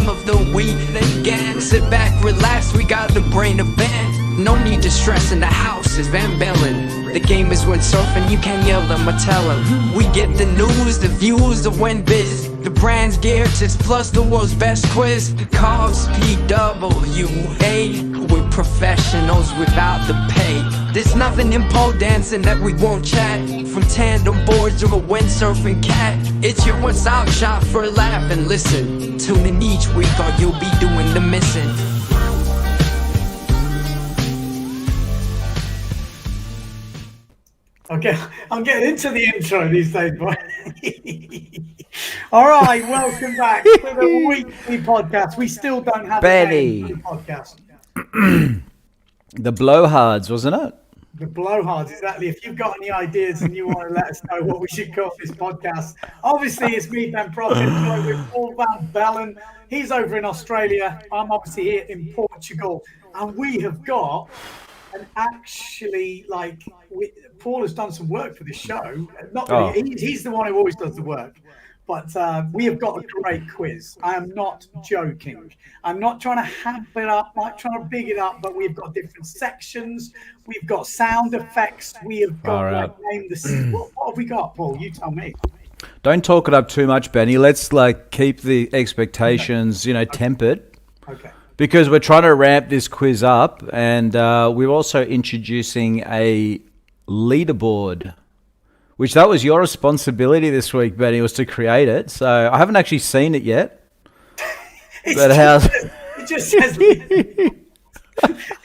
time of the week. Then again, sit back, relax, we got the brain of band. No need to stress in the house, it's Van Bellen. The game is windsurfing, you can't yell them or tell them. We get the news, the views, the win biz. The brand's gear tips plus the world's best quiz. Carbs, PWA. We're professionals without the pay. There's nothing in pole dancing that we won't chat. From tandem boards to a windsurfing cat. It's your one-stop shop for a laugh and listen. Tune in each week or you'll be doing the missing. Okay, I'm getting into the intro these days, boy. All right, welcome back to the weekly podcast. We still don't have Benny. a podcast. The blowhards, wasn't it? The blowhards, exactly. If you've got any ideas and you want to let us know what we should call this podcast, obviously it's me, Ben Prophet, joined with Paul Van Bellen. He's over in Australia. I'm obviously here in Portugal, and we have got Paul has done some work for this show. Not really, he's the one who always does the work. But we have got a great quiz. I am not joking. I'm not trying to hamp it up, not trying to big it up, but we've got different sections. We've got sound effects. We have got name the. What have we got, Paul? You tell me. Don't talk it up too much, Benny. Let's keep the expectations, tempered. Okay. Because we're trying to ramp this quiz up, and we're also introducing a leaderboard, which that was your responsibility this week, Benny, was to create it. So I haven't actually seen it yet. It just says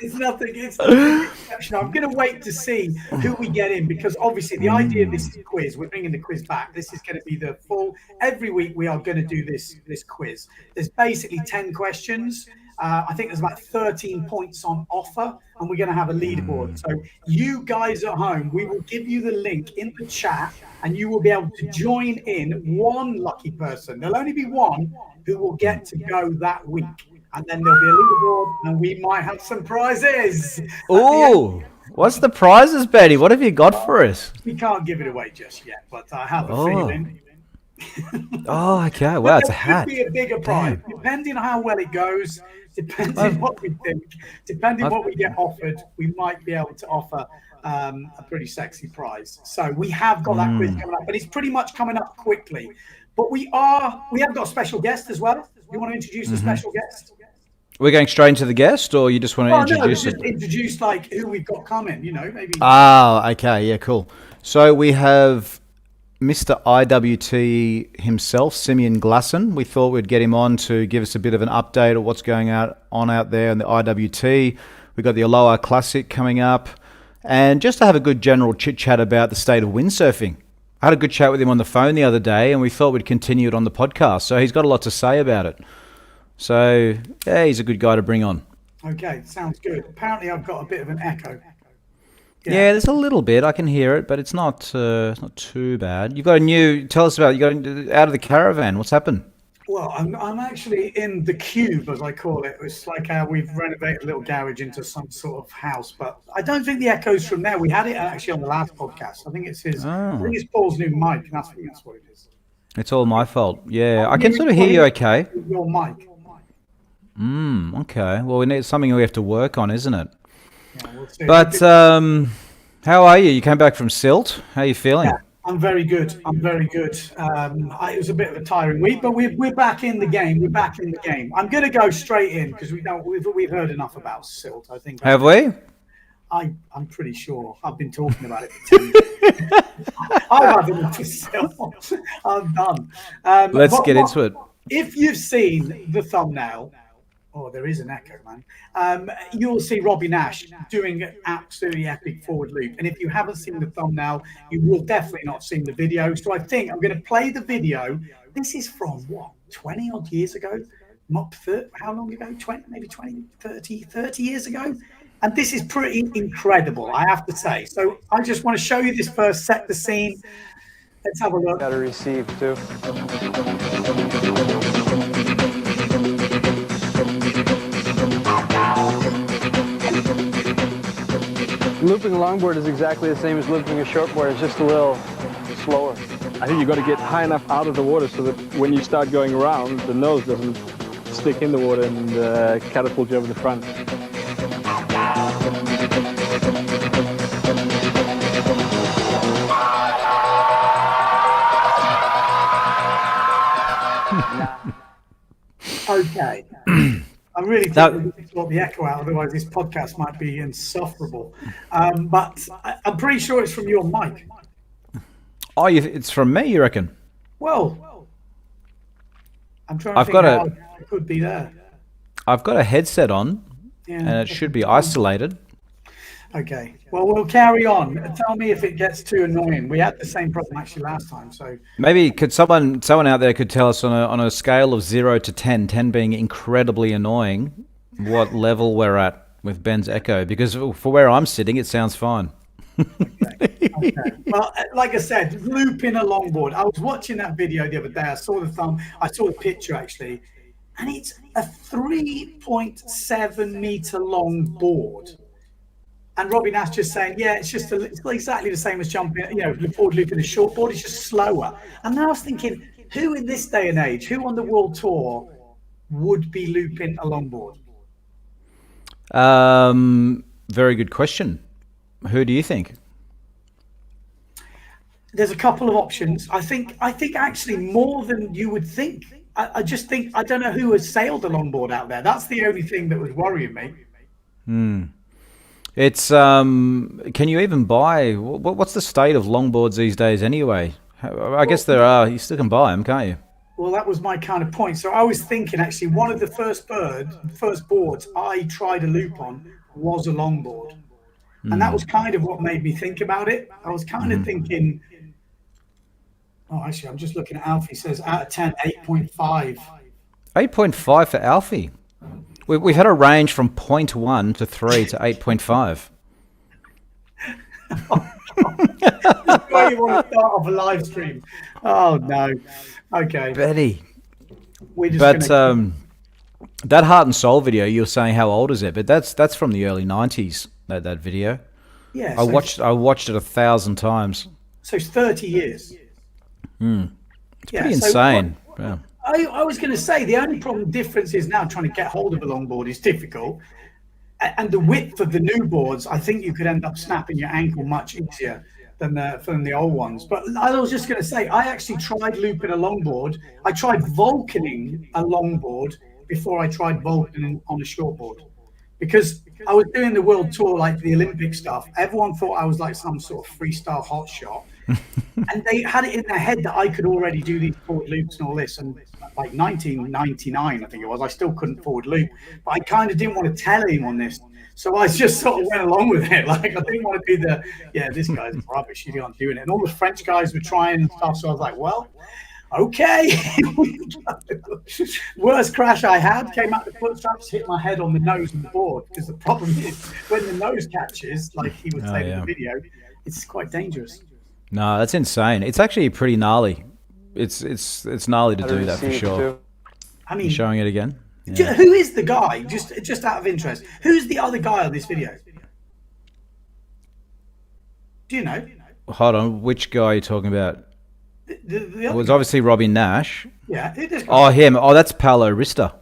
it's nothing. It's exceptional. I'm going to wait to see who we get in, because obviously the idea of this quiz, we're bringing the quiz back. This is going to be the full. Every week we are going to do this quiz. There's basically 10 questions. I think there's about 13 points on offer, and we're going to have a leaderboard. So you guys at home, we will give you the link in the chat, and you will be able to join in. One lucky person, there'll only be one who will get to go that week. And then there'll be a leaderboard, and we might have some prizes. Oh, what's the prizes, Benny? What have you got for us? We can't give it away just yet, but I have a feeling. Oh, okay. Wow, it's a hat. It could be a bigger prize, depending on how well it goes. Depending on what we think, depending on what we get offered, we might be able to offer a pretty sexy prize. So we have got that quiz coming up, but it's pretty much coming up quickly. But we have got a special guest as well. You want to introduce a special guest? We're going straight into the guest, or you just want to introduce it? Introduce who we've got coming. Maybe. Okay, yeah, cool. So we have Mr. IWT himself, Simeon Glasson. We thought we'd get him on to give us a bit of an update of what's going on out there in the IWT. We've got the Aloha Classic coming up, and just to have a good general chit-chat about the state of windsurfing. I had a good chat with him on the phone the other day, and we thought we'd continue it on the podcast. So he's got a lot to say about it. So, yeah, he's a good guy to bring on. Okay, sounds good. Apparently I've got a bit of an echo. Yeah, there's a little bit. I can hear it, but it's not too bad. You tell us about, you got out of the caravan. What's happened? Well, I'm actually in the cube, as I call it. It's like how we've renovated a little garage into some sort of house, but I don't think the echo's from there. We had it actually on the last podcast. I think it's I think it's Paul's new mic, and that's what it is. It's all my fault. Yeah, I can sort of hear you okay. Your mic. Okay. Well, it's something we have to work on, isn't it? Yeah, we'll see. But how are you? You came back from Silt. How are you feeling? Yeah, I'm very good. It was a bit of a tiring week, but we're back in the game. I'm going to go straight in because we've heard enough about Silt. I think. Have we? I'm pretty sure. I've been talking about it for 10 years. I've had enough of Silt. I'm done. Let's get into it. If you've seen the thumbnail, there is an echo, man. You'll see Robbie Nash doing an absolutely epic forward loop. And if you haven't seen the thumbnail, you will definitely not seen the video. So I think I'm going to play the video. This is from 20 odd years ago? How long ago? 30 years ago? And this is pretty incredible, I have to say. So I just want to show you this first, set the scene. Let's have a look. Got to receive too. Looping a longboard is exactly the same as looping a shortboard. It's just a little slower. I think you got to get high enough out of the water so that when you start going around, the nose doesn't stick in the water and catapult you over the front. Okay. I really think we need to sort the echo out, otherwise this podcast might be insufferable. But I'm pretty sure it's from your mic. Oh, it's from me, you reckon? Well, I'm trying to think how it could be there. I've got a headset on, and it should be isolated. Okay. Well, we'll carry on. Tell me if it gets too annoying. We had the same problem actually last time, so Maybe could someone out there could tell us on a scale of 0 to 10, 10 being incredibly annoying, what level we're at with Ben's echo? Because for where I'm sitting, it sounds fine. Okay. Well, like I said, looping a longboard. I was watching that video the other day. I saw the picture actually, and it's a 3.7 meter long board. And Robbie Nash just saying, yeah, it's exactly the same as jumping, forward looping a short board. It's just slower. And then I was thinking, who in this day and age, who on the world tour would be looping a longboard? Very good question. Who do you think? There's a couple of options. I think actually more than you would think. I just think, I don't know who has sailed a longboard out there. That's the only thing that was worrying me. It's can you even buy? What's the state of longboards these days anyway? I guess there are. You still can buy them, can't you? Well, that was my kind of point. So I was thinking actually one of the first boards I tried a loop on was a longboard. And that was kind of what made me think about it. I was kind of thinking, oh, actually, I'm just looking at Alfie. Says out of 10, 8.5. 8.5 for Alfie. We've had a range from 0.1 to 3 to 8.5. That's why you want to start off a live stream. Oh, no. Okay. Betty. That Heart and Soul video, you're saying how old is it? But that's from the early 90s, that video. Yeah. I watched it 1,000 times. So it's 30 years. It's pretty insane. Yeah. I was going to say the only difference is now trying to get hold of a longboard is difficult, and the width of the new boards, I think you could end up snapping your ankle much easier than the old ones. But I was just going to say I actually tried looping a longboard. I tried vulcaning a longboard before I tried vulcaning on a shortboard, because I was doing the world tour, like the Olympic stuff. Everyone thought I was like some sort of freestyle hotshot. And they had it in their head that I could already do these forward loops and all this. And like 1999, I think it was, I still couldn't forward loop. But I kind of didn't want to tell anyone this. So I just sort of went along with it. Like, I didn't want to be this guy's rubbish. He's not doing it. And all the French guys were trying and stuff. So I was like, well, okay. Worst crash I had, came out the foot straps, hit my head on the nose of the board. Because the problem is when the nose catches, like he would say in the video, it's quite dangerous. No, that's insane. It's actually pretty gnarly. It's gnarly to do that for sure. I mean, you're showing it again. Yeah. Who is the guy? Just out of interest, who's the other guy on this video? Do you know? Hold on, which guy are you talking about? The It was obviously Robbie Nash. Yeah. Oh, him. Oh, that's Paolo Rista.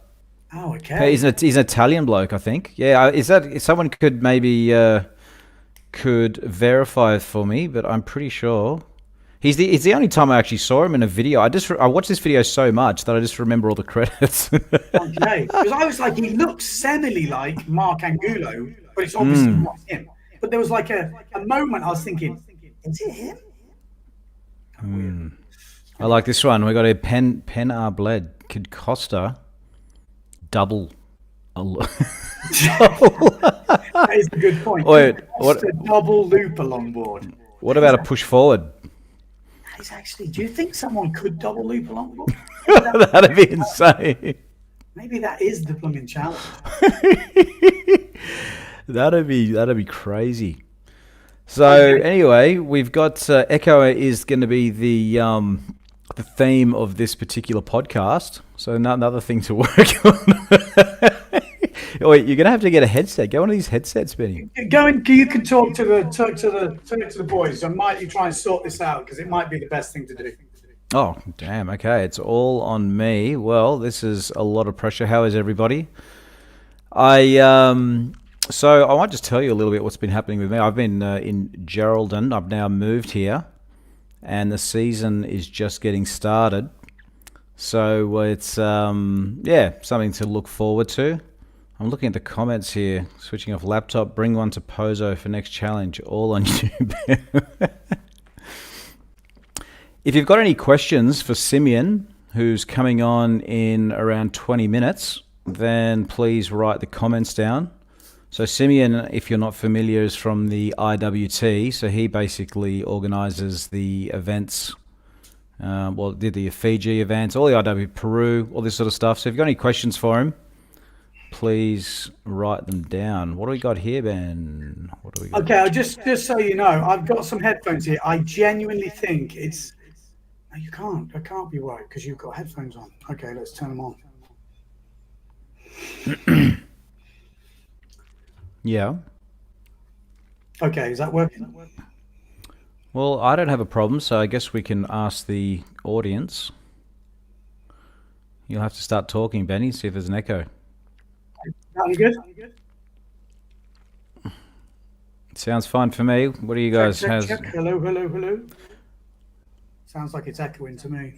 Oh, okay. He's an Italian bloke, I think. Yeah. If someone could maybe could verify it for me, but I'm pretty sure it's the only time I actually saw him in a video. I watched this video so much that I just remember all the credits. Okay, because I was like, he looks semi like Mark Angulo, but it's obviously not him. But there was like a moment I was thinking, is it him? I like this one. We got a Pen Arbled Kid Costa double. That is a good point. Wait, what a double loop longboard. What about a push forward? That is actually. Do you think someone could double loop a longboard? That'd be insane. Maybe that is the blooming challenge. That'd be crazy. So anyway, we've got Echo is going to be the theme of this particular podcast. So another thing to work on. Wait, you're gonna have to get a headset. Get one of these headsets, Benny. You can talk to the boys. I might try and sort this out because it might be the best thing to do. Oh, damn. Okay, it's all on me. Well, this is a lot of pressure. How is everybody? So I might just tell you a little bit what's been happening with me. I've been in Geraldton. I've now moved here, and the season is just getting started. So it's something to look forward to. I'm looking at the comments here. Switching off laptop. Bring one to Pozo for next challenge. All on YouTube. If you've got any questions for Simeon, who's coming on in around 20 minutes, then please write the comments down. So Simeon, if you're not familiar, is from the IWT. So he basically organises the events. Did the Fiji events, all the IW Peru, all this sort of stuff. So if you've got any questions for him, please write them down. What do we got here, Ben? What do we got? Okay, just so you know, I've got some headphones here. I genuinely think it's... No, you can't. That can't be right because you've got headphones on. Okay, let's turn them on. Yeah. Okay, is that working? Well, I don't have a problem, so I guess we can ask the audience. You'll have to start talking, Benny, see if there's an echo. Sound good? Sounds fine for me. What do you guys have? Check. Hello. Sounds like it's echoing to me.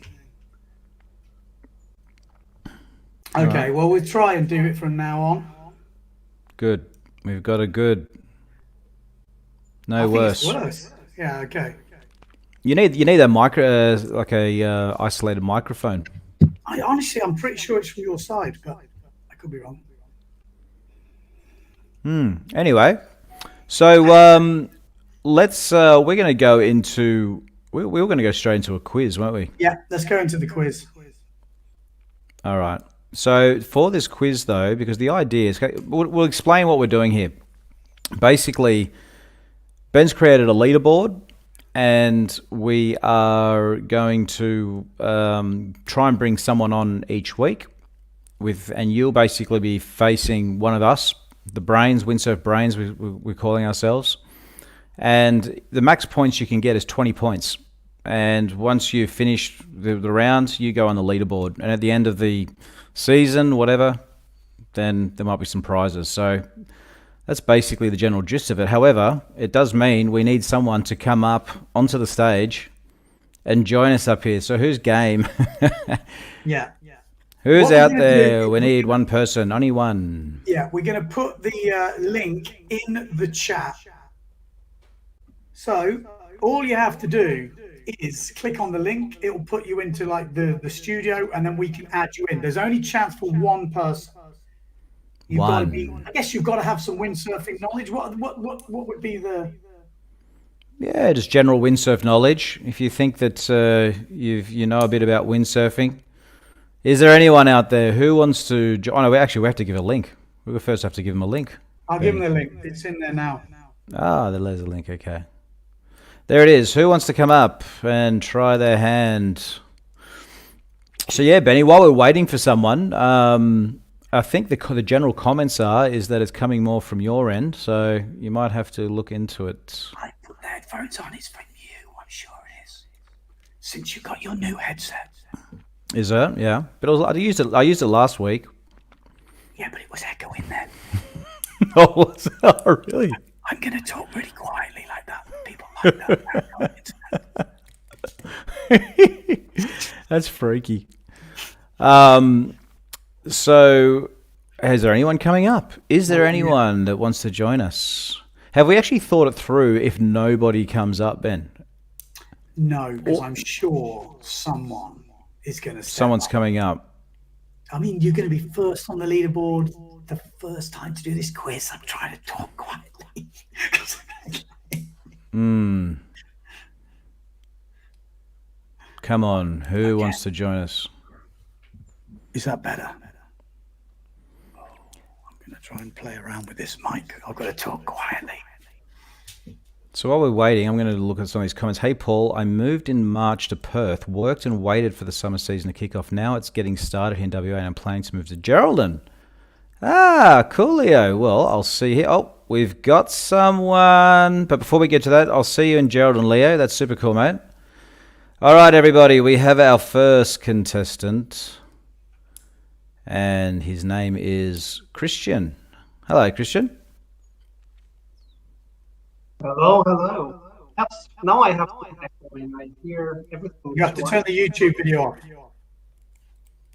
Okay, well, we'll try and do it from now on. Good. We've got a good. No I think worse. it's worse. Yeah, okay. You need a micro, like a isolated microphone. I'm pretty sure it's from your side, but I could be wrong. Anyway, so let's. We're going to go into. We were going to go straight into a quiz, weren't we? Yeah, let's go into the quiz. All right. So for this quiz, though, because the idea is, we'll explain what we're doing here. Basically, Ben's created a leaderboard, and we are going to try and bring someone on each week, and you'll basically be facing one of us, the Brains, Windsurf Brains, we're calling ourselves. And the max points you can get is 20 points. And once you've finished the round, you go on the leaderboard. And at the end of the season, whatever, then there might be some prizes. So that's basically the general gist of it. However, it does mean we need someone to come up onto the stage and join us up here. So who's game? Yeah. Who's out there? We need one person, only one. Yeah, we're going to put the link in the chat. So all you have to do is click on the link. It will put you into like the studio, and then we can add you in. There's only chance for one person. I guess you've got to have some windsurfing knowledge. What would be the? Yeah, just general windsurf knowledge. If you think that you know a bit about windsurfing, is there anyone out there who wants to? Oh no, we have to give a link. We first have to give them a link. I'll give them the link. It's in there now. There's a link. Okay. There it is. Who wants to come up and try their hand? So yeah, Benny, while we're waiting for someone, I think the general comments is that it's coming more from your end, so you might have to look into it. I put the headphones on. It's from you. I'm sure it is. Since you got your new headset. Is it? Yeah, but I used it last week. Yeah, but it was echoing then. Oh, really? I'm going to talk really quietly like that. People like that. That's freaky. So, is there anyone coming up? Is there anyone that wants to join us? Have we actually thought it through if nobody comes up, Ben? No, because I'm sure someone is going to. Someone's coming up. I mean, you're going to be first on the leaderboard. The first time to do this quiz, I'm trying to talk quietly. Come on, who wants to join us? Is that better? Oh, I'm going to try and play around with this mic. I've got to talk quietly. So while we're waiting, I'm going to look at some of these comments. Hey, Paul, I moved in March to Perth, worked and waited for the summer season to kick off. Now it's getting started here in WA and I'm planning to move to Geraldton. Coolio. Well, I'll see here. Oh, we've got someone. But before we get to that, I'll see you in Geraldton, Leo. That's super cool, mate. All right, everybody, we have our first contestant, and his name is Christian. Hello, Christian. Hello, hello. Yes, now I have to echo. I hear everything. You have to turn the YouTube video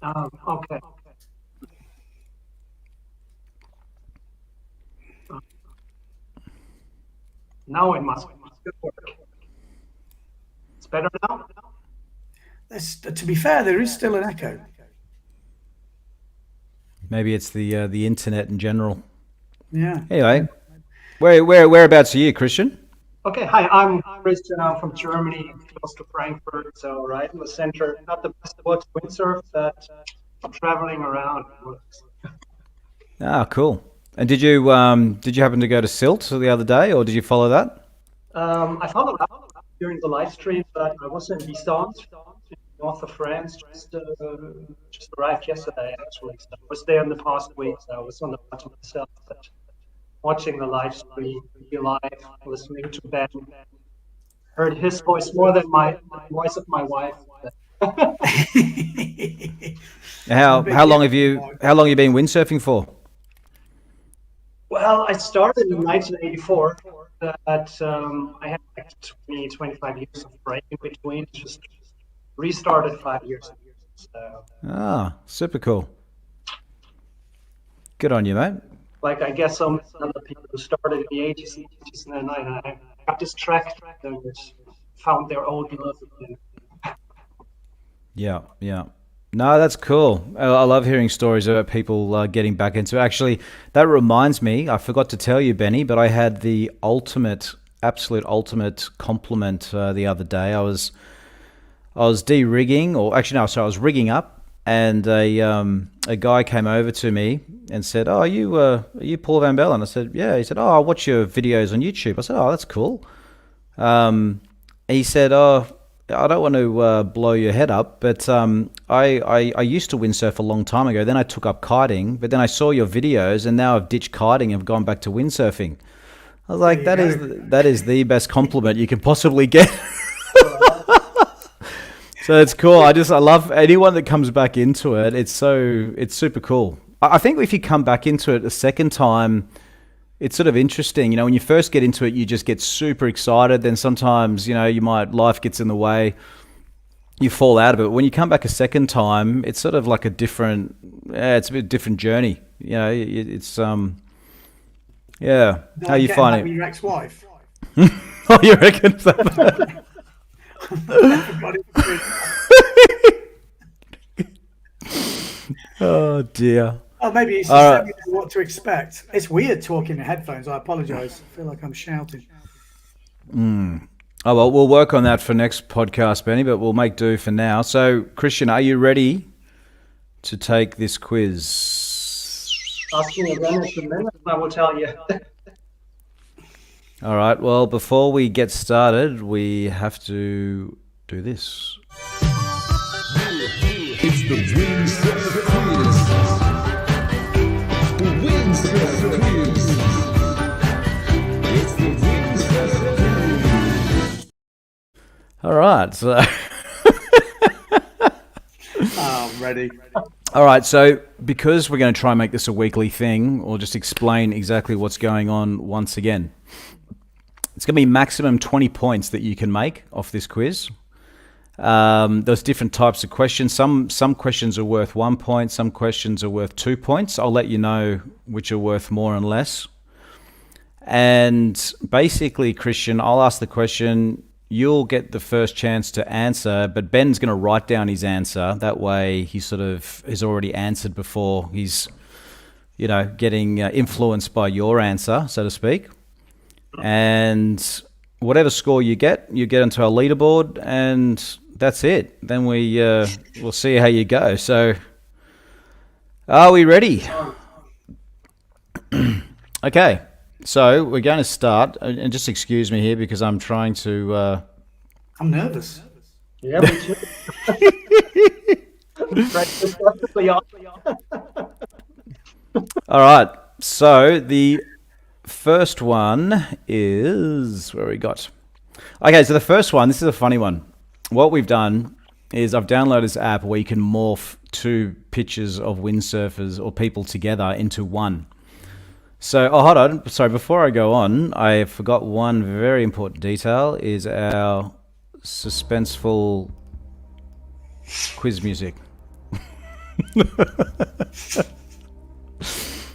off. Okay. Now it must work. It's better now? To be fair, there is still an echo. Maybe it's the internet in general. Yeah. Anyway, whereabouts are you, Christian? Okay, hi, I'm Christian. I'm from Germany, close to Frankfurt, so right in the center. Not the best spot to windsurf, but I'm traveling around. Ah, cool. And did you happen to go to Silt the other day, or did you follow that? I followed up during the live stream, but I was in Bistance, north of France, just arrived yesterday actually. So I was there in the past week, so I was on the bottom myself, but watching the live stream, be live, listening to Ben. Heard his voice more than my voice of my wife. How long have you been windsurfing for? Well, I started in 1984, but I had like 25 years of break in between. Just restarted 5 years ago. So, Ah, super cool. Good on you, mate. like I guess some other people who started in the 80s and then I got distracted and just found their old love again. Yeah. No, that's cool. I love hearing stories about people getting back into it. Actually, that reminds me, I forgot to tell you, Benny, but I had the absolute ultimate compliment the other day. I was de-rigging, or actually no, sorry, I was rigging up, and a guy came over to me and said, "Oh, are you Paul Van Bellen?" I said, "Yeah." He said, "Oh, I watch your videos on YouTube." I said, "Oh, that's cool." He said, "Oh, I don't want to blow your head up, but I used to windsurf a long time ago. Then I took up kiting, but then I saw your videos, and now I've ditched kiting and have gone back to windsurfing." I was like, that is the best compliment you can possibly get. So it's cool. I love anyone that comes back into it. It's super cool. I think if you come back into it a second time, it's sort of interesting. You know, when you first get into it, you just get super excited. Then sometimes, life gets in the way. You fall out of it. When you come back a second time, it's sort of like it's a bit different journey. You know, it's yeah. How you find it? Your ex-wife. Oh, you reckon? Oh dear. Oh, maybe it's just what to expect. It's weird talking in headphones. I apologise. I feel like I'm shouting. Oh, well, we'll work on that for next podcast, Benny, but we'll make do for now. So, Christian, are you ready to take this quiz? Ask me again in a minute, I will tell you. All right. Well, before we get started, we have to do this. It's the Windsurf Quiz. The Windsurf Quiz. It's the Windsurf Quiz. All right. So, I'm ready. all right. So, because we're going to try and make this a weekly thing, we'll just explain exactly what's going on once again. It's going to be maximum 20 points that you can make off this quiz. There's different types of questions. Some questions are worth 1 point. Some questions are worth 2 points. I'll let you know which are worth more and less. And basically, Christian, I'll ask the question. You'll get the first chance to answer, but Ben's going to write down his answer. That way, he sort of has already answered before he's, getting influenced by your answer, so to speak. And whatever score you get into our leaderboard, and that's it. Then we'll see how you go. So, are we ready? Okay. So we're going to start, and just excuse me here because I'm trying to. I'm nervous. Yeah, me too. All right. So the first one is where we got. Okay, so the first one. This is a funny one. what we've done is I've downloaded this app where you can morph two pictures of windsurfers or people together into one. So, hold on. Sorry, before I go on, I forgot one very important detail is our suspenseful quiz music.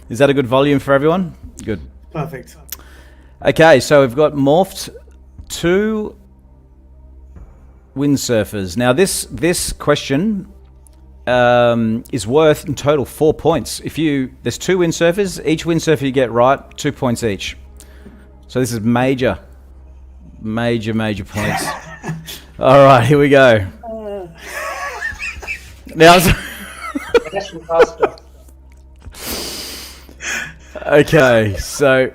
Is that a good volume for everyone? Good. Perfect. Okay, so we've got morphed two windsurfers. Now, this question is worth in total 4 points. There's two windsurfers, each windsurfer you get right, 2 points each. So this is major points. All right, here we go. Now, okay, so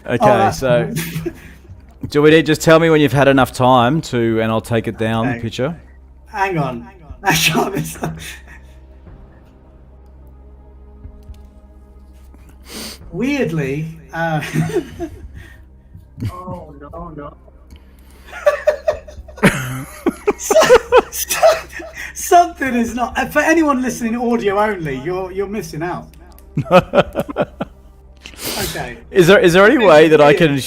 okay, so. Do we need just tell me when you've had enough time to, and I'll take it down, the picture. Hang on. Weirdly, Oh, no. something is not. For anyone listening audio only, you're missing out. Okay. Is there any way that I can?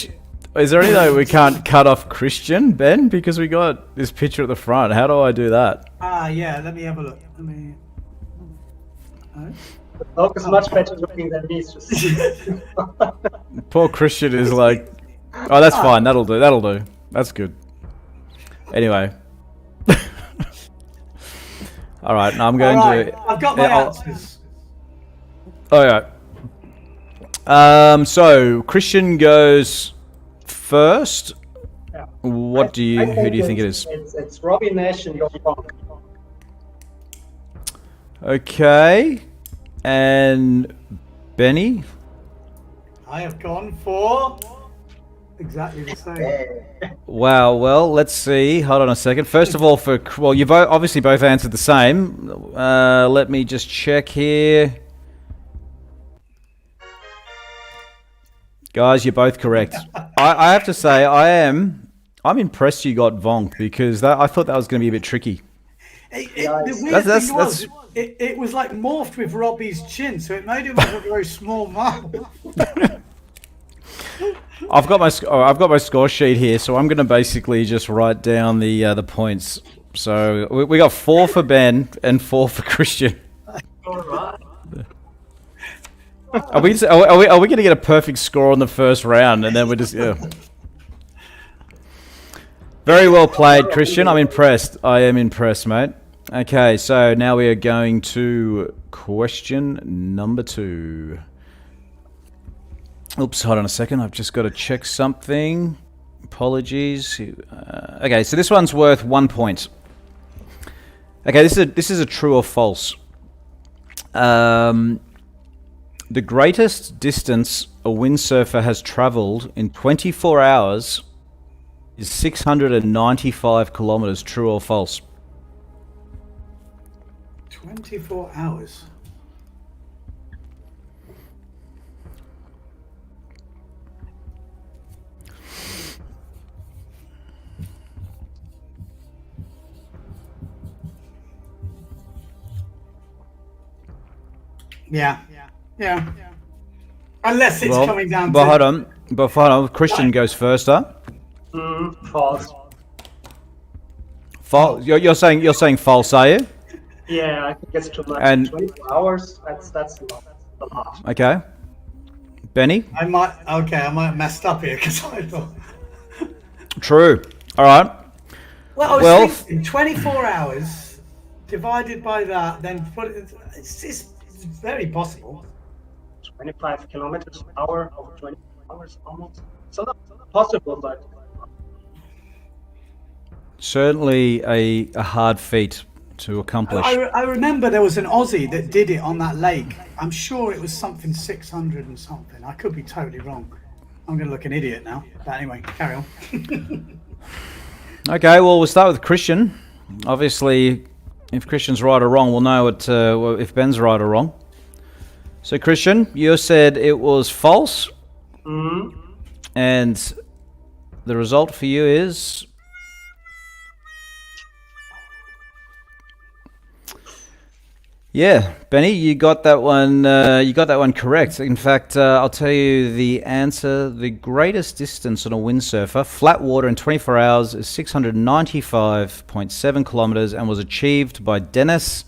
Is there any way we can't cut off Christian, Ben, because we got this picture at the front? How do I do that? Yeah. Let me have a look. The dog is much better looking than me. Poor Christian is like, oh, that's fine. That'll do. That's good. Anyway. All right. Now I'm going to. I've got my answers. Oh yeah. So Christian goes first. Yeah. Who do you think it is? It's Robbie Nash and Robbie Nash. Okay. And Benny? I have gone for exactly the same. Wow. Well, let's see. Hold on a second. First of all, you obviously both answered the same. Let me just check here. Guys, you're both correct. I have to say, I'm impressed you got Vonk because I thought that was going to be a bit tricky. The weird thing was, it was like morphed with Robbie's chin, so it made him have a very small mouth. I've got my score sheet here, so I'm going to basically just write down the points. So we got 4 for Ben and 4 for Christian. All right. Are we going to get a perfect score on the first round, and then we're just Very well played, Christian. I'm impressed. I am impressed, mate. Okay, so now we are going to question number 2. Oops, hold on a second. I've just got to check something. Apologies. Okay, so this one's worth 1 point. Okay, this is a true or false. The greatest distance a windsurfer has traveled in 24 hours is 695 kilometers. True or false? 24 hours. Yeah. Unless it's coming down to... But hold on. Christian goes first, huh? False. False. You're saying false, are you? Yeah, I think it's too much. And 24 hours, that's a lot. Okay. Benny? I might have messed up here because I thought... True. All right. Well, I was thinking 24 hours divided by that, then it's very possible. 25 kilometers an hour over 20 hours almost. So not possible, but certainly a hard feat to accomplish. I remember there was an Aussie that did it on that lake. I'm sure it was something 600 and something. I could be totally wrong. I'm going to look an idiot now. But anyway, carry on. Okay, well, we'll start with Christian. Obviously, if Christian's right or wrong, we'll know if Ben's right or wrong. So, Christian, you said it was false. And the result for you is... Yeah, Benny, you got that one. You got that one correct. In fact, I'll tell you the answer. The greatest distance on a windsurfer, flat water in 24 hours, is 695.7 kilometers, and was achieved by Dennis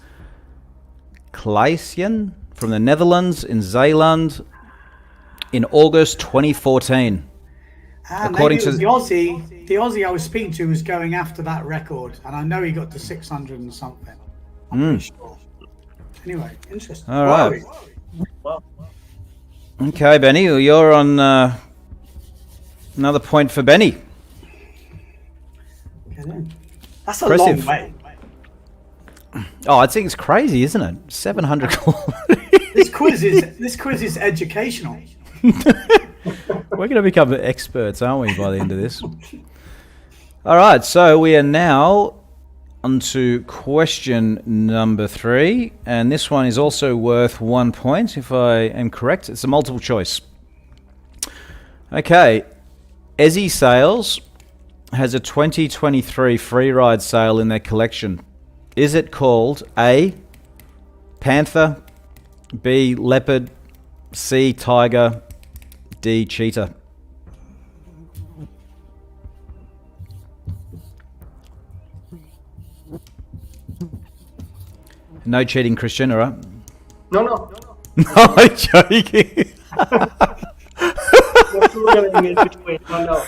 Klaesjen from the Netherlands in Zeeland in August 2014. According to the Aussie I was speaking to was going after that record, and I know he got to 600 and something. I'm pretty sure. Anyway, interesting. All right. Well, Okay, Benny, well, you're on another point for Benny. That's a Impressive. long way. Oh, I think it's crazy, isn't it? 700 kilometers. This quiz is educational. We're going to become experts, aren't we, by the end of this? All right, so we are now on to question number 3, and this one is also worth 1 point, if I am correct. It's a multiple choice. Okay, Ezzy Sails has a 2023 freeride sail in their collection. Is it called A, Panther, B, Leopard, C, Tiger, D, Cheetah? No cheating, Christian, all right? no. No, I'm joking. What's going in between? No.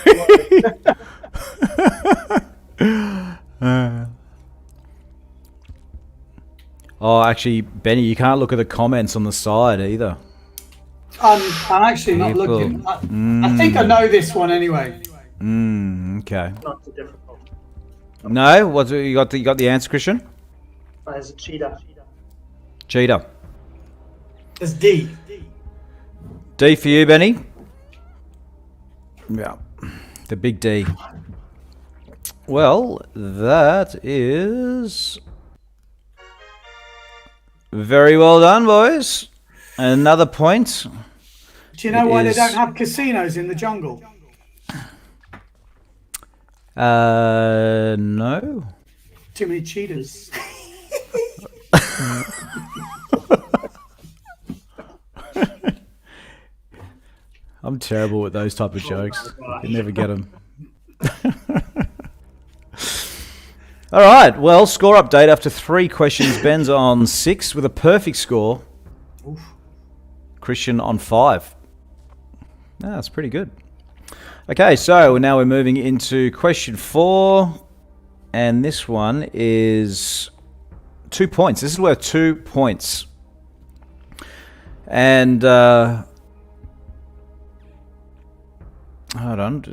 Oh, actually, Benny, you can't look at the comments on the side either. I'm actually not looking. I think I know this one anyway. Okay. Not too difficult. No, what you got? You got the answer, Christian? As a cheetah. Cheetah. It's D. D for you, Benny. Yeah, the big D. Well, that is very well done, boys. Another point. Do you know why they don't have casinos in the jungle? No. Too many cheetahs. I'm terrible with those type of jokes. You never get them. All right. Well, score update after 3 questions. Ben's on 6 with a perfect score. Oof. Christian on 5. That's pretty good. Okay, so now we're moving into question 4. And this one is 2 points. This is worth 2 points. And hold on.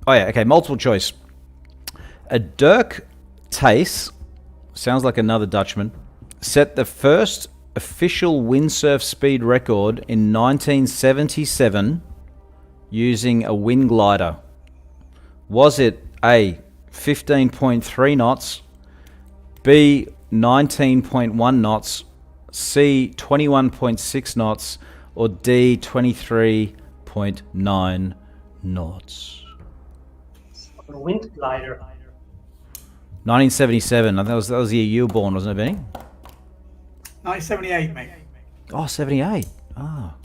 Oh yeah, okay, multiple choice. A Dirk Thijs, sounds like another Dutchman, set the first official windsurf speed record in 1977 using a wind glider. Was it A, 15.3 knots, B, 19.1 knots, C, 21.6 knots, or D, 23.9 knots? A wind glider. 1977. I think that was the year you were born, wasn't it, Benny? 1978, mate. Oh, 78. Ah.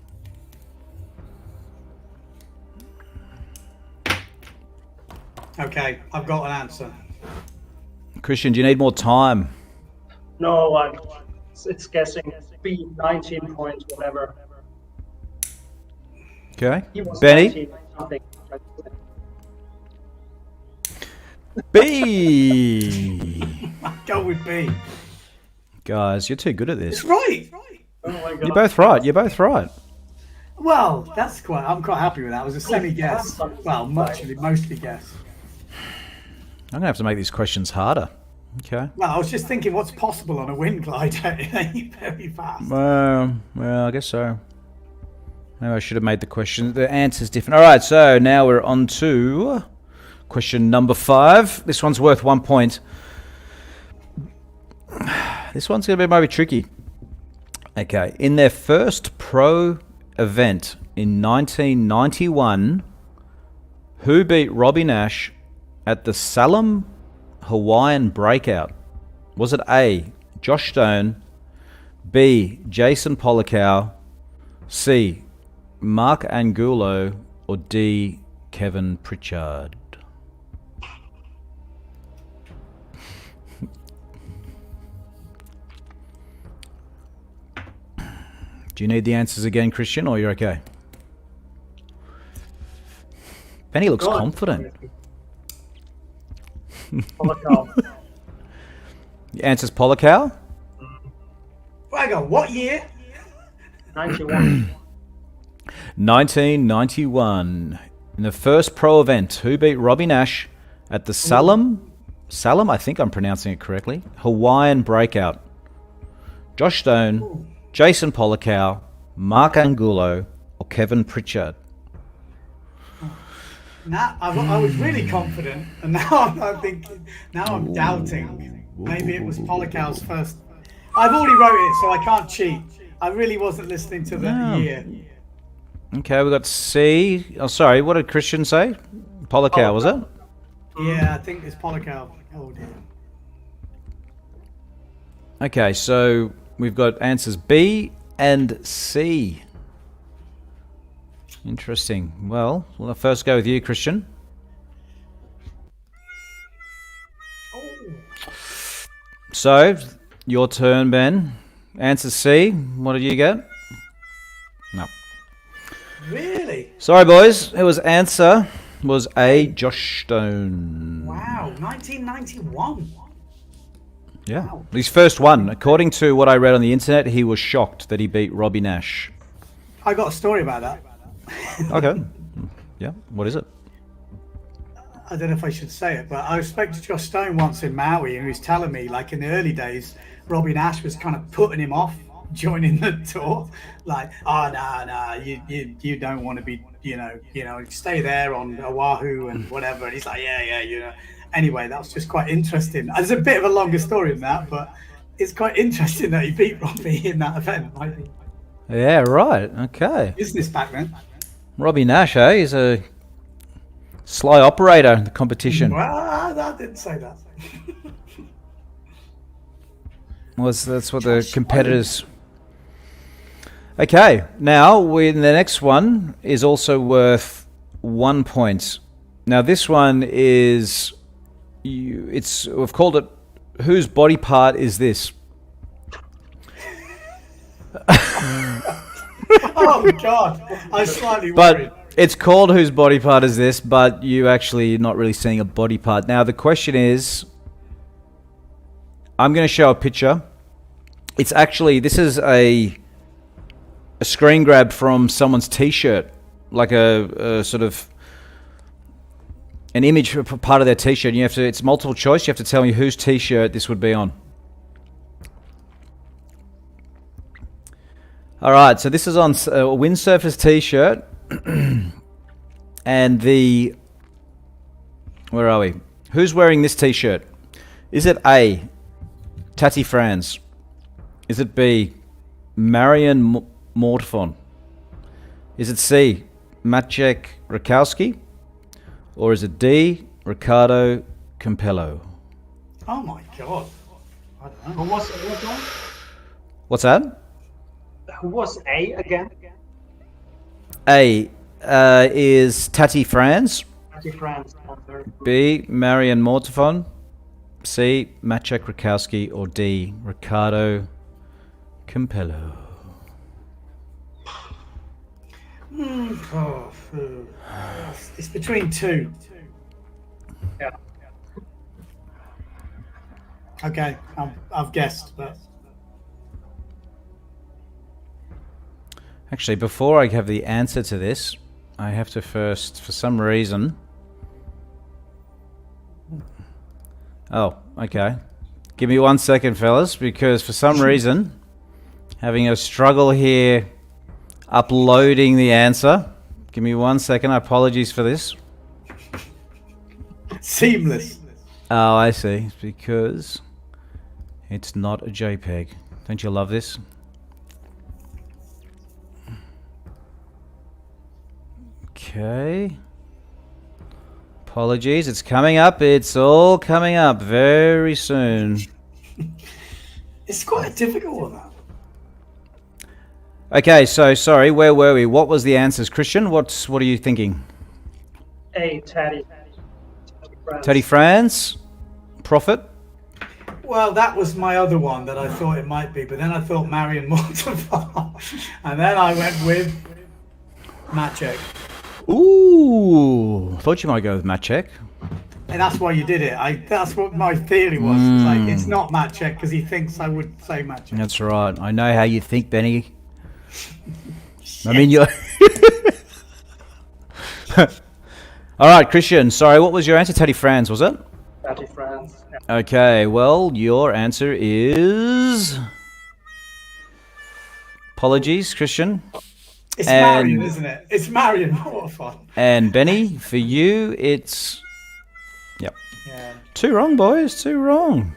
Okay, I've got an answer. Christian, do you need more time? No, it's guessing. B, 19 points, whatever. Okay. He was Benny? 19 something. B. Go with B. Guys, you're too good at this. It's right. Oh my God. You're both right. You're both right. Well, I'm quite happy with that. It was a semi-guess. Well, mostly guess. I'm gonna have to make these questions harder. Okay. Well, I was just thinking, what's possible on a wind glider? It ain't very fast. Well, I guess so. Maybe I should have made the answers different. All right, so now we're on to question number 5. This one's worth 1 point. This one's going to be maybe tricky. Okay, in their first pro event in 1991, Who beat Robbie Nash at the Salem Hawaiian Breakout? Was it A, Josh Stone, B, Jason Polikow, C, Mark Angulo, or D, Kevin Pritchard? Do you need the answers again, Christian, or you're okay? Benny looks confident. Polikow. The answer's Polikow? Hang on, what year? 91. 1991. In the first pro event, who beat Robbie Nash at the Salem, I think I'm pronouncing it correctly, Hawaiian Breakout? Josh Stone, Jason Polikow, Mark Angulo, or Kevin Pritchard? Now I was really confident, and now I'm thinking. Now I'm doubting. Maybe it was Polikow's first. I've already wrote it, so I can't cheat. I really wasn't listening to the year. Okay, we got C. Oh, sorry. What did Christian say? Polikow, was it? Yeah, I think it's Polikow. Oh dear. Okay, so we've got answers B and C. Interesting. Well, we'll first go with you, Christian. So, your turn, Ben. Answer C. What did you get? No. Really? Sorry, boys. It was answer was A, Josh Stone. Wow, 1991. Yeah. His first one. According to what I read on the internet, he was shocked that he beat Robbie Nash. I got a story about that. Okay. Yeah. What is it? I don't know if I should say it, but I spoke to Josh Stone once in Maui, and he was telling me, like in the early days, Robbie Nash was kind of putting him off joining the tour. Like, oh no, you don't want to be, stay there on Oahu and whatever. And he's like, yeah. Anyway, that was just quite interesting. There's a bit of a longer story than that, but it's quite interesting that he beat Robbie in that event. Yeah. Right. Okay. Business back then. Robbie Nash, eh? He's a sly operator in the competition. Well, I didn't say that. That's what the competitors. Okay, now the next one is also worth 1 point. Now this one is, we've called it, whose body part is this? Oh God, I'm slightly worried. But it's called whose body part is this, but you actually not really seeing a body part. Now the question is, I'm going to show a picture. It's actually, this is a screen grab from someone's t-shirt, like a sort of an image for part of their t-shirt. You have to, it's multiple choice. You have to tell me whose t-shirt this would be on. All right, so this is on a Windsurfer's t-shirt, and where are we? Who's wearing this t-shirt? Is it A, Tati Franz? Is it B, Marian Mortfon? Is it C, Maciek Rakowski? Or is it D, Ricardo Campello? Oh my God. I don't know. Who was A? What's that? Who was A again? A is Tati Franz. Tati Franz. B, Marian Mortfon. C, Maciek Rakowski. Or D, Ricardo Campello. It's between two. Yeah. Okay, I've guessed, but Actually, before I have the answer to this, I have to first, for some reason... Oh, okay. Give me 1 second, fellas, because for some reason, having a struggle here uploading the answer. Give me 1 second. Apologies for this. seamless. Oh, I see. It's because it's not a JPEG. Don't you love this? Okay. Apologies, it's coming up. It's all coming up very soon. It's quite a difficult one. That. Okay, so sorry, where were we? What was the answers, Christian? What are you thinking? A, Teddy. Teddy France, Prophet. Well, that was my other one that I thought it might be, but then I thought Marion Mortimer, and then I went with Maciek. Ooh, thought you might go with Maciek. And that's why you did it. That's what my theory was. It's like, it's not Maciek because he thinks I would say Maciek. That's right. I know how you think, Benny. I mean, you're... All right, Christian. Sorry, what was your answer? Teddy France, was it? Teddy France. Yeah. Okay, well, your answer is... Apologies, Christian. It's Marion, isn't it? It's Marion. What fun. And Benny, for you, it's... Yep. Yeah. Two wrong, boys. Two wrong.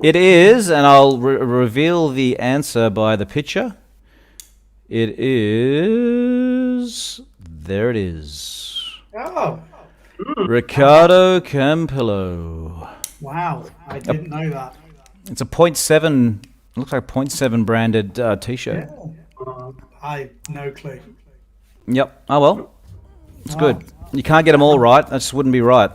It is, and I'll reveal the answer by the picture. It is... There it is. Oh. Ricardo Campillo. Wow. I didn't know that. It's a 0.7... Looks like a 0.7 branded T-shirt. Yeah. I no clue. Yep. Oh, well. It's good. You can't get them all right. That just wouldn't be right.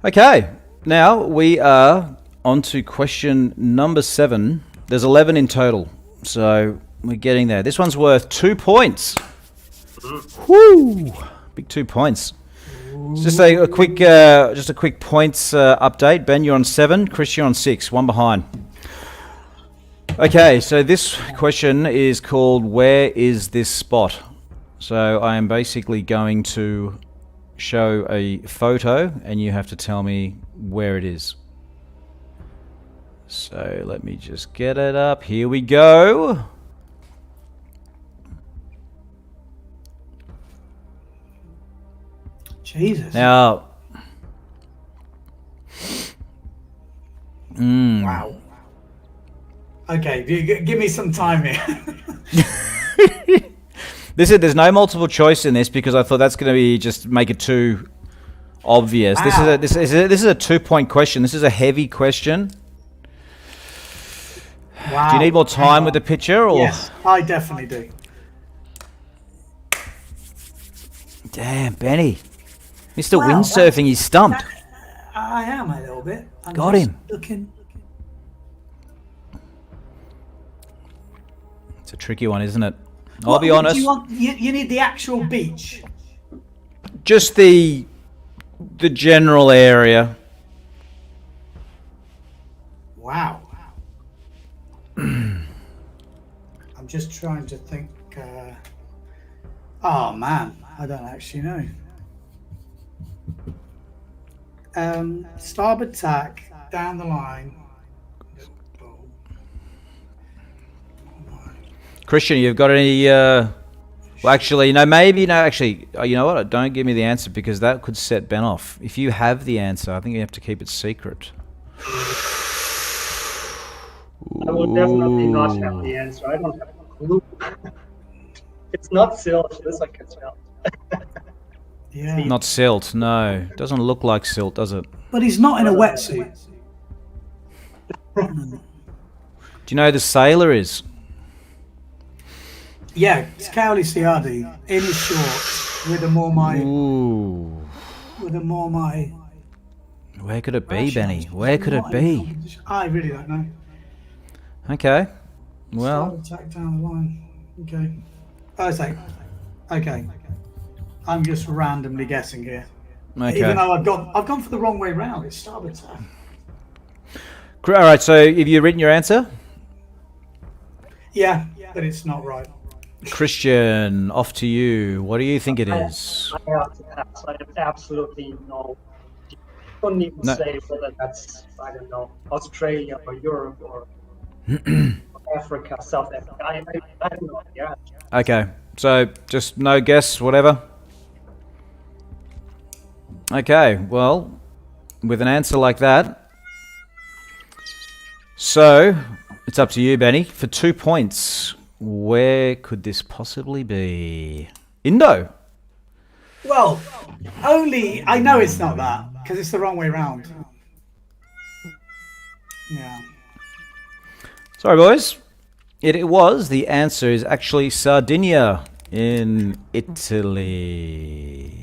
Okay. Now we are on to question number 7. There's 11 in total. So we're getting there. This one's worth 2 points. Woo! Big 2 points. It's just a quick points update. Ben, you're on 7. Chris, you're on 6. One behind. Okay, so this question is called Where is this spot? So I am basically going to show a photo and you have to tell me where it is. So let me just get it up. Here we go. Jesus. Now, Wow. Okay, give me some time here. there's no multiple choice in this because I thought that's going to be just make it too obvious. Wow. This is a 2-point question. This is a heavy question. Wow. Do you need more time with the picture, or? Yes, I definitely do. Damn, Benny, Mr. Wow, Windsurfing, he's stumped. I am a little bit. I'm Got just him. Looking. It's a tricky one, isn't it? I'll be honest. You need the actual beach. Just the general area. Wow. I'm just trying to think. Oh man, I don't actually know. Starboard tack down the line. Christian, you've got any? Well, actually, no. Maybe no. Actually, you know what? Don't give me the answer because that could set Ben off. If you have the answer, I think you have to keep it secret. I will definitely not have the answer. I don't have a clue. It's not silt. It looks like it's silt. Yeah. Not silt. No, doesn't look like silt, does it? But he's not in a wetsuit. Do you know who the sailor is? Yeah, it's Cowley Ciardi in the shorts with a Mormai. Ooh. With a Mormai. Where could it be, Benny? Where could it be? I really don't know. Okay. Well. Attack down the line. Okay. Okay. I'm just randomly guessing here. Okay. Even though I've gone for the wrong way round. It's starboard tack. All right. So, have you written your answer? Yeah, but it's not right. Christian, off to you. What do you think it is? I have to pass. I have absolutely no. Couldn't even say whether that's, I don't know, Australia or Europe or Africa, South Africa. I don't know. Yeah. Okay. So, just no guess, whatever. Okay. Well, with an answer like that, so it's up to you, Benny, for 2 points. Where could this possibly be? Indo. Well, only I know it's not that because it's the wrong way round. Yeah. Sorry, boys. It was. The answer is actually Sardinia in Italy.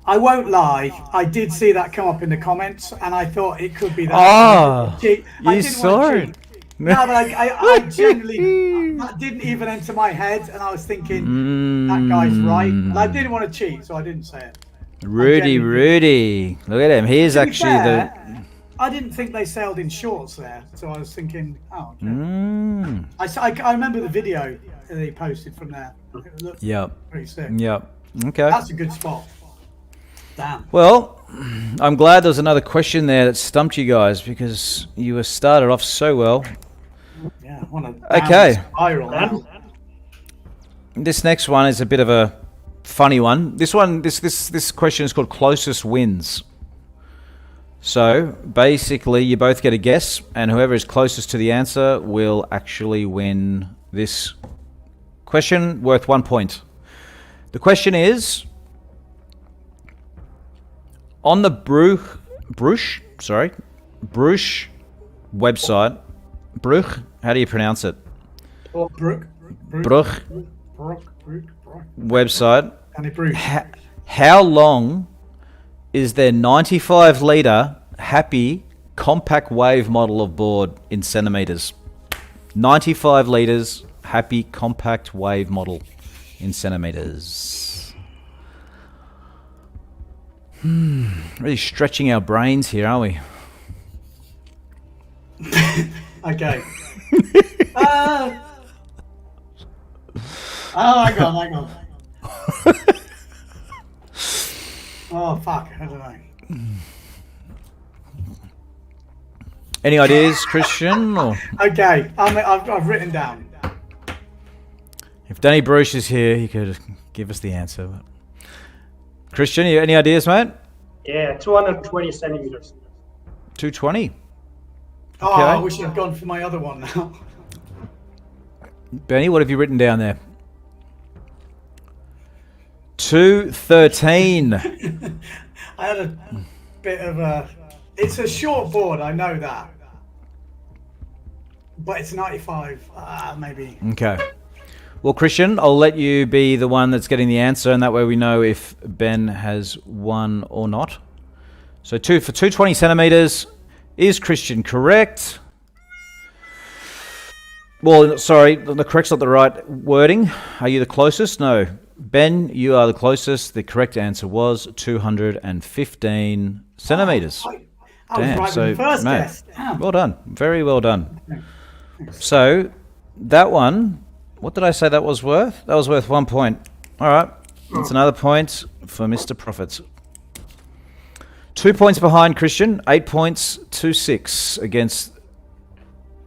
I won't lie. I did see that come up in the comments, and I thought it could be that. Ah, I didn't you saw want to it. cheat. No, but I genuinely that didn't even enter my head, and I was thinking that guy's right. And I didn't want to cheat, so I didn't say it. Rudy. Look at him. He's To be actually fair, I didn't think they sailed in shorts there, so I was thinking, oh, okay. I remember the video that they posted from there. It looked pretty sick. Yep. Okay. That's a good spot. Damn. Well, I'm glad there was another question there that stumped you guys because you were started off so well. Yeah. I want to Okay. spiral now. This next one is a bit of a funny one. This question is called closest wins. So basically, you both get a guess, and whoever is closest to the answer will actually win this question, worth 1 point. The question is, on the Bruch website, Bruch, how do you pronounce it? Bruch Website. Danny Bruch. How long is their 95 litre happy compact wave model of board in centimetres? 95 litres happy compact wave model in centimetres. Really stretching our brains here, aren't we? Okay. Hang on. Oh fuck! I don't know. Any ideas, Christian? Or Okay, I've written down. if Danny Bruce is here, he could give us the answer. But Christian, you any ideas, mate? Yeah, 220 centimeters. 220. Oh, Okay. I wish I'd gone for my other one now. Benny, what have you written down there? 213. I had a bit of a. It's a short board, I know that, but it's 95. Maybe. Okay. Well, Christian, I'll let you be the one that's getting the answer, and that way we know if Ben has won or not. So 220 centimeters, is Christian correct? Well, sorry, the correct's not the right wording. Are you the closest? No. Ben, you are the closest. The correct answer was 215 centimeters. I was right with the first mate, guess. Damn. well done. Very well done. So that one, what did I say that was worth? That was worth 1 point. All right. That's another point for Mr. Profits. 2 points behind Christian. 8 points to 6 against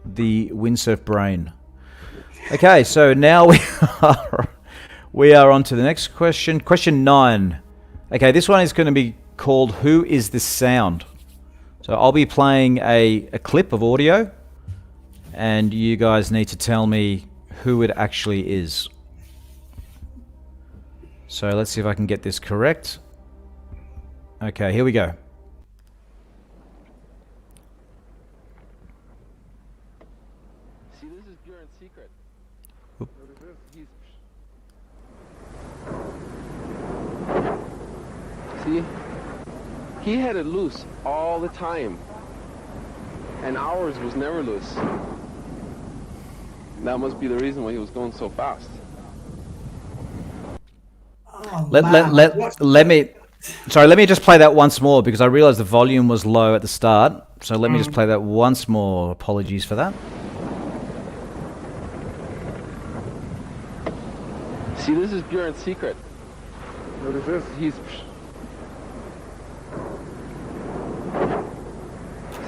the Windsurf Brain. Okay, so now we are on to the next question. Question 9. Okay, this one is going to be called Who Is This Sound? So I'll be playing a clip of audio, and you guys need to tell me who it actually is. So let's see if I can get this correct. Okay, here we go. See, this is Bjorn's secret. See, he had it loose all the time, and ours was never loose. That must be the reason why he was going so fast. Oh, Let me just play that once more because I realized the volume was low at the start. So let me just play that once more. Apologies for that. See, this is Bjorn's secret. What is this? He's...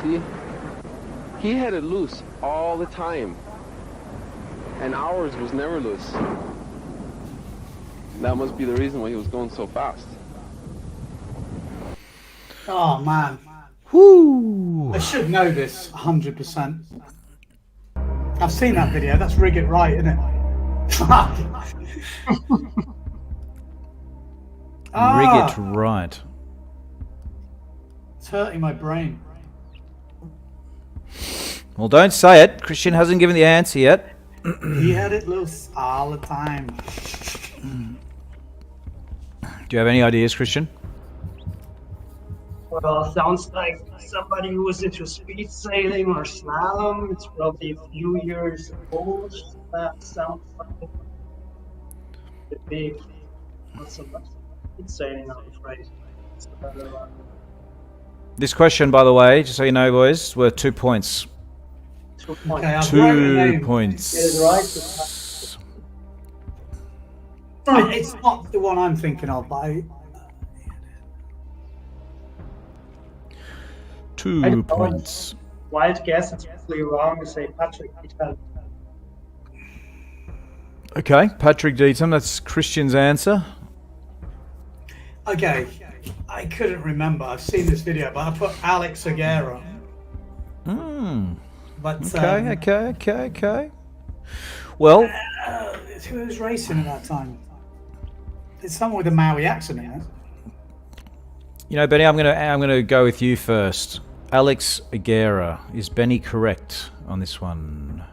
See, he had it loose all the time, and ours was never loose. That must be the reason why he was going so fast. Oh man. Whoo! I should know this 100%. I've seen that video. That's Rig It Right, isn't it? Fuck. Rig it right. It's hurting my brain. Well, don't say it. Christian hasn't given the answer yet. He had it loose all the time. Do you have any ideas, Christian? Well, sounds like somebody who was into speed sailing or slalom. It's probably a few years old. That sounds like the big, not so much speed sailing, I'm afraid. It's a better one. This question, by the way, just so you know, boys, worth 2 points. 2 points. Okay, I've 2 points. Get it right. It's not the one I'm thinking of, but 2 points. Wild guess, it's probably wrong to say Patrick Deaton. Okay, Patrick Deaton, that's Christian's answer. okay. I couldn't remember. I've seen this video, but I put Alex Aguirre. But Okay. Well, who was racing at that time? It's someone with a Maui accent in it. you know, Benny, I'm gonna go with you first. Alex Aguirre. Is Benny correct on this one?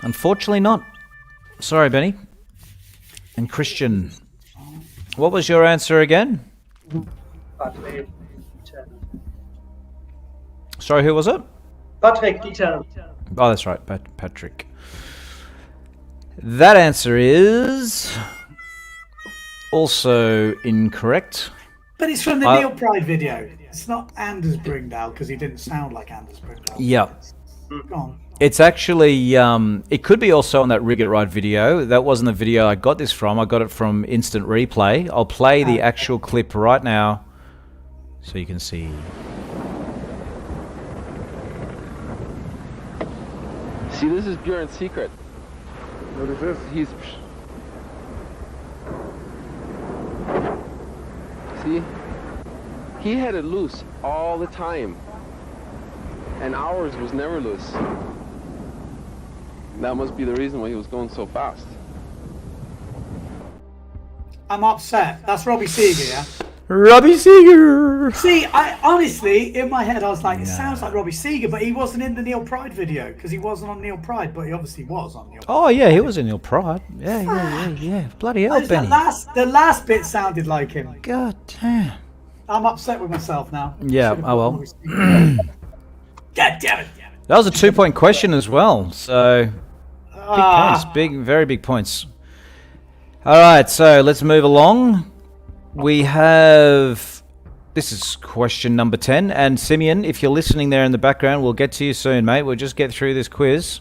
Unfortunately not. Sorry, Benny. And Christian, what was your answer again? Patrick Deaton. Sorry, who was it? Patrick Deaton. Oh, that's right, Patrick. That answer is also incorrect. But it's from the Neil Pride video. It's not Anders Brindal because he didn't sound like Anders Brindal. Yeah. Go on. It's actually, it could be also on that Rig It Right video. That wasn't the video I got this from. I got it from Instant Replay. I'll play the actual clip right now so you can see. See, this is Bjorn's secret. What is this? See? He had it loose all the time. And ours was never loose. That must be the reason why he was going so fast. I'm upset. That's Robbie Seeger, yeah? Robbie Seeger! See, I honestly, in my head, I was like, it sounds like Robbie Seeger, but he wasn't in the Neil Pride video because he wasn't on Neil Pride, but he obviously was on Neil Pride. Oh, yeah, he was in Neil Pride. Yeah. Bloody hell, Benny. The last bit sounded like him. God damn. I'm upset with myself now. Yeah, Should've oh well. put Robbie Seeger. God damn it. That was a 2 point question as well, so big points, very big points. All right, so let's move along. We have, this is question number 10, and Simeon, if you're listening there in the background, we'll get to you soon, mate. We'll just get through this quiz.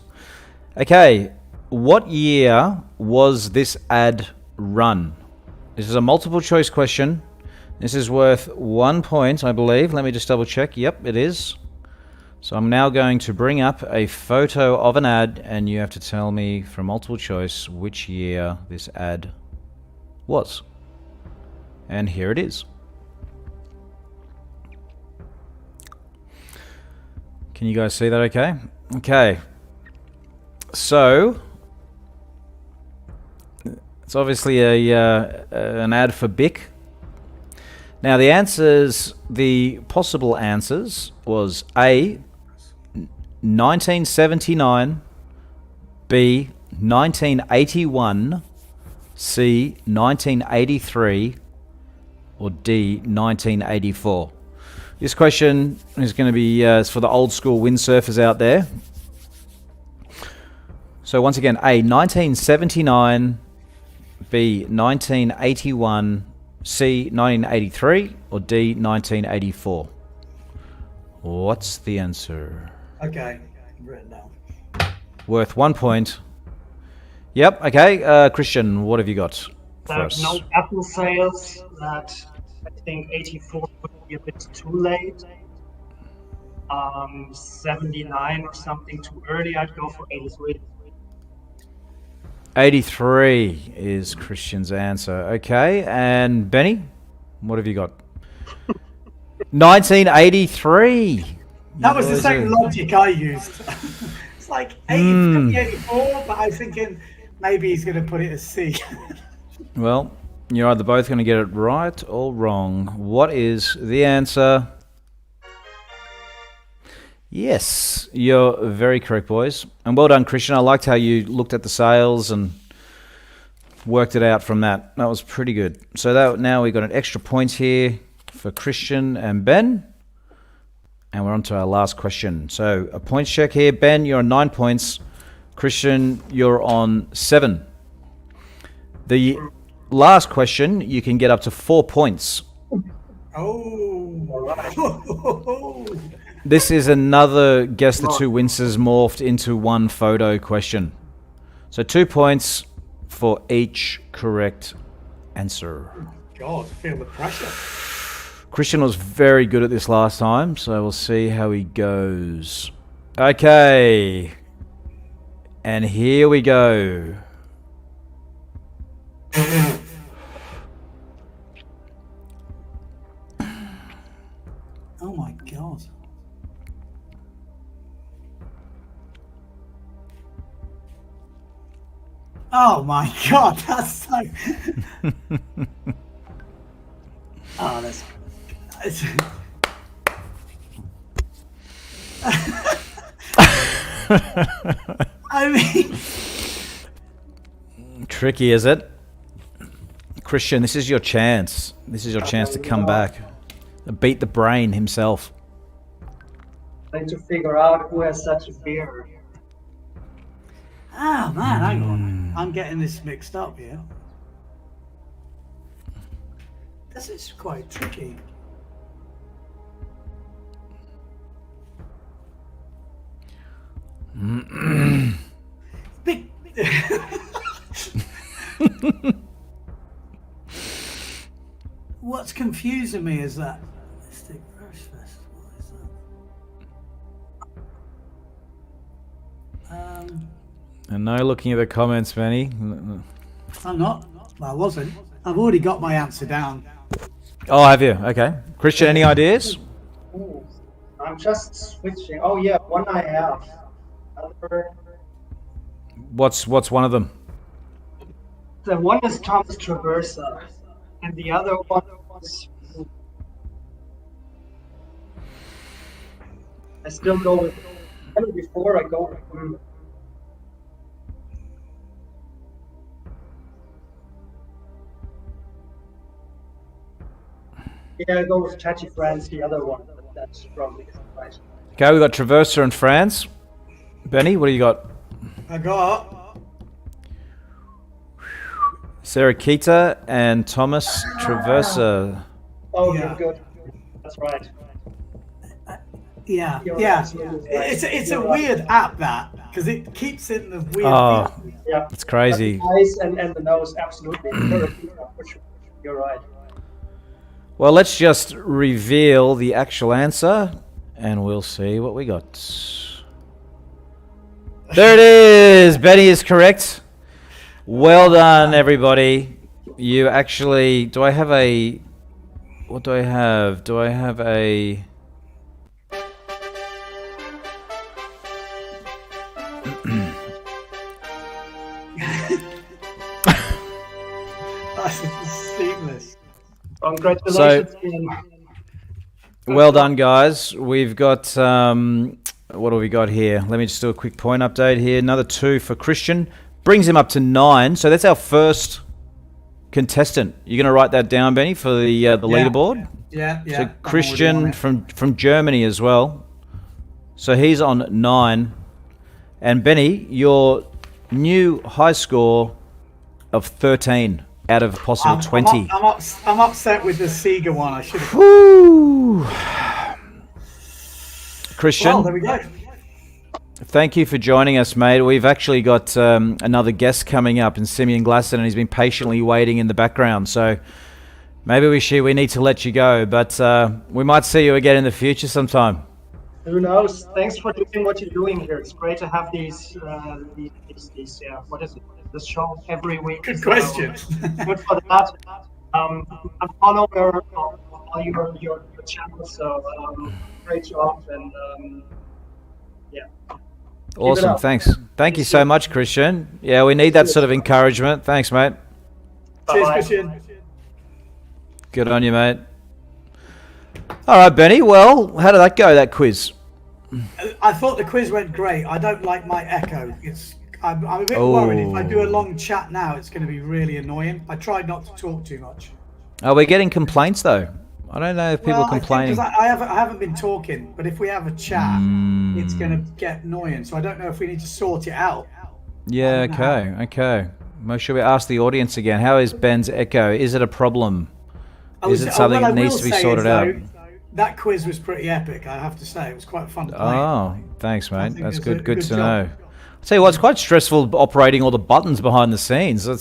Okay, what year was this ad run? This is a multiple choice question. This is worth 1 point, I believe. Let me just double check. Yep, it is. So I'm now going to bring up a photo of an ad, and you have to tell me from multiple choice which year this ad was. And here it is. Can you guys see that okay? Okay. So it's obviously an ad for Bic. Now the possible answers was A, 1979, B, 1981, C, 1983, or D, 1984. This question is going to be it's for the old school windsurfers out there. So once again, A, 1979, B, 1981, C, 1983, or D, 1984. What's the answer? Okay, written down. Worth 1 point. Yep, okay. Christian, what have you got for us? No Apple sales. That I think 84 would be a bit too late. 79 or something too early. I'd go for 83. 83 is Christian's answer. Okay, and Benny, what have you got? 1983. That was the same logic I used. It's like 84, but I was thinking maybe he's going to put it as C. Well, you're either both going to get it right or wrong. What is the answer? Yes, you're very correct, boys. And well done, Christian. I liked how you looked at the sails and worked it out from that. That was pretty good. So now we've got an extra point here for Christian and Ben. And we're on to our last question. So a points check here. Ben, you're on 9 points. Christian, you're on 7. The last question, you can get up to 4 points. Oh. This is another Guess the Two Windsors morphed into one photo question. So 2 points for each correct answer. God, feel the pressure. Christian was very good at this last time, so we'll see how he goes. Okay. And here we go. Oh my God. Oh my God, that's so... Oh, that's... I mean... Tricky, is it? Christian, this is your chance. This is your chance to come back. Beat the brain himself. Trying to figure out who has such a beer. Ah, man, hang on. I'm getting this mixed up here. This is quite tricky. Big... What's confusing me is that... Mystic Brush Festival, is that... And no looking at the comments, Benny. I'm not. Well, I wasn't. I've already got my answer down. Oh, have you? Okay. Christian, any ideas? Ooh, I'm just switching. Oh yeah, one I have. Other... What's one of them? The one is Thomas Traversa, and the other one was... I still go with... Before I go with... Yeah, I go with Chachi France, the other one, but that's probably right. Okay, we got Traversa in France. Benny, what do you got? I got... Sarah Kita and Thomas Traversa. Oh, Yeah. you're good. That's right. Yeah, You're yeah. absolutely right. It's a weird app, that, because it keeps in the weird... Oh, Yeah. it's crazy. The eyes and the nose, absolutely. You're right. Well, let's just reveal the actual answer, and we'll see what we got. There it is! Benny is correct. Well done, everybody. You actually... Do I have a... What do I have? Do I have a... That's seamless. Congratulations, team. Well done, guys. We've got... what have we got here? Let me just do a quick point update here. Another 2 for Christian. Brings him up to 9. So that's our first contestant. You're going to write that down, Benny, for the leaderboard? Yeah. So Christian from Germany as well. So he's on 9. And Benny, your new high score of 13 out of a possible 20. I'm upset with the Sega one. I should have... Woo! Christian, Well, there we go. thank you for joining us, mate. We've actually got another guest coming up in Simeon Glasson, and he's been patiently waiting in the background. So maybe we need to let you go, but we might see you again in the future sometime. Who knows? Thanks for doing what you're doing here. It's great to have these what is it? This show every week. Good question. Good for that. I'm a follower of all your channels, so great job, and yeah. Awesome, thanks. Thank you so much, Christian. Yeah, we need that sort of encouragement. Thanks, mate. Cheers, Christian. Good on you, mate. All right, Benny. Well, how did that go, that quiz? I thought the quiz went great. I don't like my echo. I'm a bit worried if I do a long chat now, it's going to be really annoying. I tried not to talk too much. Are we getting complaints though? I don't know if people are complaining. I haven't been talking, but if we have a chat, it's going to get annoying. So I don't know if we need to sort it out. Yeah. Okay. Well, should we ask the audience again? How is Ben's echo? Is it a problem? Is it something that needs to be sorted out? That quiz was pretty epic, I have to say. It was quite fun to play. Oh, thanks, mate. That's good. Good to know. I'll tell you what, it's quite stressful operating all the buttons behind the scenes. It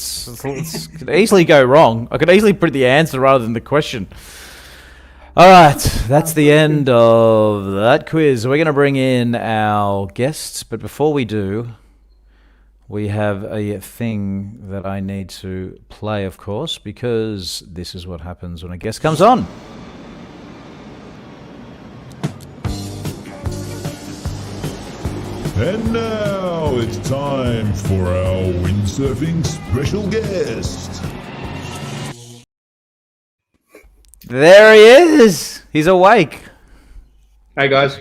could easily go wrong. I could easily put the answer rather than the question. All right, that's the end of that quiz. We're going to bring in our guests, but before we do, we have a thing that I need to play, of course, because this is what happens when a guest comes on. And now it's time for our windsurfing special guest. There he is. He's awake. Hey guys.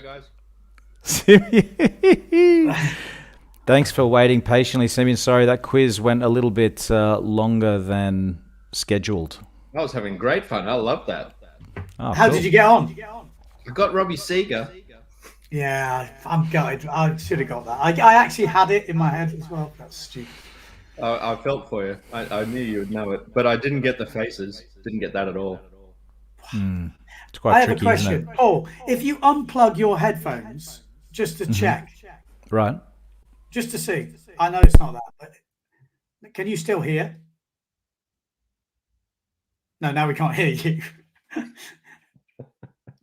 Thanks for waiting patiently, Simeon. Sorry, that quiz went a little bit longer than scheduled. I was having great fun. I love that. Oh, How did you get on? I got Robbie Seeger. Yeah, I'm gutted. I should have got that. I actually had it in my head as well. That's stupid. I felt for you. I knew you would know it, but I didn't get the faces. Didn't get that at all. It's quite tricky, I have a question. isn't it? Oh, if you unplug your headphones just to check, Right. just to see. I know it's not that, but can you still hear? No, now we can't hear you.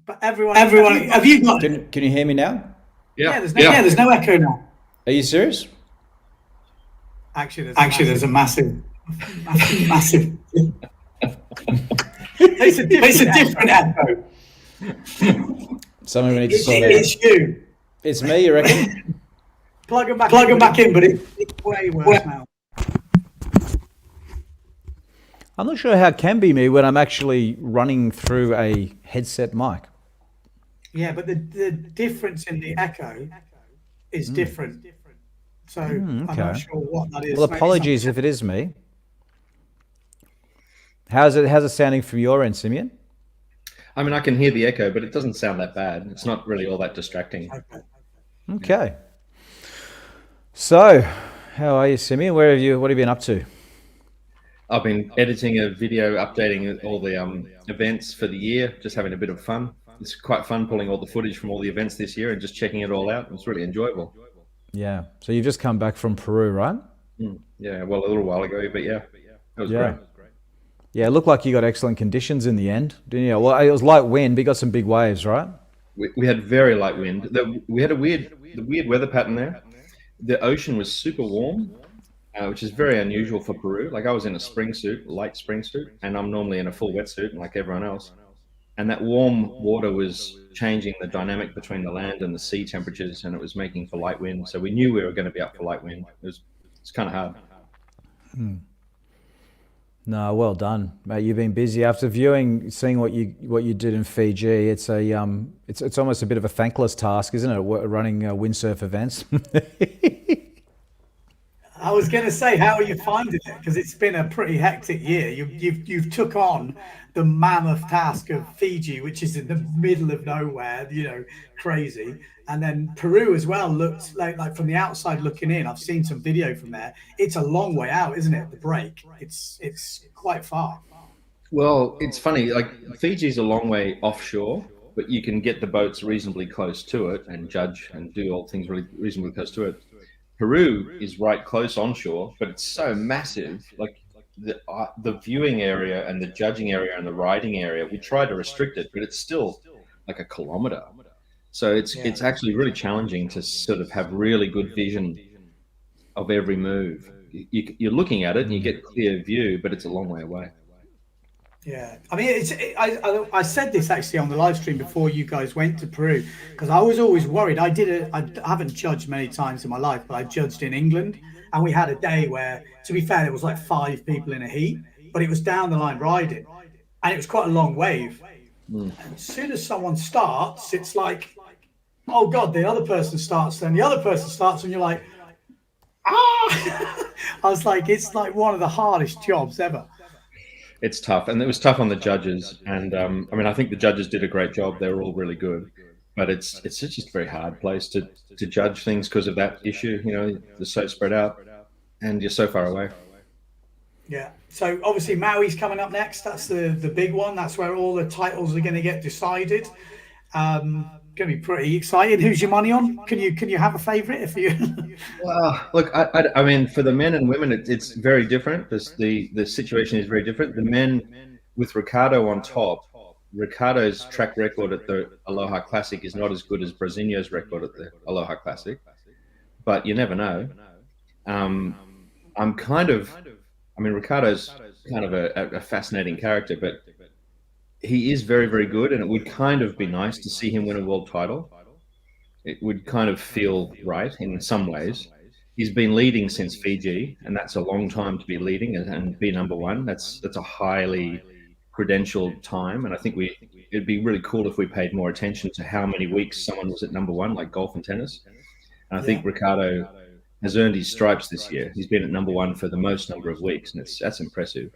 But everyone, have you got? Can you hear me now? Yeah. There's no echo now. Are you serious? Actually, there's a massive. It's a different echo. Something we need to sort out. It's you. It's me, you reckon? Plug them back in, but it's way worse now. I'm not sure how it can be me when I'm actually running through a headset mic. Yeah, but the difference in the echo is different. So I'm not sure what that is. Well, apologies if it is me. How's it sounding from your end, Simeon? I mean, I can hear the echo, but it doesn't sound that bad. It's not really all that distracting. Okay. So, how are you, Simeon? What have you been up to? I've been editing a video, updating all the events for the year, just having a bit of fun. It's quite fun pulling all the footage from all the events this year and just checking it all out. It's really enjoyable. Yeah. So you've just come back from Peru, right? Yeah, well, a little while ago, but yeah, it was great. Yeah, it looked like you got excellent conditions in the end, didn't you? Well, it was light wind, but you got some big waves, right? We had very light wind. We had the weird weather pattern there. The ocean was super warm, which is very unusual for Peru. Like I was in a spring suit, light spring suit, and I'm normally in a full wetsuit like everyone else. And that warm water was changing the dynamic between the land and the sea temperatures, and it was making for light wind. So we knew we were going to be up for light wind. It's kind of hard. No, well done, mate. You've been busy after seeing what you did in Fiji. It's it's almost a bit of a thankless task, isn't it? Running windsurf events. I was going to say, how are you finding it? Because it's been a pretty hectic year. You've took on the mammoth task of Fiji, which is in the middle of nowhere, crazy. And then Peru as well looked like from the outside looking in. I've seen some video from there. It's a long way out, isn't it? The break. It's quite far. Well, it's funny. Like Fiji's a long way offshore, but you can get the boats reasonably close to it and judge and do all things really reasonably close to it. Peru is right close onshore, but it's so massive. Like the viewing area and the judging area and the riding area, we try to restrict it, but it's still like a kilometer. So it's actually really challenging to sort of have really good vision of every move. You're looking at it and you get clear view, but it's a long way away. Yeah, I mean, I said this actually on the live stream before you guys went to Peru, because I was always worried. I haven't judged many times in my life, but I judged in England, and we had a day where, to be fair, there was like 5 people in a heat, but it was down the line riding, and it was quite a long wave. And as soon as someone starts, it's like, oh God, the other person starts, then the other person starts, and you're like, ah! I was like, it's like one of the hardest jobs ever. It's tough, and it was tough on the judges. And I mean, I think the judges did a great job. They were all really good, but it's just a very hard place to judge things because of that issue. You know, they're so spread out, and you're so far away. Yeah. So obviously Maui's coming up next. That's the big one. That's where all the titles are going to get decided. Going to be pretty exciting. Who's your money on? Can you have a favourite if you? Look, I mean, for the men and women, it's very different. The situation is very different. The men with Ricardo on top. Ricardo's track record at the Aloha Classic is not as good as Brasinho's record at the Aloha Classic, but you never know. I mean, Ricardo's kind of a fascinating character, but he is very, very good, and it would kind of be nice to see him win a world title. It would kind of feel right in some ways. He's been leading since Fiji, and that's a long time to be leading and be number one. That's a highly credentialed time, and I think it'd be really cool if we paid more attention to how many weeks someone was at number one, like golf and tennis. And I think Ricardo has earned his stripes this year. He's been at number one for the most number of weeks, and that's impressive.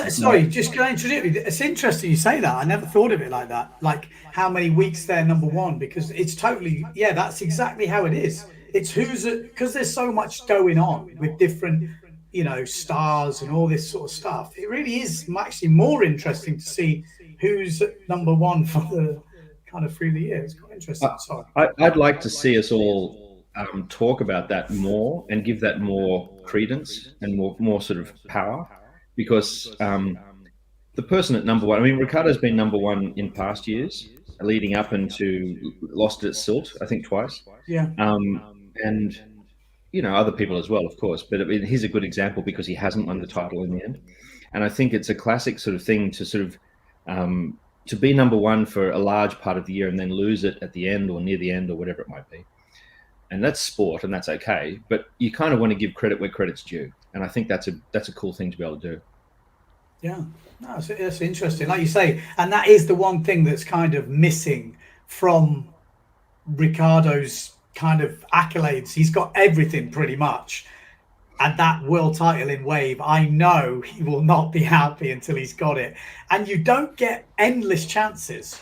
Sorry, just going to introduce you. It's interesting you say that. I never thought of it like that. Like how many weeks they're number one, because it's totally, that's exactly how it is. It's because there's so much going on with different, stars and all this sort of stuff. It really is actually more interesting to see who's number one for the kind of through the year. It's quite interesting. Sorry. I'd like to see us all talk about that more and give that more credence and more sort of power, because the person at number one, I mean, Ricardo's been number one in past years, leading up into lost it at Silt, I think twice. Yeah. And other people as well, of course, but I mean, he's a good example because he hasn't won the title in the end. And I think it's a classic sort of thing to sort of to be number one for a large part of the year and then lose it at the end or near the end or whatever it might be. And that's sport, and that's okay. But you kind of want to give credit where credit's due, and I think that's a cool thing to be able to do. Yeah, no, it's interesting, like you say, and that is the one thing that's kind of missing from Ricardo's kind of accolades. He's got everything pretty much, and that world title in wave, I know he will not be happy until he's got it. And you don't get endless chances,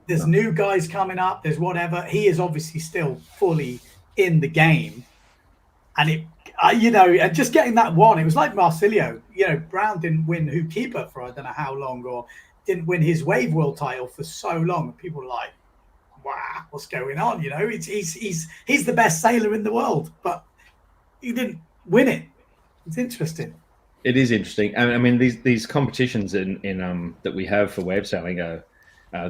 There's new guys coming up. There's whatever. He is obviously still fully in the game, and and just getting that one. It was like Marsilio. Brown didn't win Who Keeper for I don't know how long, or didn't win his wave world title for so long. People are like, "Wow, what's going on?" He's the best sailor in the world, but he didn't win it. It's interesting. It is interesting. I mean, these competitions in that we have for wave sailing are.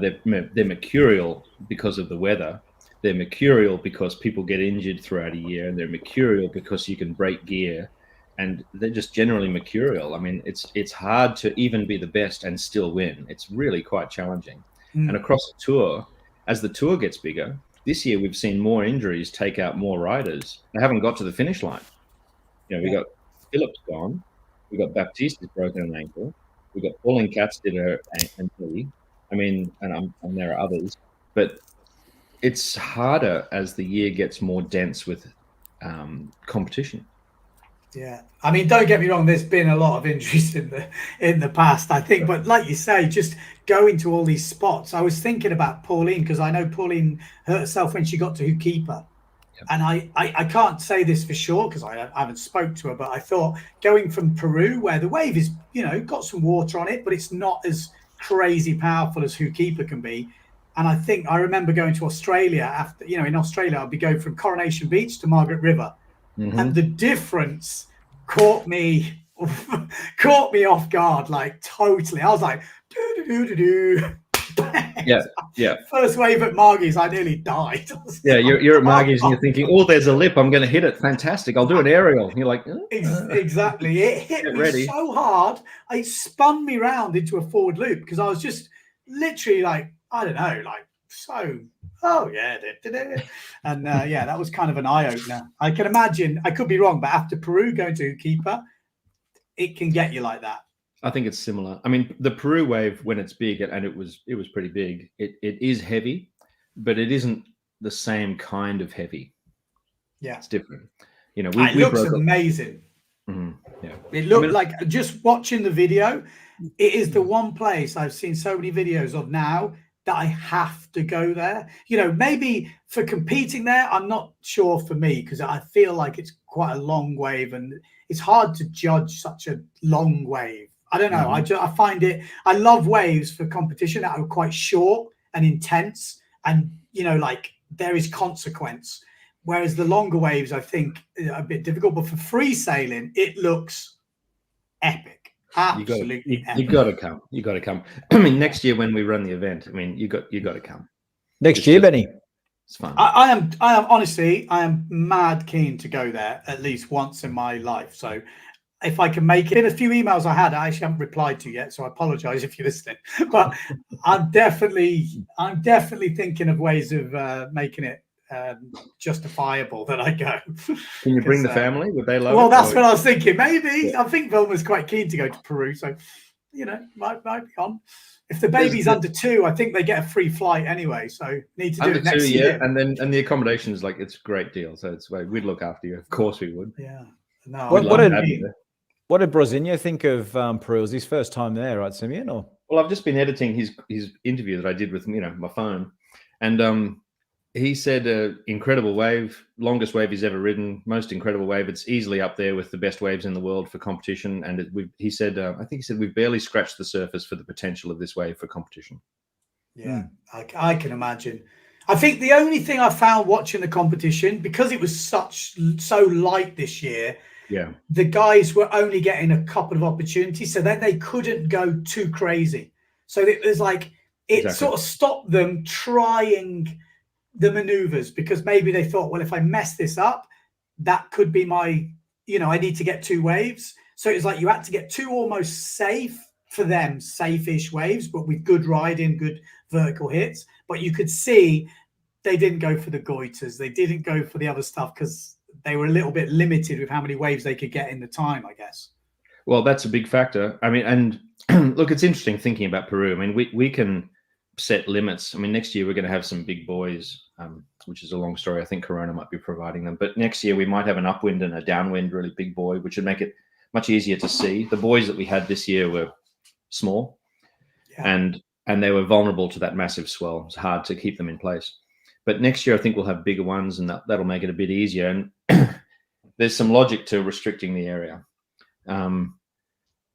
They're mercurial because of the weather. They're mercurial because people get injured throughout a year, and they're mercurial because you can break gear, and they're just generally mercurial. I mean, it's hard to even be the best and still win. It's really quite challenging. And across the tour, as the tour gets bigger, this year we've seen more injuries take out more riders. They haven't got to the finish line. We got Phillips gone. We got Baptiste's broken an ankle. We got Pauline Katz did her knee. I mean, and there are others, but it's harder as the year gets more dense with competition. Yeah, I mean, don't get me wrong. There's been a lot of injuries in the past, I think, but like you say, just going to all these spots. I was thinking about Pauline because I know Pauline hurt herself when she got to Who Keeper, and I can't say this for sure because I haven't spoke to her, but I thought going from Peru, where the wave is, got some water on it, but it's not as crazy powerful as Who Keeper can be. And I think I remember going to Australia after, in Australia, I'd be going from Coronation Beach to Margaret River. And the difference caught me off guard, like totally. I was like, Yeah. First wave at Margie's, I nearly died. Yeah, you're at Margie's and you're thinking, oh, there's a lip. I'm going to hit it. Fantastic. I'll do an aerial. And you're like, exactly. It hit me so hard. It spun me round into a forward loop because I was just literally like, I don't know, like so. Oh yeah, and that was kind of an eye opener. I can imagine. I could be wrong, but after Peru going to Keeper, it can get you like that. I think it's similar. I mean, the Peru wave, when it's big, and it was pretty big, it is heavy, but it isn't the same kind of heavy. Yeah. It's different. You know, It looks amazing. Yeah. It looked like, just watching the video, it is the one place I've seen so many videos of now that I have to go there. You know, maybe for competing there, I'm not sure for me, because I feel like it's quite a long wave and it's hard to judge such a long wave. I don't know. I find it, I love waves for competition that are quite short and intense, and, you know, like there is consequence. Whereas the longer waves, I think, are a bit difficult. But for free sailing, it looks epic. Absolutely epic. You got to come. You got to come. I mean, next year when we run the event, I mean, you got to come. Next year, Benny. It's fun. I am honestly, I am mad keen to go there at least once in my life. So if I can make it, in a few emails I actually haven't replied to yet, so I apologize if you're listening. But I'm definitely thinking of ways of making it justifiable that I go. Can you bring the family? Would they love it? Well, that's what I was thinking. Maybe. Yeah. I think Vilma's quite keen to go to Peru, so you know, might be on. If the baby's under 2, I think they get a free flight anyway. So need to do it next year. And the accommodation is like, it's a great deal. So it's we'd look after you. Of course we would. Yeah. No. What did Brazinho think of Peru? It was his first time there, right, Simeon? Or well, I've just been editing his interview that I did with my phone, and he said incredible wave, longest wave he's ever ridden, most incredible wave. It's easily up there with the best waves in the world for competition. And he said, I think he said, we've barely scratched the surface for the potential of this wave for competition. Yeah, I can imagine. I think the only thing I found watching the competition, because it was so light this year, the guys were only getting a couple of opportunities, so then they couldn't go too crazy. So it was like, sort of stopped them trying the maneuvers, because maybe they thought, well, if I mess this up, that could be my, you know, I need to get 2 waves. So it's like you had to get 2 almost safe for them, safe-ish waves, but with good riding, good vertical hits. But you could see they didn't go for the goiters. They didn't go for the other stuff because they were a little bit limited with how many waves they could get in the time, I guess. Well, that's a big factor. I mean, and look, it's interesting thinking about Peru. I mean, we can set limits. I mean, next year we're going to have some big boys, which is a long story. I think Corona might be providing them. But next year we might have an upwind and a downwind, really big boy, which would make it much easier to see. The boys that we had this year were small, and they were vulnerable to that massive swell. It's hard to keep them in place. But next year I think we'll have bigger ones, and that'll make it a bit easier. And there's some logic to restricting the area.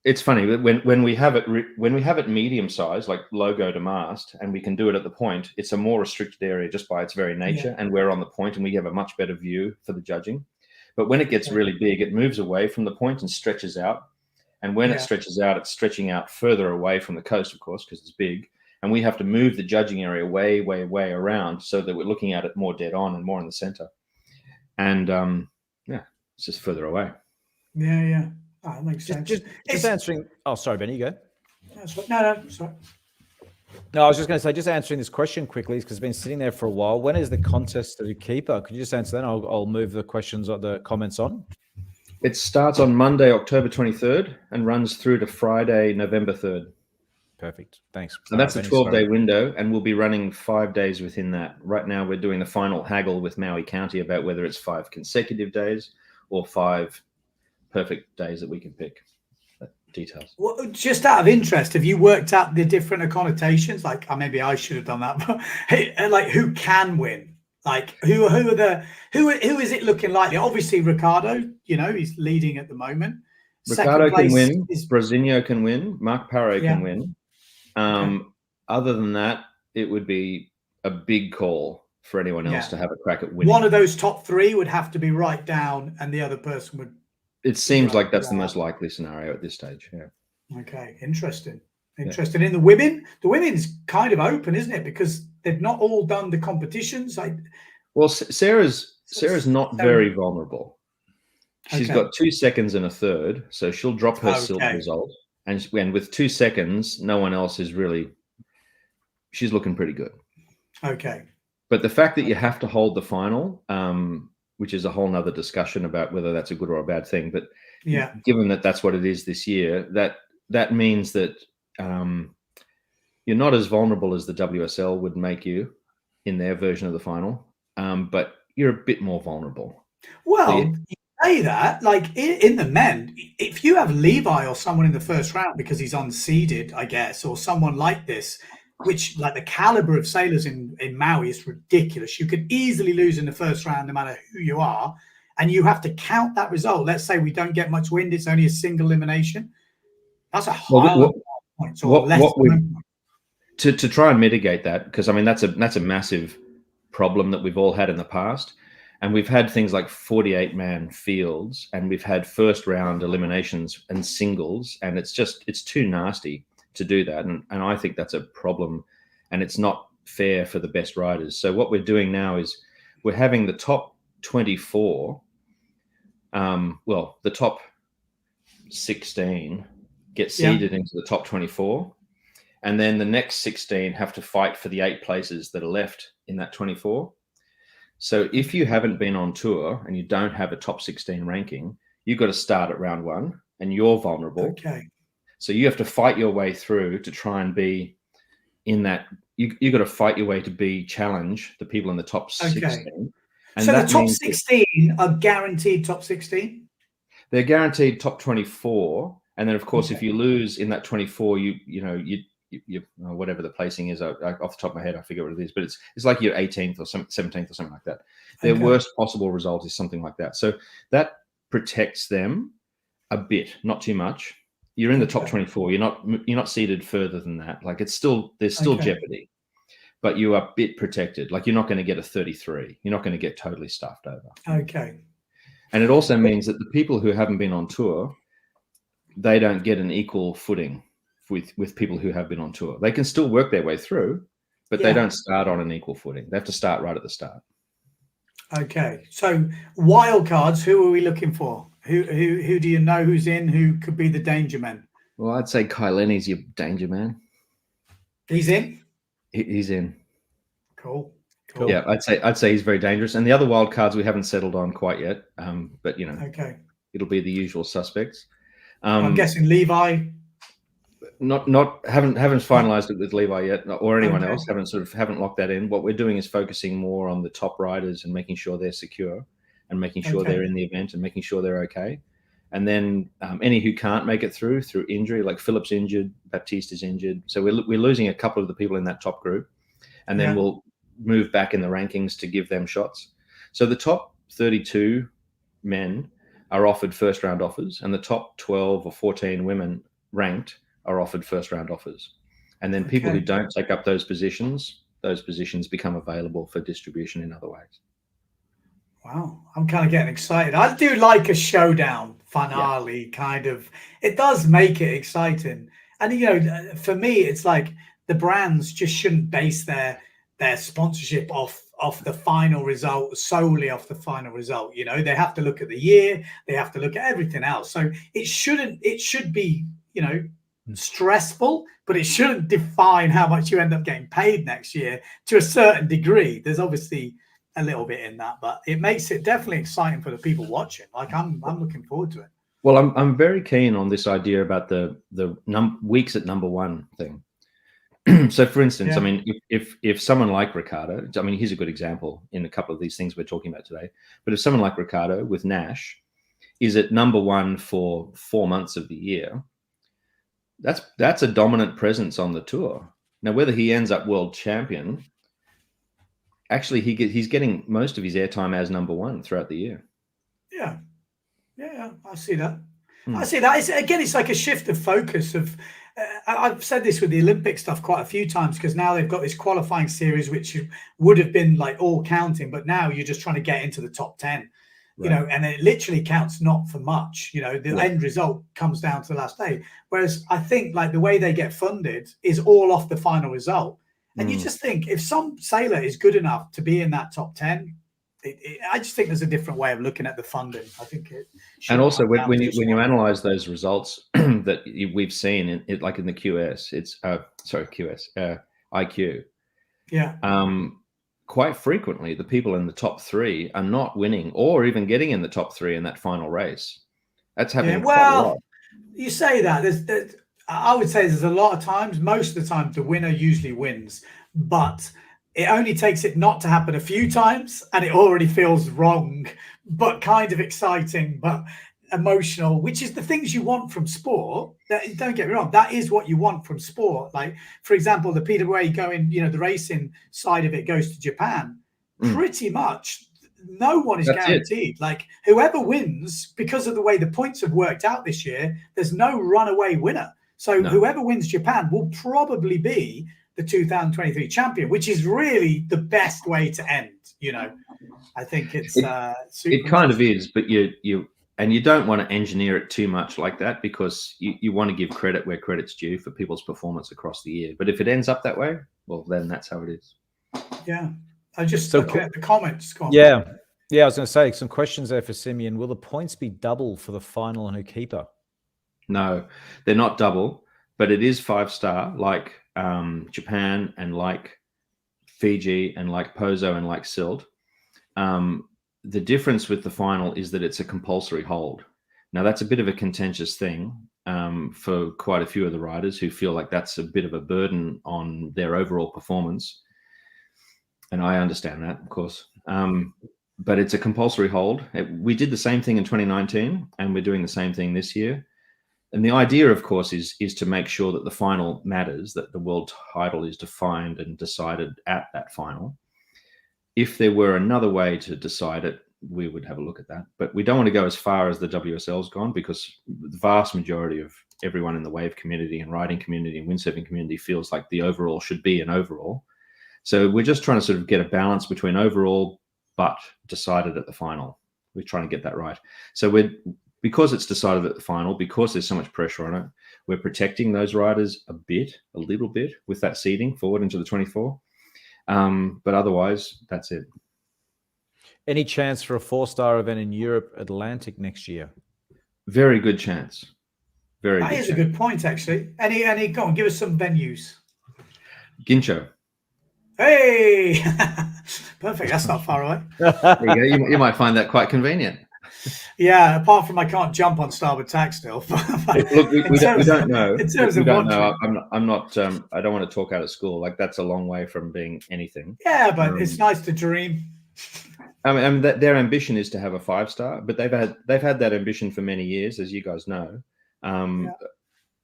It's funny when we have it medium size, like logo to mast, and we can do it at the point. It's a more restricted area just by its very nature, and we're on the point, and we have a much better view for the judging. But when it gets really big, it moves away from the point and stretches out. And when it stretches out, it's stretching out further away from the coast, of course, because it's big. And we have to move the judging area way, way, way around so that we're looking at it more dead on and more in the center. And it's just further away. Yeah. Oh, that makes sense. Just answering. Oh, sorry, Benny, you go. No, sorry. No, I was just going to say, just answering this question quickly, because it's been sitting there for a while. When is the contest to the keeper? Could you just answer that? I'll move the questions or the comments on. It starts on Monday, October 23rd, and runs through to Friday, November 3rd. Perfect. Thanks. And that's a 12-day window, and we'll be running 5 days within that. Right now, we're doing the final haggle with Maui County about whether it's 5 consecutive days or 5 perfect days that we can pick. Details. Well, just out of interest, have you worked out the different connotations? Like, maybe I should have done that, but like, who can win? Like, who is it looking likely? Obviously, Ricardo. You know, he's leading at the moment. Ricardo can win. Brazinho can win. Mark Paré can win. Other than that, it would be a big call for anyone else to have a crack at winning. One of those top 3 would have to be right down, and the other person would. It seems like that's the most likely scenario at this stage. Yeah. Okay. Interesting. In the women's kind of open, isn't it? Because they've not all done the competitions. Well, Sarah's not very vulnerable. She's got 2 seconds and a third, so she'll drop her silk result. And with 2 seconds, no one else is really. She's looking pretty good. Okay. But the fact that you have to hold the final, which is a whole nother discussion about whether that's a good or a bad thing. But Yeah. Given that that's what it is this year, that means that you're not as vulnerable as the WSL would make you in their version of the final, but you're a bit more vulnerable. Well, you say that, like in the men, if you have Levi or someone in the first round because he's unseeded, I guess, or someone like this, which like the caliber of sailors in Maui is ridiculous. You could easily lose in the first round no matter who you are, and you have to count that result. Let's say we don't get much wind; it's only a single elimination. That's a high points or less. To try and mitigate that, because I mean that's a massive problem that we've all had in the past, and we've had things like 48-man fields, and we've had first round eliminations and singles, and it's too nasty to do that, and I think that's a problem, and it's not fair for the best riders. So what we're doing now is we're having the top 24, the top 16 get seeded into the top 24. And then the next 16 have to fight for the 8 places that are left in that 24. So if you haven't been on tour and you don't have a top 16 ranking, you've got to start at round 1 and you're vulnerable. Okay. So you have to fight your way through to try and be in that. You've got to fight your way to challenge the people in the top 16. And so the top 16 are guaranteed top 16? They're guaranteed top 24. And then, of course, if you lose in that 24, you whatever the placing is, off the top of my head, I forget what it is, but it's like your 18th or 17th or something like that. Their worst possible result is something like that. So that protects them a bit, not too much. You're in the top 24. You're not seeded further than that. Like there's still jeopardy, but you are a bit protected. Like you're not going to get a 33. You're not going to get totally stuffed over. Okay. And it also means that the people who haven't been on tour, they don't get an equal footing with people who have been on tour. They can still work their way through, but they don't start on an equal footing. They have to start right at the start. Okay. So wild cards, who are we looking for? Who do you know who's in? Who could be the danger man? Well, I'd say Kai Lenny's your danger man. He's in? He's in. Cool. Yeah, I'd say he's very dangerous. And the other wild cards we haven't settled on quite yet. But it'll be the usual suspects. I'm guessing Levi. Haven't finalized it with Levi yet, or anyone else. Haven't locked that in. What we're doing is focusing more on the top riders and making sure they're secure, and making sure they're in the event, and making sure they're okay. And then any who can't make it through injury, like Philip's injured, Baptiste is injured, so we're losing a couple of the people in that top group, and then we'll move back in the rankings to give them shots. So the top 32 men are offered first round offers, and the top 12 or 14 women ranked are offered first round offers. And then people who don't take up those positions become available for distribution in other ways. Wow, I'm kind of getting excited. I do like a showdown finale kind of. It does make it exciting. And for me, it's like the brands just shouldn't base their sponsorship off the final result, solely off the final result. They have to look at the year, they have to look at everything else. So it should be, stressful, but it shouldn't define how much you end up getting paid next year to a certain degree. There's obviously a little bit in that, but it makes it definitely exciting for the people watching. Like I'm looking forward to it. Well, I'm very keen on this idea about the weeks at number 1 thing. So, for instance, I mean, if someone like Ricardo, I mean, here's a good example in a couple of these things we're talking about today. But if someone like Ricardo with Nash is at number 1 for 4 months of the year, that's a dominant presence on the tour. Now, whether he ends up world champion, actually, he's getting most of his airtime as number 1 throughout the year. Yeah, I see that. I see that. It's like a shift of focus of. I've said this with the Olympic stuff quite a few times, because now they've got this qualifying series, which would have been like all counting, but now you're just trying to get into the top 10. And it literally counts not for much. The end result comes down to the last day. Whereas I think like the way they get funded is all off the final result. And you just think if some sailor is good enough to be in that top 10, I just think there's a different way of looking at the funding. I think it. And also when you analyze those results that we've seen in the QS, it's IQ. Yeah. Quite frequently, the people in the top 3 are not winning or even getting in the top 3 in that final race. That's happening Yeah, quite a lot. well, you say that. I would say there's a lot of times, most of the time, the winner usually wins, but it only takes it not to happen a few times, and it already feels wrong, but kind of exciting, but emotional, which is the things you want from sport. Don't get me wrong, that is what you want from sport. Like, for example, the PWA going, the racing side of it goes to Japan. Pretty much no one is guaranteed. Like, whoever wins, because of the way the points have worked out this year, there's no runaway winner. So whoever wins Japan will probably be the 2023 champion, which is really the best way to end. I think it's it kind of is, but you don't want to engineer it too much like that, because you want to give credit where credit's due for people's performance across the year. But if it ends up that way, well, then that's how it is. Yeah. I just looking at the comments. Yeah. I was going to say some questions there for Simeon. Will the points be double for the final and a keeper? No, they're not double, but it is 5-star, like Japan and like Fiji and like Pozo and like Silt. The difference with the final is that it's a compulsory hold. Now, that's a bit of a contentious thing for quite a few of the riders who feel like that's a bit of a burden on their overall performance. And I understand that, of course. But it's a compulsory hold. We did the same thing in 2019, and we're doing the same thing this year. And the idea, of course, is to make sure that the final matters, that the world title is defined and decided at that final. If there were another way to decide it, we would have a look at that. But we don't want to go as far as the WSL's gone, because the vast majority of everyone in the wave community and riding community and windsurfing community feels like the overall should be an overall. So we're just trying to sort of get a balance between overall but decided at the final. We're trying to get that right. So because it's decided at the final, because there's so much pressure on it, we're protecting those riders a little bit with that seeding forward into the 24. But otherwise, that's it. Any chance for a 4-star event in Europe Atlantic next year? Very good chance. That is a good point, actually. Any? Go on, give us some venues. Gincho. Hey, perfect. That's not far away. There you go. You might find that quite convenient. Yeah, apart from I can't jump on starboard tack still. Look, we don't know. In terms we of don't know. I'm not. I don't want to talk out of school. Like, that's a long way from being anything. Yeah, but it's nice to dream. I mean, their ambition is to have a 5-star, but they've had that ambition for many years, as you guys know. And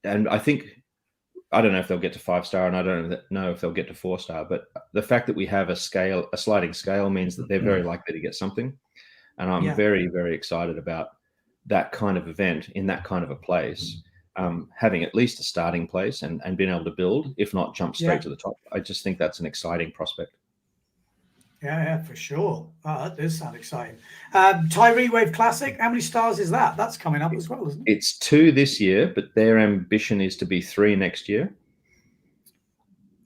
I think, I don't know if they'll get to 5-star, and I don't know if they'll get to 4-star. But the fact that we have a sliding scale, means that they're very likely to get something. And I'm very, very excited about that kind of event in that kind of a place, having at least a starting place and being able to build, if not jump straight to the top. I just think that's an exciting prospect. Yeah, for sure. Oh, that does sound exciting. Tyree Wave Classic, how many stars is that? That's coming up as well, isn't it? It's 2 this year, but their ambition is to be 3 next year.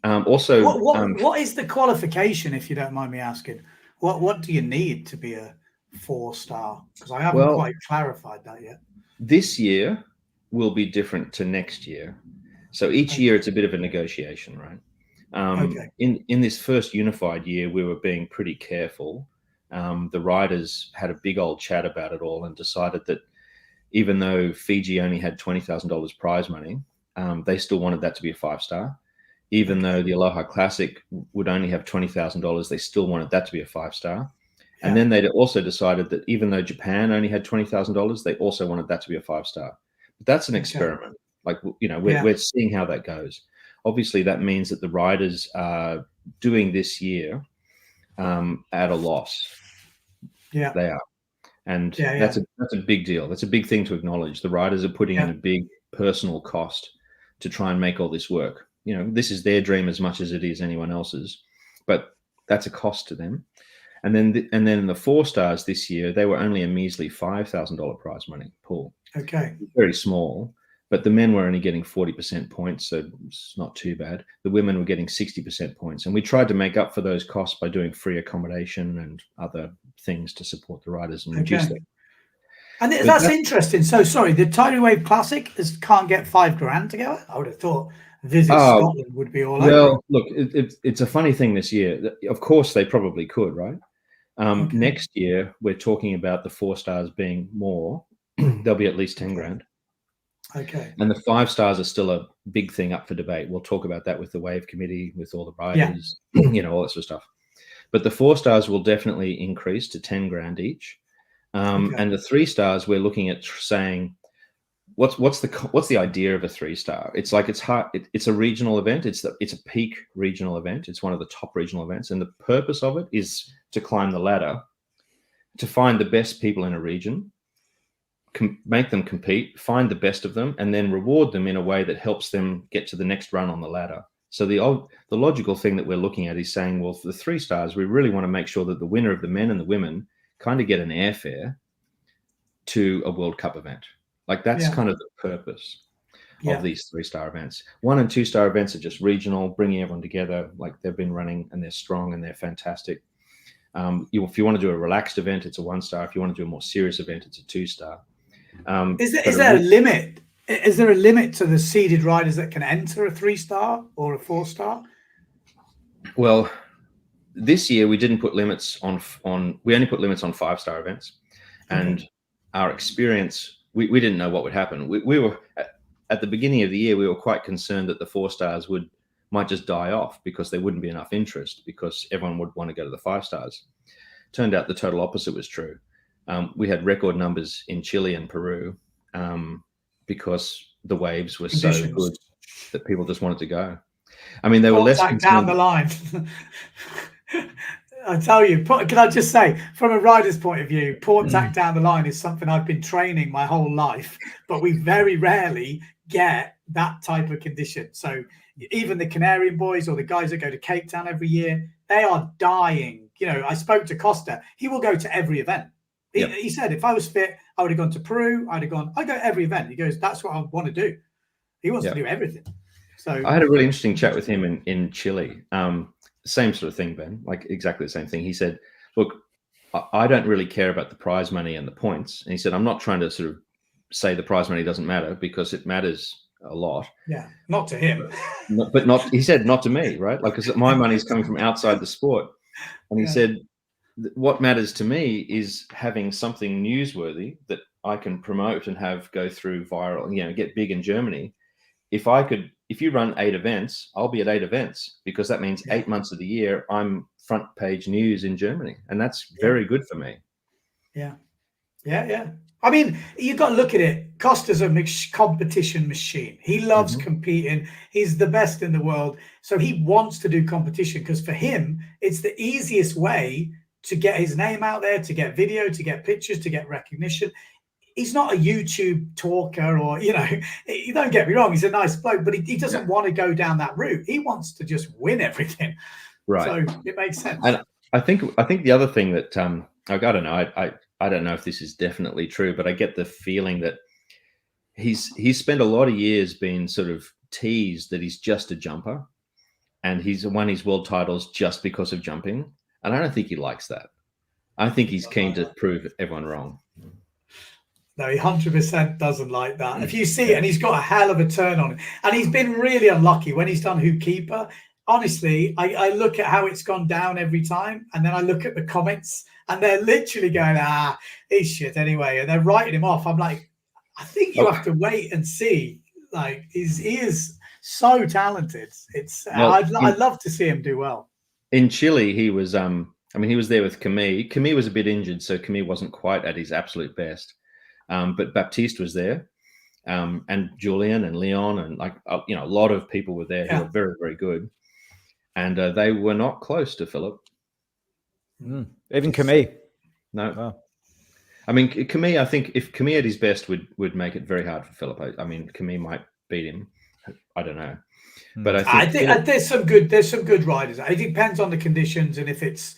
Also, what is the qualification, if you don't mind me asking? What do you need to be a 4-star? Because I haven't quite clarified that yet. This year will be different to next year. So each year it's a bit of a negotiation, right? In this first unified year, we were being pretty careful. The riders had a big old chat about it all and decided that even though Fiji only had $20,000 prize money, they still wanted that to be a 5-star. Even though the Aloha Classic would only have $20,000, they still wanted that to be a 5-star. And then they also decided that even though Japan only had $20,000, they also wanted that to be a 5-star. But that's an experiment. Like, we're seeing how that goes. Obviously, that means that the riders are doing this year at a loss. Yeah, they are, and that's a big deal. That's a big thing to acknowledge. The riders are putting in a big personal cost to try and make all this work. This is their dream as much as it is anyone else's, but that's a cost to them. And then in the 4-stars this year, they were only a measly $5,000 prize money pool. Okay, very small. But the men were only getting 40% points, so it's not too bad. The women were getting 60% points. And we tried to make up for those costs by doing free accommodation and other things to support the riders and reduce them. And that's interesting. So, sorry, the Tyree Wave Classic can't get $5,000 together? I would have thought Visit Scotland would be all over. Well, look, it's a funny thing this year. Of course, they probably could, right? Next year, we're talking about the 4-stars being more. They'll be at least 10 grand. Okay. And the 5 stars are still a big thing up for debate. We'll talk about that with the wave committee, with all the riders, you know, all that sort of stuff. But the 4 stars will definitely increase to 10 grand each. And the 3 stars, we're looking at saying, what's the idea of a 3-star? It's like it's a regional event. It's a peak regional event. It's one of the top regional events, and the purpose of it is to climb the ladder, to find the best people in a region, make them compete, find the best of them, and then reward them in a way that helps them get to the next run on the ladder. So the logical thing that we're looking at is saying, well, for the 3 stars, we really want to make sure that the winner of the men and the women kind of get an airfare to a World Cup event. Like that's kind of the purpose of these 3-star events. 1 and 2-star events are just regional, bringing everyone together. Like they've been running and they're strong and they're fantastic. If you want to do a relaxed event, it's a 1-star. If you want to do a more serious event, it's a 2-star. Is there a limit? Is there a limit to the seeded riders that can enter a 3-star or a 4-star? Well, this year we didn't put limits on. We only put limits on 5-star events, and our experience, we didn't know what would happen. We were at the beginning of the year, we were quite concerned that the 4 stars might just die off because there wouldn't be enough interest because everyone would want to go to the 5 stars. Turned out the total opposite was true. We had record numbers in Chile and Peru because the waves were so good that people just wanted to go. I mean, they were less concerned down the line. I tell you, can I just say, from a rider's point of view, port tack down the line is something I've been training my whole life, but we very rarely get that type of condition. So even the Canarian boys or the guys that go to Cape Town every year, they are dying. You know, I spoke to Costa. He will go to every event. He said, if I was fit, I would have gone to Peru. I'd go to every event. He goes, that's what I want to do. He wants to do everything. So I had a really interesting chat with him in Chile. Same sort of thing, Ben, like exactly the same thing. He said, look, I don't really care about the prize money and the points. And he said, I'm not trying to sort of say the prize money doesn't matter because it matters a lot. Yeah, not to him. But not, he said, not to me, right? Like, because my money is coming from outside the sport. And he said, what matters to me is having something newsworthy that I can promote and have go through viral, you know, get big in Germany. If you run 8 events, I'll be at 8 events because that means 8 months of the year I'm front page news in Germany, and that's very good for me. Yeah. I mean, you've got to look at it. Costa's a competition machine. He loves competing. He's the best in the world. So he wants to do competition because for him, it's the easiest way to get his name out there, to get video, to get pictures, to get recognition. He's not a YouTube talker or, you know, you don't get me wrong. He's a nice bloke, but he doesn't want to go down that route. He wants to just win everything. Right. So it makes sense. And I think the other thing that, I don't know, I don't know if this is definitely true, but I get the feeling that he's spent a lot of years being sort of teased that he's just a jumper and he's won his world titles just because of jumping. And I don't think he likes that. I think he's keen to prove everyone wrong. No, he 100% doesn't like that. If you see it, and he's got a hell of a turn on it, and he's been really unlucky when he's done hoop keeper. Honestly, I look at how it's gone down every time, and then I look at the comments, and they're literally going, he's shit anyway, and they're writing him off. I'm like, I think you have to wait and see. Like, he is so talented. It's I'd love to see him do well. In Chile, he was he was there with Camille. Camille was a bit injured, so Camille wasn't quite at his absolute best. But Baptiste was there, and Julian and Leon and a lot of people were there who were very, very good, and they were not close to Philip. Even Camille. No. Oh. I mean, Camille, I think if Camille at his best would make it very hard for Philip. I mean, Camille might beat him. I don't know. But I think there's some good riders. It depends on the conditions and if it's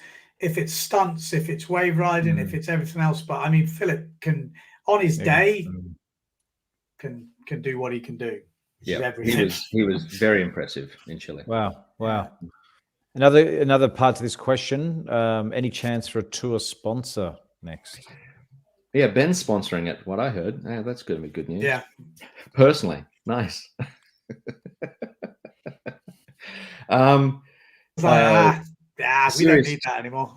stunts, if it's wave riding, if it's everything else. But I mean, Philip can on his day can do what he can do. Yeah, he was very impressive in Chile. Wow. Another part to this question. Any chance for a tour sponsor next? Yeah, Ben's sponsoring it. What I heard. Yeah, that's going to be good news. Yeah, personally, nice. we don't need that anymore.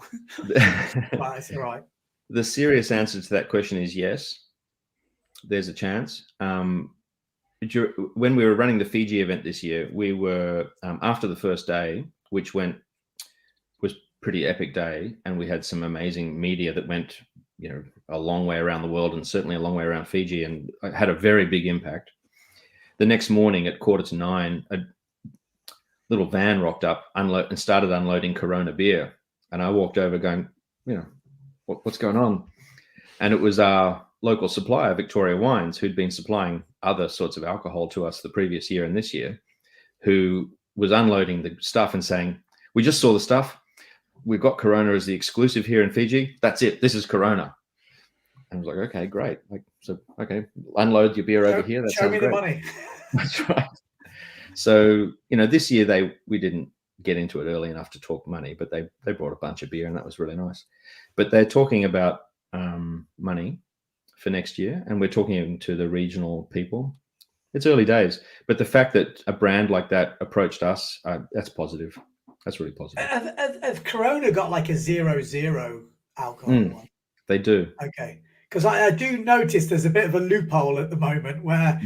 That's all right. The serious answer to that question is yes. there's a chance. When we were running the Fiji event this year, we were after the first day, which was pretty epic day, and we had some amazing media that went, a long way around the world, and certainly a long way around Fiji, and had a very big impact. The next morning at 9:15, a little van rocked up and started unloading Corona beer, and I walked over going, what's going on? And it was our local supplier, Victoria Wines, who'd been supplying other sorts of alcohol to us the previous year and this year, who was unloading the stuff and saying, we just saw the stuff. We've got Corona as the exclusive here in Fiji. That's it. This is Corona. And I was like, okay, great. Okay, unload your beer over here. That show me great. The money. That's right. So, this year we didn't get into it early enough to talk money, but they brought a bunch of beer, and that was really nice. But they're talking about money for next year, and we're talking to the regional people. It's early days, but the fact that a brand like that approached us, that's positive. That's really positive. Have Corona got like a 0.0 alcohol one? They do. Okay. Because I do notice there's a bit of a loophole at the moment where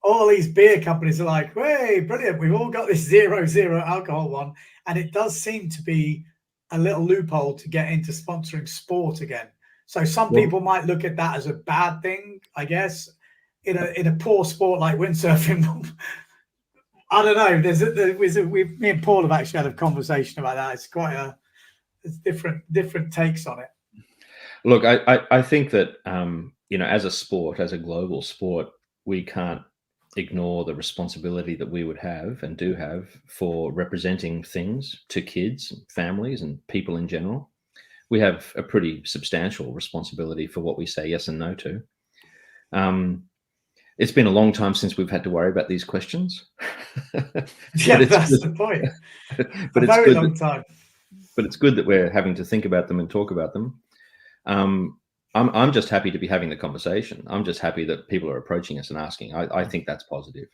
all these beer companies are like, hey, brilliant, we've all got this 0.0 alcohol one. And it does seem to be a little loophole to get into sponsoring sport again. So some people might look at that as a bad thing, I guess, in a poor sport like windsurfing. I don't know. Me and Paul have actually had a conversation about that. It's quite it's different takes on it. Look, I think that as a sport, as a global sport, we can't ignore the responsibility that we would have and do have for representing things to kids, families, and people in general. We have a pretty substantial responsibility for what we say yes and no to. It's been a long time since we've had to worry about these questions. Yeah, that's the point. But it's a very long time. But it's good that we're having to think about them and talk about them. I'm just happy to be having the conversation. I'm just happy that people are approaching us and asking. I think that's positive.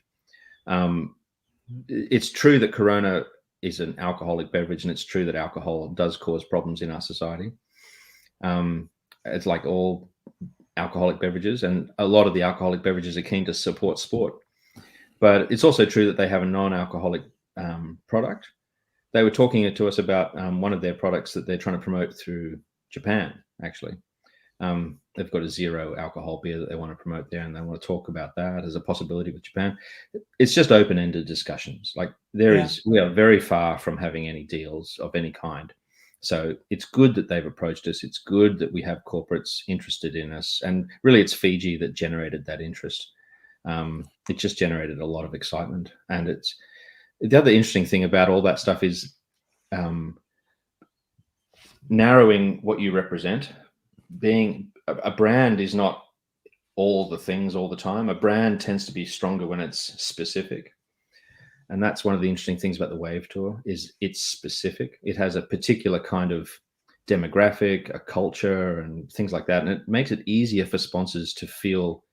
It's true that Corona is an alcoholic beverage, and it's true that alcohol does cause problems in our society. It's like all alcoholic beverages, and a lot of the alcoholic beverages are keen to support sport. But it's also true that they have a non-alcoholic product. They were talking to us about one of their products that they're trying to promote through Japan, actually. They've got a 0 alcohol beer that they want to promote there, and they want to talk about that as a possibility with Japan. It's just open-ended discussions. Like we are very far from having any deals of any kind. So it's good that they've approached us. It's good that we have corporates interested in us. And really, it's Fiji that generated that interest. It just generated a lot of excitement. And it's the other interesting thing about all that stuff is narrowing what you represent. Being a brand is not all the things all the time. A brand tends to be stronger when it's specific. And that's one of the interesting things about the Wave Tour is it's specific. It has a particular kind of demographic, a culture, and things like that. And it makes it easier for sponsors to feel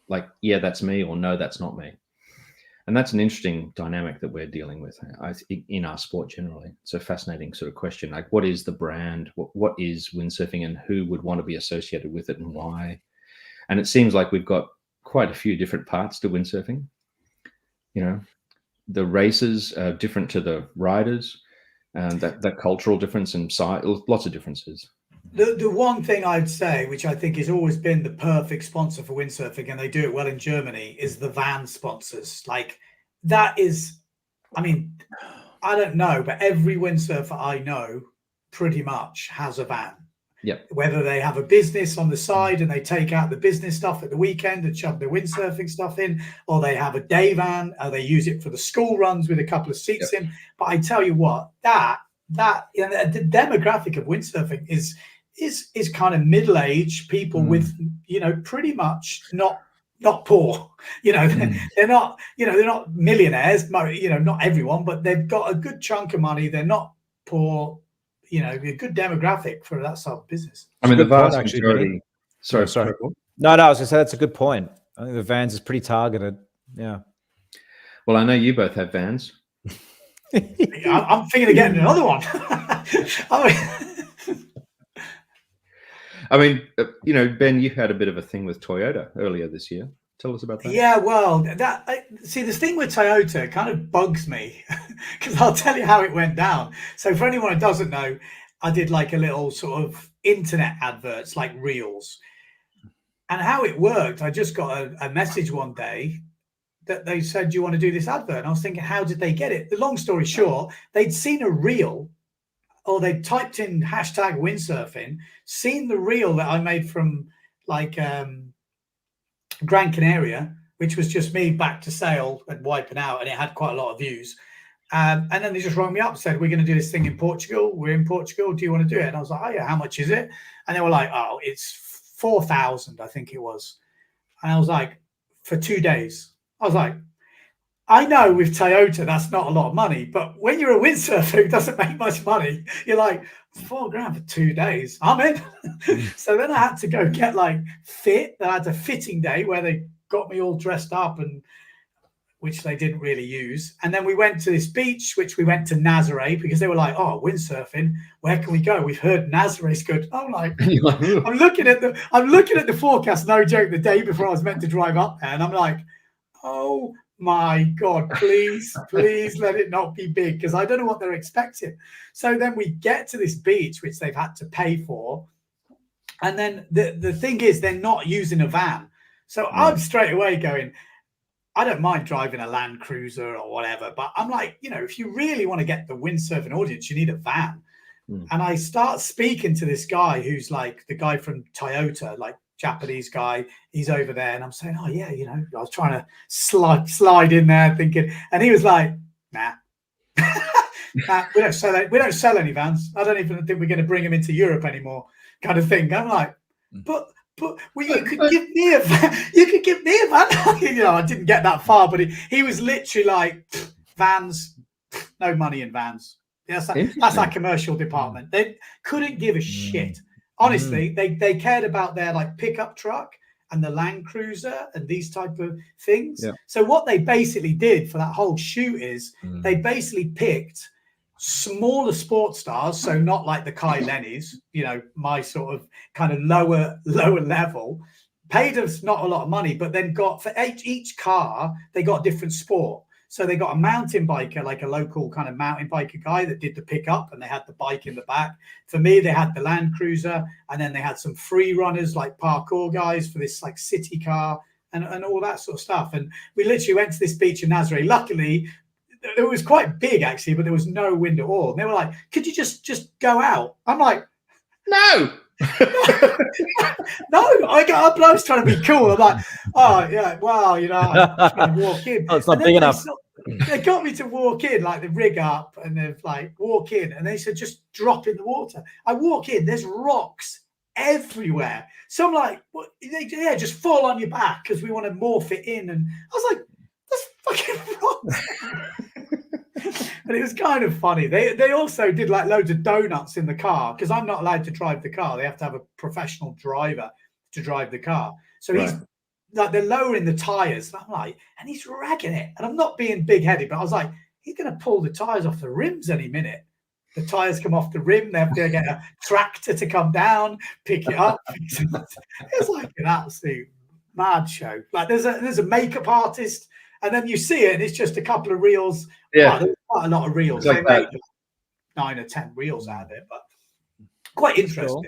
like, yeah, that's me, or no, that's not me. And that's an interesting dynamic that we're dealing with in our sport generally. It's a fascinating sort of question. Like, what is the brand? What is windsurfing, and who would want to be associated with it, and why? And it seems like we've got quite a few different parts to windsurfing. The races are different to the riders, and that cultural difference and size, lots of differences. The one thing I'd say, which I think has always been the perfect sponsor for windsurfing, and they do it well in Germany, is the van sponsors. Like, that is, I mean, I don't know, but every windsurfer I know pretty much has a van. Yep. Whether they have a business on the side and they take out the business stuff at the weekend and shove their windsurfing stuff in, or they have a day van, or they use it for the school runs with a couple of seats in. But I tell you what, the demographic of windsurfing is kind of middle-aged people with, pretty much not poor. They're not, they're not millionaires, not everyone, but they've got a good chunk of money. They're not poor. A good demographic for that sort of business. I mean, the vast majority. Sorry. No, I was going to say that's a good point. I think the vans is pretty targeted. Yeah. Well, I know you both have vans. I'm thinking of getting another one. I mean, you know, Ben, you had a bit of a thing with Toyota earlier this year. Tell us about that. Yeah, well, see, the thing with Toyota kind of bugs me because I'll tell you how it went down. So for anyone who doesn't know, I did like a little sort of internet adverts, like reels. And how it worked, I just got a message one day that they said, "Do you want to do this advert?" And I was thinking, how did they get it? The long story short, they'd seen a reel, or they typed in hashtag windsurfing, seen the reel that I made from like Gran Canaria, which was just me back to sail and wiping out, and it had quite a lot of views. And then they just rang me up and said, "We're going to do this thing in Portugal. We're in Portugal. Do you want to do it?" And I was like, "Oh yeah, how much is it?" And they were like, "Oh, it's 4,000, I think it was." And I was like, "For 2 days." I was like, I know with Toyota that's not a lot of money, but when you're a windsurfer who doesn't make much money, you're like, $4,000 for 2 days, I'm in. So then I had to go get like fit. I had a fitting day where they got me all dressed up, and which they didn't really use. And then we went to this beach, which we went to Nazaré, because they were like, "Oh, windsurfing, where can we go? We've heard Nazaré's good." I'm like, I'm looking at the forecast, no joke, the day before I was meant to drive up there, and I'm like, oh my God, please let it not be big, because I don't know what they're expecting. So then we get to this beach, which they've had to pay for. And then the thing is, they're not using a van. So I'm straight away going, I don't mind driving a Land Cruiser or whatever, but I'm like, you know, if you really want to get the windsurfing audience, you need a van. And I start speaking to this guy who's like the guy from Toyota, like Japanese guy. He's over there, and I'm saying, "Oh yeah, you know," I was trying to slide in there thinking, and he was like, "Nah, nah, we don't sell any vans. I don't even think we're going to bring them into Europe anymore," kind of thing. I'm like, but well, you could give me a van. You could give me a van. You know, I didn't get that far, but he was literally like, "Vans, no money in vans." That's our commercial department. They couldn't give a shit. Honestly, they cared about their like pickup truck and the Land Cruiser and these type of things. Yeah. So what they basically did for that whole shoot is they basically picked smaller sports stars, so not like the Kai Lennies, you know, my sort of kind of lower level, paid us not a lot of money, but then got for each car, they got a different sport. So they got a mountain biker, like a local kind of mountain biker guy that did the pickup, and they had the bike in the back. For me, they had the Land Cruiser, and then they had some free runners like parkour guys for this like city car and all that sort of stuff. And we literally went to this beach in Nazaré. Luckily, it was quite big actually, but there was no wind at all. And they were like, "Could you just go out?" I'm like, "No." No, I was trying to be cool. I'm like, "Oh yeah, well, you know, I'm trying to walk in." Oh, it's not big enough. They got me to walk in, like the rig up, and they've like walk in, and they said just drop in the water. I walk in, there's rocks everywhere. So I'm like, "What? Yeah, just fall on your back because we want to morph it in." And I was like, "That's fucking rocks." And it was kind of funny. They also did like loads of donuts in the car, because I'm not allowed to drive the car. They have to have a professional driver to drive the car. So he's like, they're lowering the tires. And I'm like, and he's ragging it. And I'm not being big headed, but I was like, he's going to pull the tires off the rims any minute. The tires come off the rim. They have to get a tractor to come down, pick it up. It's like an absolute mad show. Like there's a makeup artist, and then you see it, and it's just a couple of reels. Yeah, there's quite a lot of reels. Like they made 9 or 10 reels out of it, but quite interesting.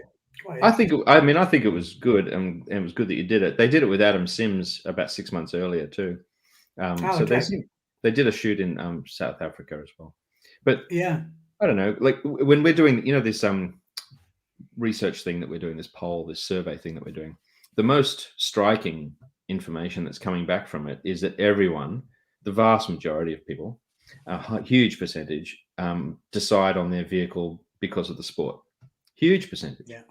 Cool. I think it was good, and it was good that you did it. They did it with Adam Sims about 6 months earlier too. So they did a shoot in South Africa as well. But yeah, I don't know. Like when we're doing, you know, this research thing that we're doing, this poll, this survey thing that we're doing, the most striking information that's coming back from it is that everyone, the vast majority of people, a huge percentage, decide on their vehicle because of the sport. Huge percentage. Yeah,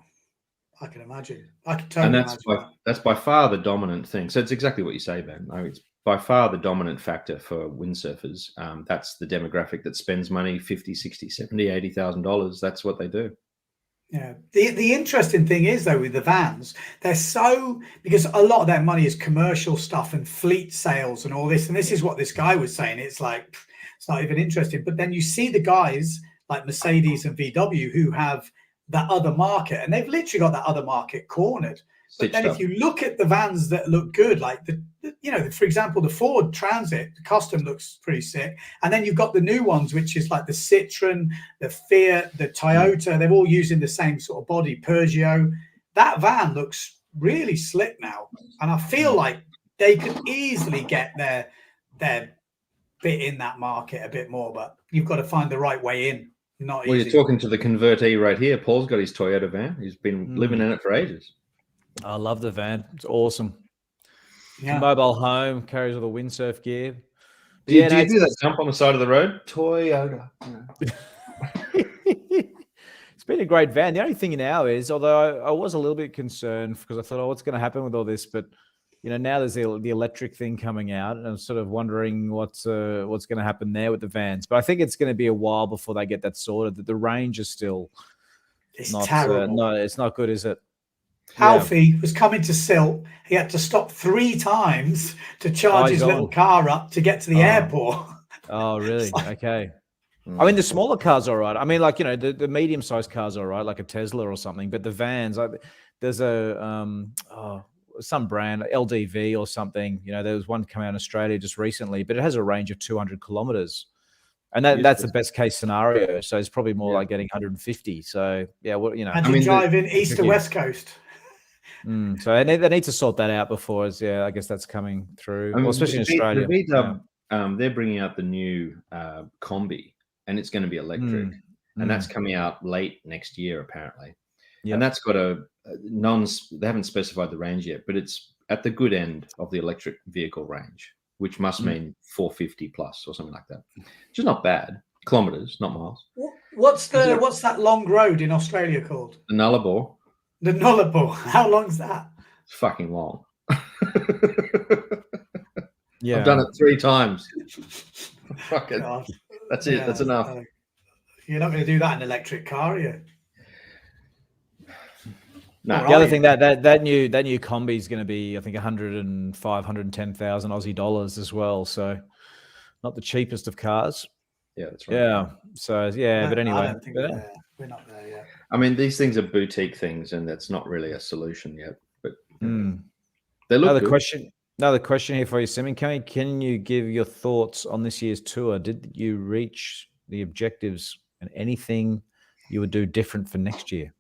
I can imagine. I can totally imagine. That's by far the dominant thing. So it's exactly what you say, Ben. I mean, it's by far the dominant factor for windsurfers. That's the demographic that spends money, $50,000, $60,000, $70,000, $80,000. That's what they do. Yeah. The interesting thing is, though, with the vans, they're so, because a lot of their money is commercial stuff and fleet sales and all this. And this is what this guy was saying. It's like, it's not even interesting. But then you see the guys like Mercedes and VW who have that other market, and they've literally got that other market cornered. But then if you look at the vans that look good, like for example, the Ford Transit, the custom looks pretty sick. And then you've got the new ones, which is like the Citroen, the Fiat, the Toyota. They're all using the same sort of body, Peugeot. That van looks really slick now. And I feel like they could easily get their bit in that market a bit more, but you've got to find the right way in. Not easy. You're talking to the convertee right here. Paul's got his Toyota van. He's been living in it for ages. I love the van. It's awesome. Yeah. Mobile home, carries all the windsurf gear. Do you do that jump on the side of the road? Toyota. It's been a great van. The only thing now is, although I was a little bit concerned because I thought, what's going to happen with all this? But now there's the electric thing coming out, and I'm sort of wondering what's going to happen there with the vans. But I think it's going to be a while before they get that sorted. The range is still terrible. No, it's not good, is it? Alfie was coming to Silt. He had to stop 3 times to charge his little car up to get to the airport. Oh, really? Okay. I mean, the smaller cars are all right. I mean, like, the medium-sized cars are all right, like a Tesla or something. But the vans, there's some brand, LDV or something. There was one coming out in Australia just recently, but it has a range of 200 kilometers. And that's the best case scenario. So it's probably more like getting 150. So, yeah, And driving east to west coast. So they need to sort that out before, I guess that's coming through, especially in Australia. They're bringing out the new Combi, and it's going to be electric. And that's coming out late next year, apparently. Yep. And that's got they haven't specified the range yet, but it's at the good end of the electric vehicle range, which must mean 450 plus or something like that, which is not bad. Kilometers, not miles. What's that long road in Australia called? The Nullarbor. The Nullarbor. How long's that? It's fucking long. Yeah, I've done it 3 times. Fucking, that's it. That's enough. You're not going to do that in an electric car, are you? No. The other thing that new Combi is going to be, I think, 110,000 Aussie dollars as well. So, not the cheapest of cars. Yeah, that's right. Yeah. So but anyway, I don't think we're not there yet. I mean, these things are boutique things, and that's not really a solution yet. But they look good. Another question here for you, Simeon. Can you give your thoughts on this year's tour? Did you reach the objectives, and anything you would do different for next year?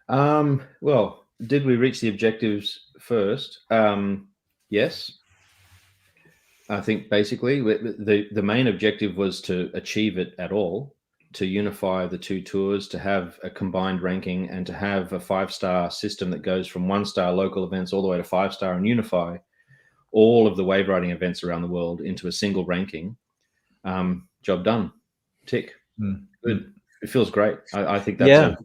Well, did we reach the objectives first? Yes. I think basically the main objective was to achieve it at all, to unify the 2 tours, to have a combined ranking, and to have a 5-star system that goes from 1-star local events all the way to 5-star, and unify all of the wave riding events around the world into a single ranking. Job done. Tick. Good. It feels great. I think that's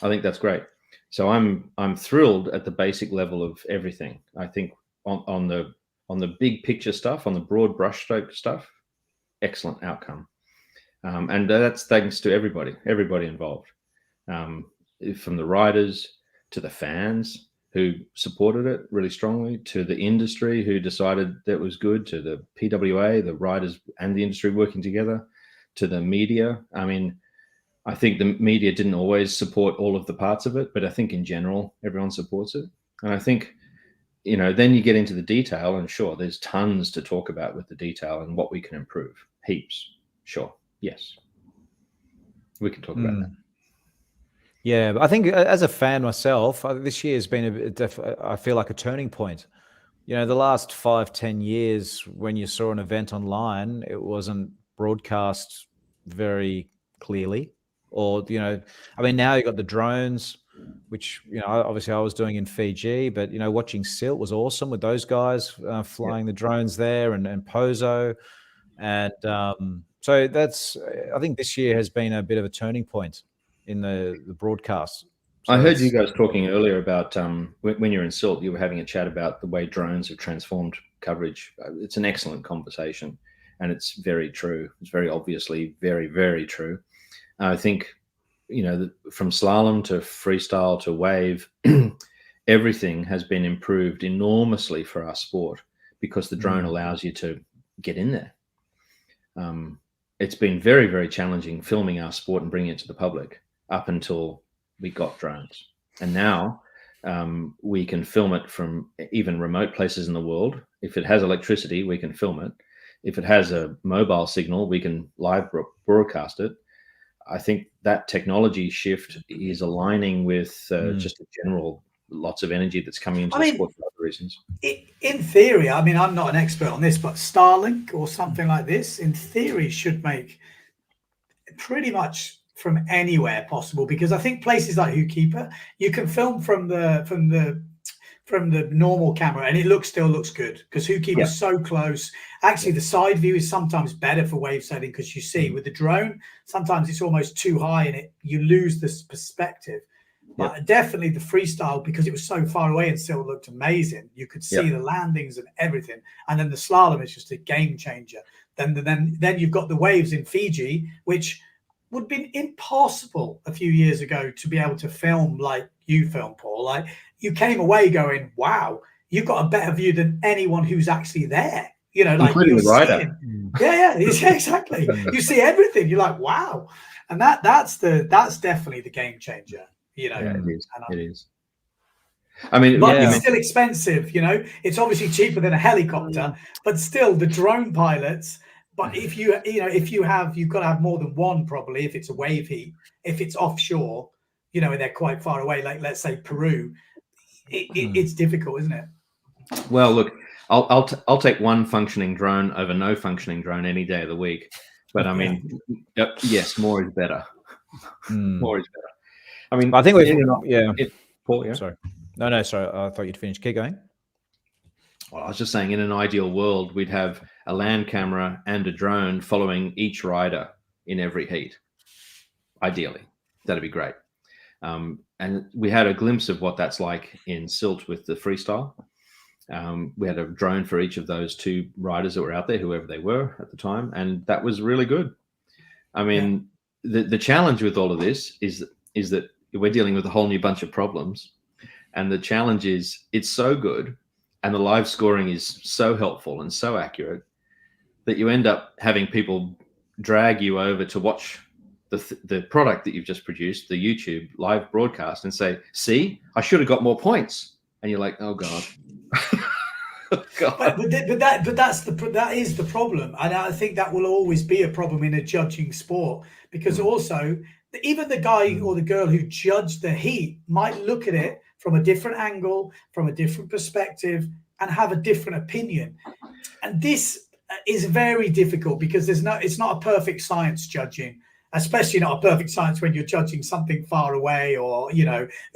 I think that's great. So I'm thrilled at the basic level of everything. I think on the big picture stuff, on the broad brushstroke stuff, excellent outcome. And that's thanks to everybody involved, from the riders to the fans who supported it really strongly, to the industry who decided that was good, to the PWA, the riders and the industry working together, to the media. I mean, I think the media didn't always support all of the parts of it, but I think in general, everyone supports it. And I think, then you get into the detail, and sure, there's tons to talk about with the detail and what we can improve. Heaps. Sure. Yes. We can talk about that. Yeah, I think as a fan myself, this year has been I feel like a turning point. The last 5-10 years, when you saw an event online, it wasn't broadcast very clearly. Or, I mean, now you got the drones, which, obviously I was doing in Fiji, but, watching Silt was awesome with those guys flying the drones there, and Pozo. And so I think this year has been a bit of a turning point in the broadcast. So I heard you guys talking earlier about when you're in Silt, you were having a chat about the way drones have transformed coverage. It's an excellent conversation, and it's very true. It's very obviously very, very true. I think, from slalom to freestyle to wave, everything has been improved enormously for our sport because the drone allows you to get in there. It's been very, very challenging filming our sport and bringing it to the public. up until we got drones. And now we can film it from even remote places in the world. If it has electricity, we can film it. If it has a mobile signal, we can live broadcast it. I think that technology shift is aligning with just a general lots of energy that's coming into the sport for other reasons. In theory, I mean, I'm not an expert on this, but Starlink or something like this, in theory, should make pretty much from anywhere possible, because I think places like Zookeeper, you can film from the normal camera and it still looks good, because Zookeeper is so close. Actually, the side view is sometimes better for wave setting, because you see with the drone, sometimes it's almost too high and you lose this perspective. But definitely the freestyle, because it was so far away and still looked amazing. You could see the landings and everything. And then the slalom is just a game changer. Then you've got the waves in Fiji, which would have been impossible a few years ago to be able to film like you film, Paul. Like, you came away going, wow, you've got a better view than anyone who's actually there. You know, like, including the rider. Yeah, exactly. You see everything. You're like, wow. And that's definitely the game changer. You know, it is. I mean, but it's still expensive. You know, it's obviously cheaper than a helicopter, but still the drone pilots. But if you've got to have more than one, probably, if it's a wave heat, if it's offshore, you know, and they're quite far away, like let's say Peru, it's difficult, isn't it? Well, look, I'll take one functioning drone over no functioning drone any day of the week. But I mean, yes, more is better. More is better. I mean, I think Paul, yeah. Sorry. No, sorry. I thought you'd finished. Keep going. Well, I was just saying, in an ideal world, we'd have a land camera and a drone following each rider in every heat. Ideally, that'd be great. And we had a glimpse of what that's like in Silt with the freestyle. We had a drone for each of those two riders that were out there, whoever they were at the time, and that was really good. I mean, the challenge with all of this is that we're dealing with a whole new bunch of problems, and the challenge is it's so good, and the live scoring is so helpful and so accurate that you end up having people drag you over to watch the product that you've just produced, the YouTube live broadcast, and say, "See, I should have got more points." And you're like, "Oh God." God. But that is the problem, and I think that will always be a problem in a judging sport, because also even the guy or the girl who judged the heat might look at it from a different angle, from a different perspective, and have a different opinion. And this is very difficult, because it's not a perfect science judging, especially not a perfect science when you're judging something far away, or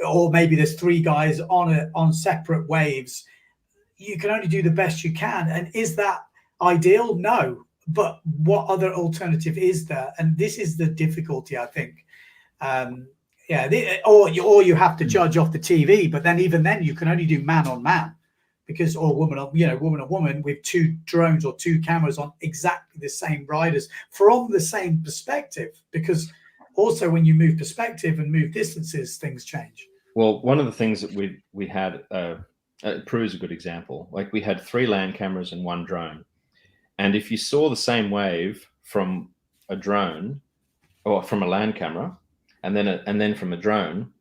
or maybe there's three guys on separate waves. You can only do the best you can. And is that ideal? No. But what other alternative is there? And this is the difficulty, I think. Or you have to judge off the TV, but then even then you can only do man on man, because woman on woman with two drones or two cameras on exactly the same riders from the same perspective, because also when you move perspective and move distances, things change. Well, one of the things that we had, Peru is a good example. Like, we had 3 land cameras and 1 drone, and if you saw the same wave from a drone or from a land camera, and then from a drone,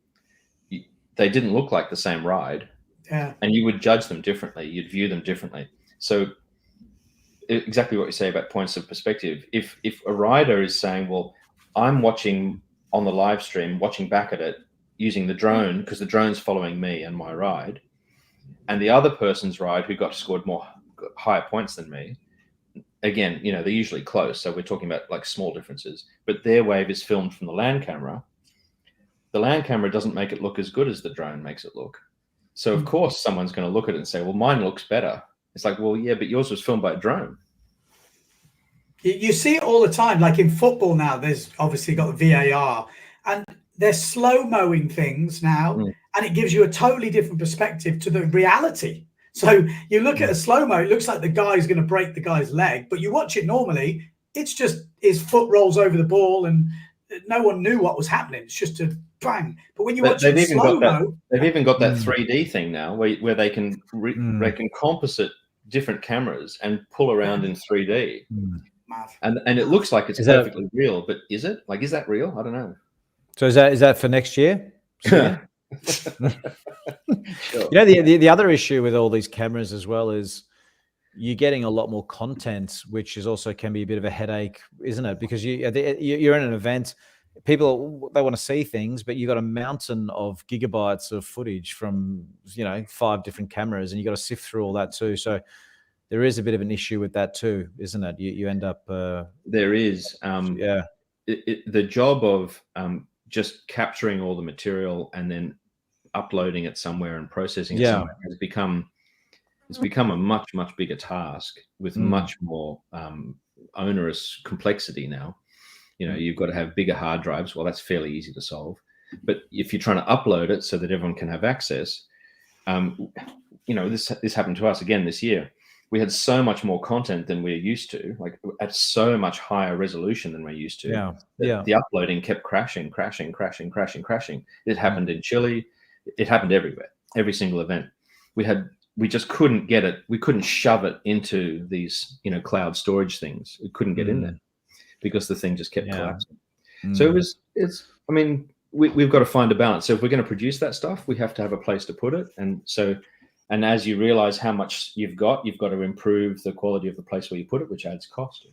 they didn't look like the same ride. Yeah. And you would judge them differently. You'd view them differently. So exactly what you say about points of perspective. If a rider is saying, well, I'm watching on the live stream, watching back at it using the drone because the drone's following me and my ride, and the other person's ride who got scored higher points than me, again, they're usually close. So we're talking about like small differences, but their wave is filmed from the land camera. The land camera doesn't make it look as good as the drone makes it look. So of course someone's going to look at it and say, well, mine looks better. It's like, well, yeah, but yours was filmed by a drone. You see it all the time. Like in football now, there's obviously got VAR, and they're slow-moing things now, and it gives you a totally different perspective to the reality. So you look at a slow-mo, it looks like the guy's going to break the guy's leg, but you watch it normally, it's just his foot rolls over the ball and no one knew what was happening. It's just a bang. But when you watch it slow-mo... They've even got that 3D thing now where they can composite different cameras and pull around in 3D. And it looks like it's perfectly real, but is it? Like, is that real? I don't know. So is that for next year? Sure. You know, the other issue with all these cameras as well is you're getting a lot more content, which is also can be a bit of a headache, isn't it? Because you're in an event, people, they want to see things, but you've got a mountain of gigabytes of footage from 5 different cameras, and you got to sift through all that too. So there is a bit of an issue with that too, isn't it? You end up there is the job of just capturing all the material and then uploading it somewhere and processing it somewhere has become a much bigger task with much more onerous complexity now. You've got to have bigger hard drives. Well, that's fairly easy to solve, but if you're trying to upload it so that everyone can have access, this happened to us again this year. We had so much more content than we're used to, like at so much higher resolution than we're used to. The uploading kept crashing. It happened in Chile. It happened everywhere, every single event. We just couldn't get it. We couldn't shove it into these, cloud storage things. We couldn't get in there because the thing just kept collapsing. So we've got to find a balance. So if we're going to produce that stuff, we have to have a place to put it. And as you realize how much you've got to improve the quality of the place where you put it, which adds cost.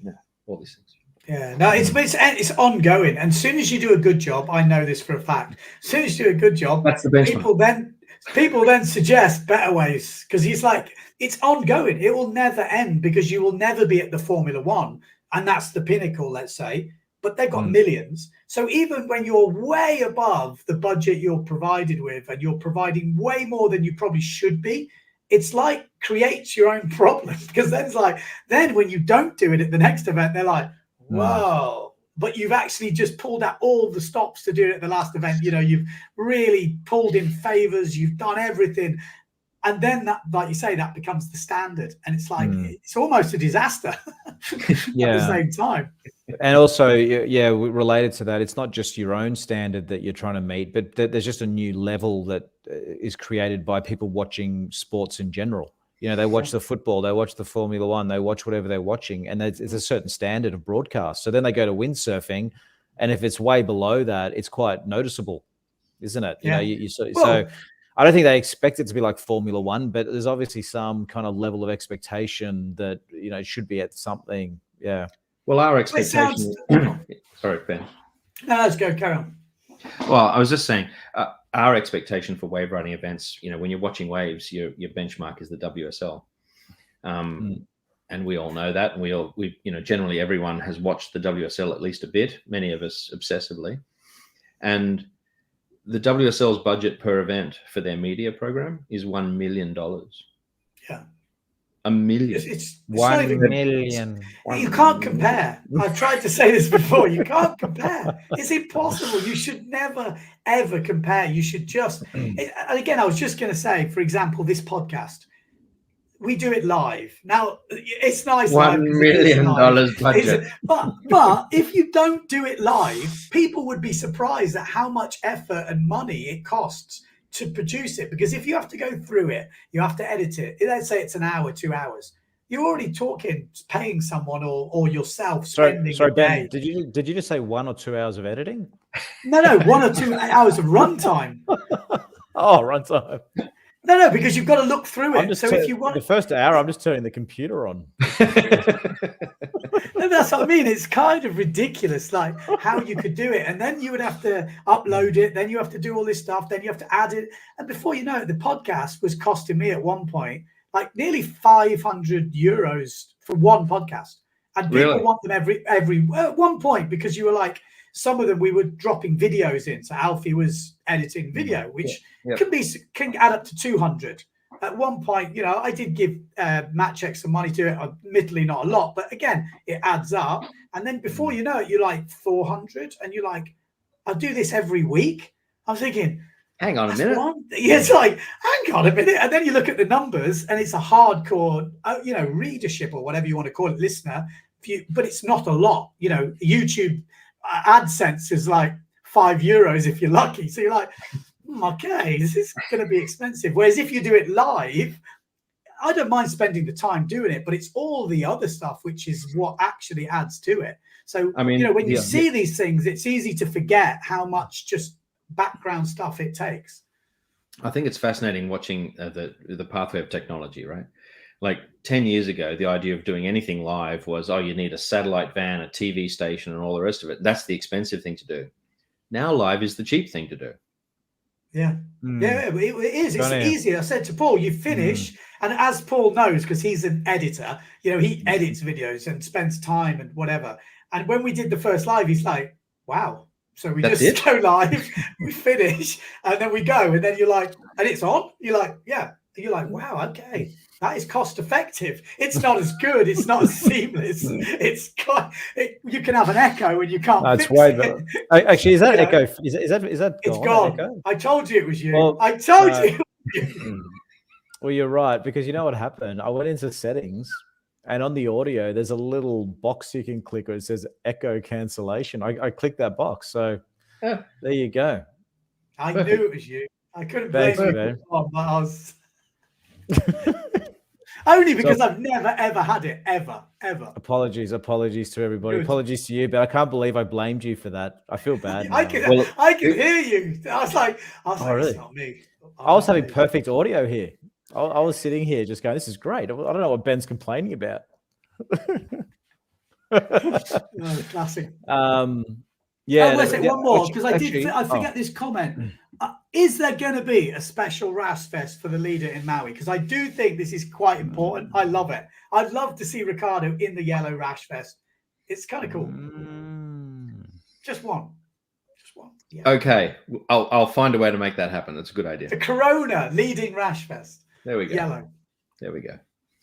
All these things. Yeah, no, it's ongoing. And as soon as you do a good job, I know this for a fact. As soon as you do a good job, that's the benchmark. People then suggest better ways, because it's ongoing. It will never end, because you will never be at the Formula One, and that's the pinnacle, let's say. But they've got millions. So even when you're way above the budget you're provided with, and you're providing way more than you probably should be, it's like creates your own problem. Because then when you don't do it at the next event, they're like, whoa, but you've actually just pulled out all the stops to do it at the last event. You've really pulled in favors, you've done everything. And then that, like you say, that becomes the standard. And it's like, it's almost a disaster at the same time. And also, related to that, it's not just your own standard that you're trying to meet, but there's just a new level that is created by people watching sports in general. They watch the football, they watch the Formula One, they watch whatever they're watching, and it's a certain standard of broadcast. So then they go to windsurfing, and if it's way below that, it's quite noticeable, isn't it? So I don't think they expect it to be like Formula One, but there's obviously some kind of level of expectation that should be at something. Yeah. Well, our expectation. Sorry, Ben. No, let's go. Carry on. Well, I was just saying, our expectation for wave riding events, when you're watching waves, your benchmark is the WSL, and we all know that. We generally everyone has watched the WSL at least a bit. Many of us obsessively, and the WSL's budget per event for their media program is $1 million. Yeah. $1 million. It's $1 million. You can't compare. I've tried to say this before. You can't compare. It's impossible. You should never, ever compare. You should just... And again, I was just going to say, for example, this podcast, we do it live. Now, it's nice. $1 million budget. But if you don't do it live, people would be surprised at how much effort and money it costs to produce it. Because if you have to go through it, you have to edit it. Let's say it's an hour, 2 hours. You're already talking paying someone or yourself spending. Sorry, Ben. Did you just say 1 or 2 hours of editing? No, 1 or 2 hours of runtime. Oh, runtime. No, because you've got to look through it. So if you want the first hour, I'm just turning the computer on. No, that's what I mean. It's kind of ridiculous, like how you could do it. And then you would have to upload it. Then you have to do all this stuff. Then you have to add it. And before you know it, the podcast was costing me at one point like nearly €500 for one podcast. And people want them every at one point, because you were like, some of them we were dropping videos in. So Alfie was editing video, which can add up to 200. At one point, I did give Matchek some money to it, admittedly not a lot, but again, it adds up. And then before you know it, you're like 400, and you're like, I do this every week. I was thinking, hang on a minute. It's like, hang on a minute. And then you look at the numbers, and it's a hardcore, readership or whatever you want to call it, listener. But it's not a lot. YouTube AdSense is like €5 if you're lucky. So you're like, okay, this is going to be expensive. Whereas if you do it live, I don't mind spending the time doing it, but it's all the other stuff which is what actually adds to it. So, I mean, you know, when you see these things, it's easy to forget how much just background stuff it takes. I think it's fascinating watching the pathway of technology, right? Like 10 years ago, the idea of doing anything live was, oh, you need a satellite van, a TV station, and all the rest of it. That's the expensive thing to do. Now live is the cheap thing to do. Yeah. Yeah, it is. It's easy. I said to Paul, you finish, and as Paul knows, because he's an editor, you know, he edits videos and spends time and whatever. And when we did the first live, he's like, wow. So we just go live, we finish, and then we go. And then you're like, and it's on? You're like, yeah. And you're like, wow, okay. That is cost effective. It's not as good. It's not as seamless. You can have an echo and you can't. That's way better. Actually, is that echo? Is that it's gone? Gone. I told you it was you. Well, I told you. Well, you're right, because you know what happened? I went into settings, and on the audio, there's a little box you can click where it says echo cancellation. I clicked that box, so there you go. I knew it was you. I couldn't blame you, but I was. Only because I've never ever had it ever. Apologies to everybody. Good. Apologies to you, but I can't believe I blamed you for that. I feel bad. I can hear you. I was like, really? It's not me. I was having perfect audio here. I was sitting here just going, this is great. I don't know what Ben's complaining about. Classic. Yeah. One more, because I forget this comment. Is there going to be a special RAS Fest for the leader in Maui? Because I do think this is quite important. I love it. I'd love to see Ricardo in the yellow Rash Fest. It's kind of cool. Just one. Yeah. Okay. I'll find a way to make that happen. That's a good idea. The Corona leading Rash Fest. There we go. Yellow. There we go.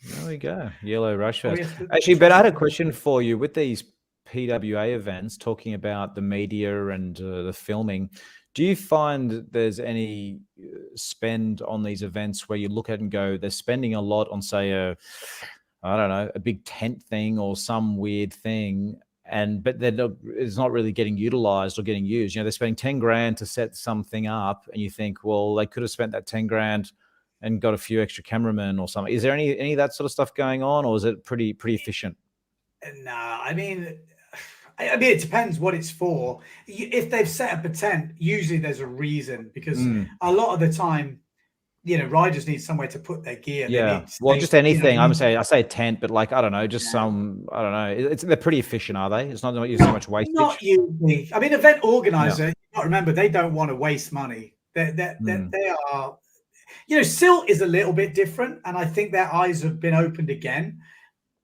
There we go. Yellow Rash Fest. Actually, Ben, I had a question for you with these PWA events, talking about the media and the filming. Do you find that there's any spend on these events where you look at and go, they're spending a lot on, say, a big tent thing or some weird thing, but it's not really getting utilized or getting used? You know, they're spending 10 grand to set something up, and you think, well, they could have spent that 10 grand and got a few extra cameramen or something. Is there any of that sort of stuff going on, or is it pretty efficient? No, I mean, it depends what it's for. If they've set up a tent, usually there's a reason, because a lot of the time, you know, riders need somewhere to put their gear. Yeah, just anything. I say tent, but like, I don't know, just some, I don't know. They're pretty efficient, are they? It's not using so much wastage. Not usually. I mean, event organizer, you got to remember, they don't want to waste money. They are, you know, Silt is a little bit different, and I think their eyes have been opened again,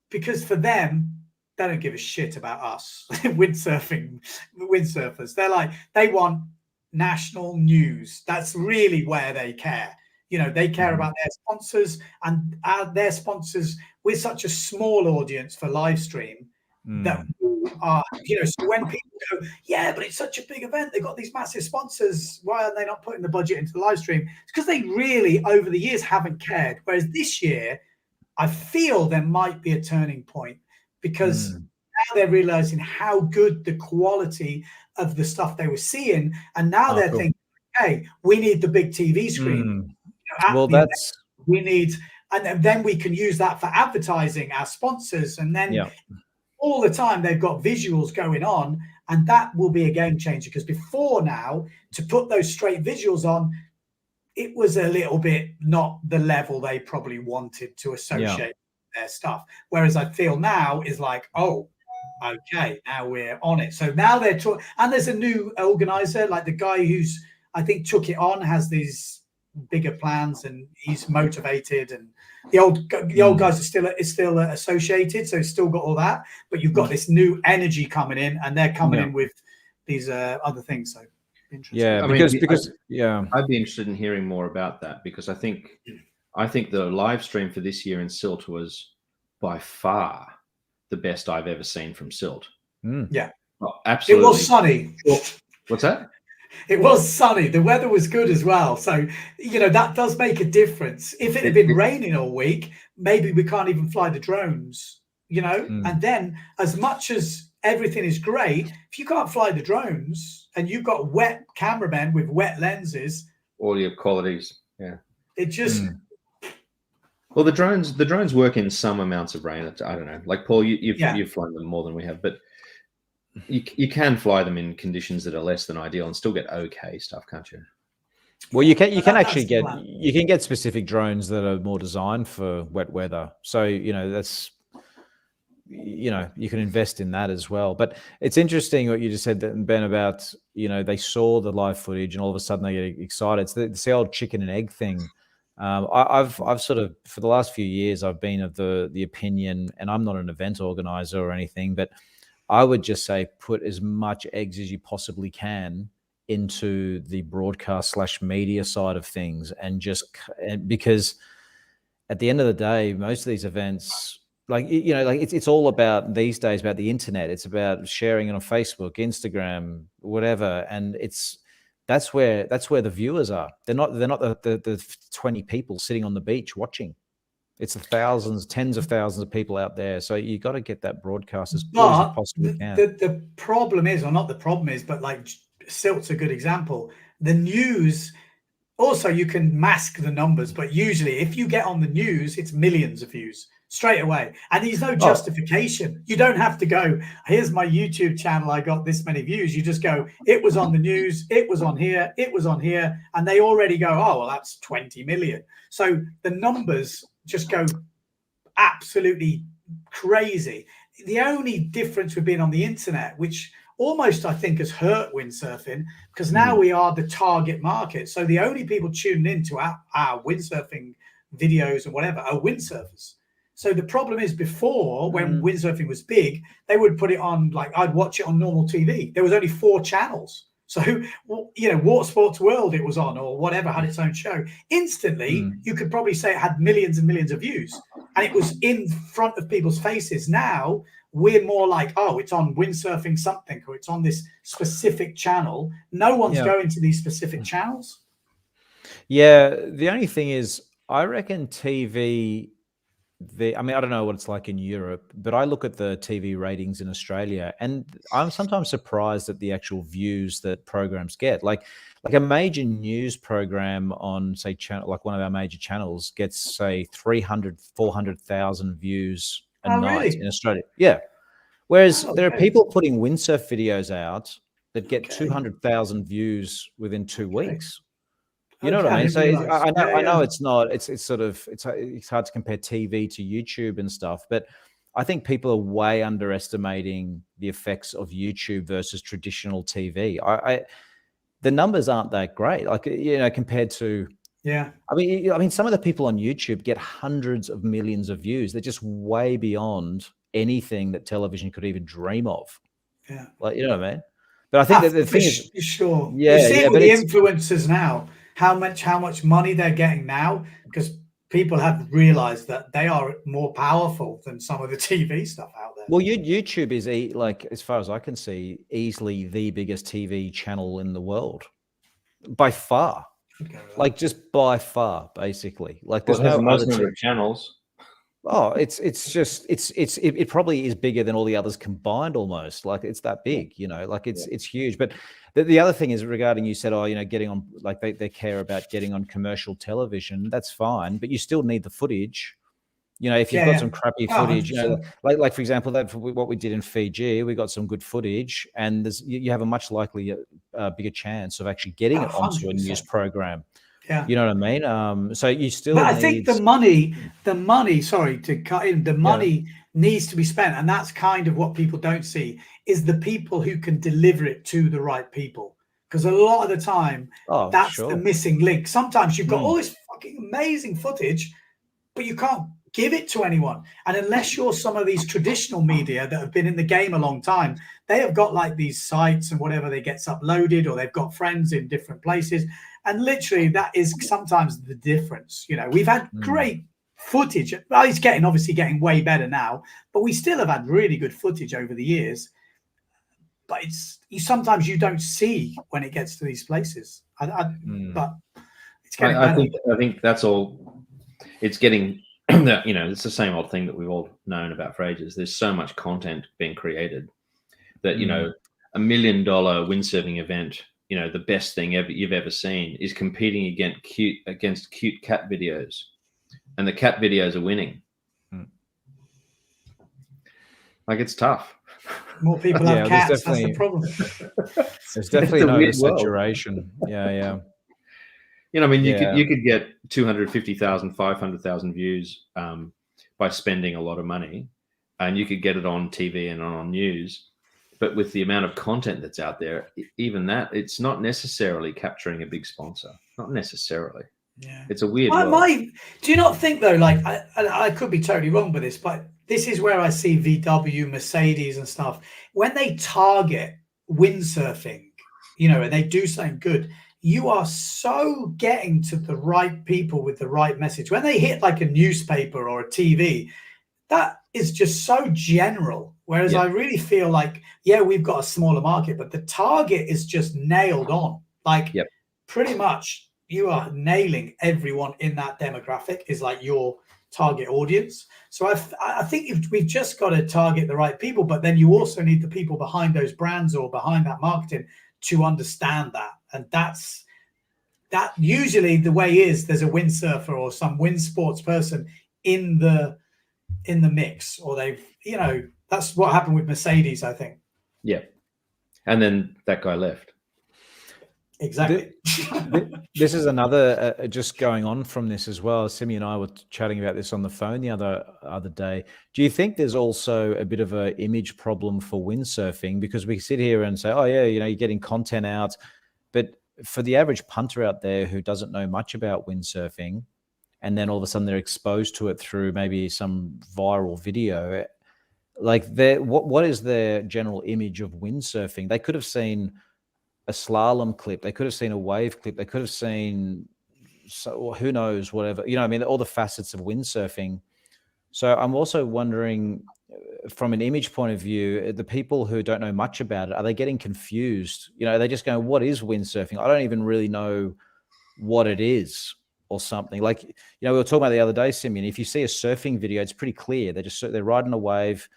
because for them, they don't give a shit about us, windsurfers. They're like, they want national news. That's really where they care. You know, they care about their sponsors, and their sponsors. We're such a small audience for live stream that are, you know, so when people go, yeah, but it's such a big event, they've got these massive sponsors, why are they not putting the budget into the live stream? It's because they really, over the years, haven't cared. Whereas this year, I feel there might be a turning point, because now they're realizing how good the quality of the stuff they were seeing, and now they're thinking, hey, we need the big TV screen. You know, we need, and then we can use that for advertising our sponsors, and then all the time they've got visuals going on, and that will be a game changer, because before now, to put those straight visuals on, it was a little bit not the level they probably wanted to associate their stuff. Whereas I feel now is like, oh, okay, now we're on it. So now they're talking, and there's a new organizer, like the guy who's, I think, took it on, has these bigger plans, and he's motivated, and the old guys are still associated, so it's still got all that, but you've got this new energy coming in, and they're coming in with these other things. So interesting. Yeah, because I'd be interested in hearing more about that, because I think the live stream for this year in Silt was by far the best I've ever seen from Silt. Yeah, absolutely. It was sunny. What's that? It was sunny. The weather was good as well. So, you know, that does make a difference. If it had been raining all week, maybe we can't even fly the drones, you know? And then, as much as everything is great, if you can't fly the drones and you've got wet cameramen with wet lenses, audio qualities, it just... Well, the drones work in some amounts of rain. I don't know. Like Paul, you've flown them more than we have, but you can fly them in conditions that are less than ideal and still get okay stuff, can't you? Well, you can actually get specific drones that are more designed for wet weather. So that's you can invest in that as well. But it's interesting what you just said, Ben, about they saw the live footage and all of a sudden they get excited. It's the old chicken and egg thing. I've sort of, for the last few years, I've been of the opinion, and I'm not an event organizer or anything, but I would just say put as much eggs as you possibly can into the broadcast / media side of things, because at the end of the day, most of these events, it's all about these days about the internet. It's about sharing it on Facebook, Instagram, whatever, and that's where the viewers are. They're not the 20 people sitting on the beach watching. It's the thousands, tens of thousands of people out there. So you got to get that broadcast as good as you possibly can. The problem is, or not the problem is, but like Silt's a good example. The news, also you can mask the numbers, but usually if you get on the news, it's millions of views straight away. And there's no justification. You don't have to go, here's my YouTube channel, I got this many views. You just go, it was on the news, it was on here, it was on here. And they already go, oh, well, that's 20 million. So the numbers just go absolutely crazy. The only difference with being on the internet, which almost I think has hurt windsurfing, because now we are the target market. So the only people tuning into our windsurfing videos and whatever are windsurfers. So the problem is, before, when windsurfing was big, they would put it on, like I'd watch it on normal TV. There was only 4 channels. So, Water Sports World it was on, or whatever, had its own show. Instantly, you could probably say it had millions and millions of views. And it was in front of people's faces. Now, we're more like, oh, it's on Windsurfing something, or it's on this specific channel. No one's going to these specific channels. Yeah, the only thing is, I reckon TV... I don't know what it's like in Europe, but I look at the TV ratings in Australia, and I'm sometimes surprised at the actual views that programs get. Like a major news program on, say, channel, like one of our major channels gets, say, 300, 400,000 views a night in Australia. Yeah. Whereas there are people putting windsurf videos out that get 200,000 views within 2 weeks. You know what I mean? So I know it's not. It's hard to compare TV to YouTube and stuff, but I think people are way underestimating the effects of YouTube versus traditional TV. The numbers aren't that great, compared to. Yeah. I mean, some of the people on YouTube get hundreds of millions of views. They're just way beyond anything that television could even dream of. Yeah. You know what I mean? But I think that the thing is, sure. Yeah, you see but the influencers now. How much money they're getting now, because people have realized that they are more powerful than some of the TV stuff out there. Well, YouTube is, as far as I can see, easily the biggest TV channel in the world, by far. Just by far, basically. There's no most number of channels. Oh, it probably is bigger than all the others combined almost. It's that big, it's huge. But the other thing is, regarding, you said, getting on, they care about getting on commercial television. That's fine, but you still need the footage. If you've got some crappy footage, like for example, what we did in Fiji, we got some good footage, and you have a much bigger chance of actually getting it onto a news program. Yeah. You know what I mean? So you still. But I think the money, sorry to cut in, the money needs to be spent. And that's kind of what people don't see, is the people who can deliver it to the right people. Because a lot of the time, that's the missing link. Sometimes you've got all this fucking amazing footage, but you can't give it to anyone. And unless you're some of these traditional media that have been in the game a long time, they have got these sites and whatever, they gets uploaded, or they've got friends in different places. And literally, that is sometimes the difference. We've had great footage. Well, it's obviously getting way better now, but we still have had really good footage over the years. But sometimes you don't see when it gets to these places. But it's getting better. I think that's all. It's getting. It's the same old thing that we've all known about for ages. There's so much content being created that $1 million windsurfing event, the best thing you've ever seen, is competing against cute cat videos, and the cat videos are winning. It's tough. More people Yeah, have there's cats. That's the problem. There's definitely It's a no weird world. saturation. Yeah. You know, I mean, Yeah. you could get 250,000, 500,000 views by spending a lot of money, and you could get it on TV and on news. But with the amount of content that's out there, even that, it's not necessarily capturing a big sponsor. Not necessarily. Yeah, it's a weird world. Do you not think though? Like, I could be totally wrong with this, but this is where I see VW, Mercedes, and stuff when they target windsurfing. You know, and they do something good. You are so getting to the right people with the right message. When they hit like a newspaper or a TV, that is just so general. Whereas I really feel like, yeah, we've got a smaller market, but the target is just nailed on. Like pretty much you are nailing everyone in that demographic is like your target audience. So I think we've just got to target the right people, but then you also need the people behind those brands or behind that marketing to understand that. And that usually the way is there's a windsurfer or some wind sports person in the mix, or they've, you know, that's what happened with Mercedes, I think. Yeah. And then that guy left. Exactly. This is another, just going on from this as well. Simeon and I were chatting about this on the phone the other day. Do you think there's also a bit of an image problem for windsurfing? Because we sit here and say, oh yeah, you know, you're getting content out, but for the average punter out there who doesn't know much about windsurfing, and then all of a sudden they're exposed to it through maybe some viral video, like what is their general image of windsurfing? They could have seen a slalom clip, they could have seen a wave clip, they could have seen, so who knows, whatever, you know, I mean, all the facets of windsurfing. So I'm also wondering, from an image point of view, the people who don't know much about it, are they getting confused? You know, are they just going, what is windsurfing? I don't even really know what it is, or something. Like, you know, we were talking about the other day, Simeon, if you see a surfing video, it's pretty clear. They're riding a wave,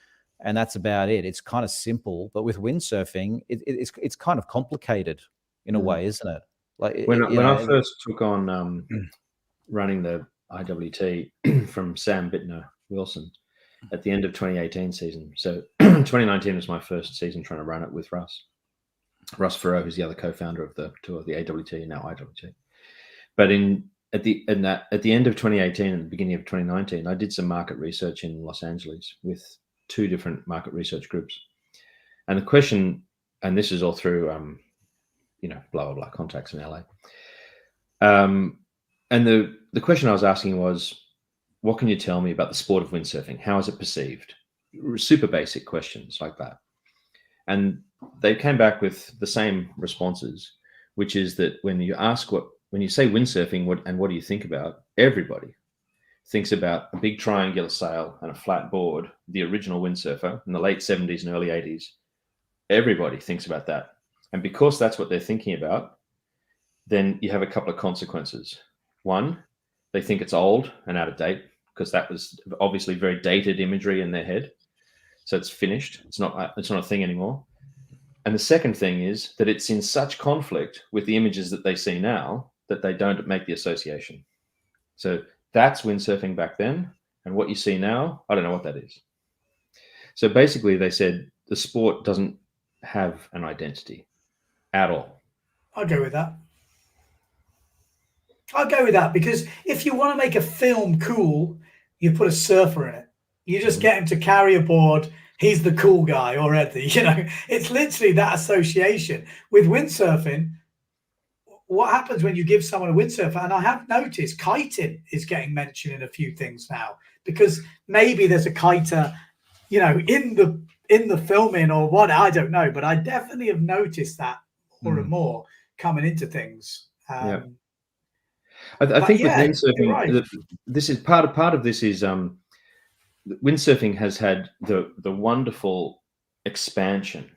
and that's about it. It's kind of simple. But with windsurfing, it's kind of complicated in a way, isn't it? Like when I first took on running the IWT from Sam Bittner-Wilson at the end of 2018 season. So 2019 was my first season trying to run it with Russ Farrow, who's the other co-founder of the AWT and now IWT. But at the end of 2018 and the beginning of 2019, I did some market research in Los Angeles with 2 different market research groups. And the question, and this is all through, you know, blah, blah, blah, contacts in LA. And the question I was asking was, what can you tell me about the sport of windsurfing? How is it perceived? Super basic questions like that. And they came back with the same responses, which is that when you say windsurfing, what do you think about? Everybody thinks about a big triangular sail and a flat board, the original windsurfer in the late 70s and early 80s. Everybody thinks about that. And because that's what they're thinking about, then you have a couple of consequences. One, they think it's old and out of date, because that was obviously very dated imagery in their head. So it's finished. It's not a thing anymore. And the second thing is that it's in such conflict with the images that they see now that they don't make the association. So that's windsurfing back then. And what you see now, I don't know what that is. So basically they said the sport doesn't have an identity at all. I'll go with that. Because if you want to make a film cool, you put a surfer in it. You just get him to carry a board. He's the cool guy already. You know, it's literally that association. With windsurfing, what happens when you give someone a windsurfer? And I have noticed kiting is getting mentioned in a few things now, because maybe there's a kiter, you know, in the filming or what, I don't know. But I definitely have noticed that more and more coming into things. I think with windsurfing, right. this is part of this is windsurfing has had the wonderful expansion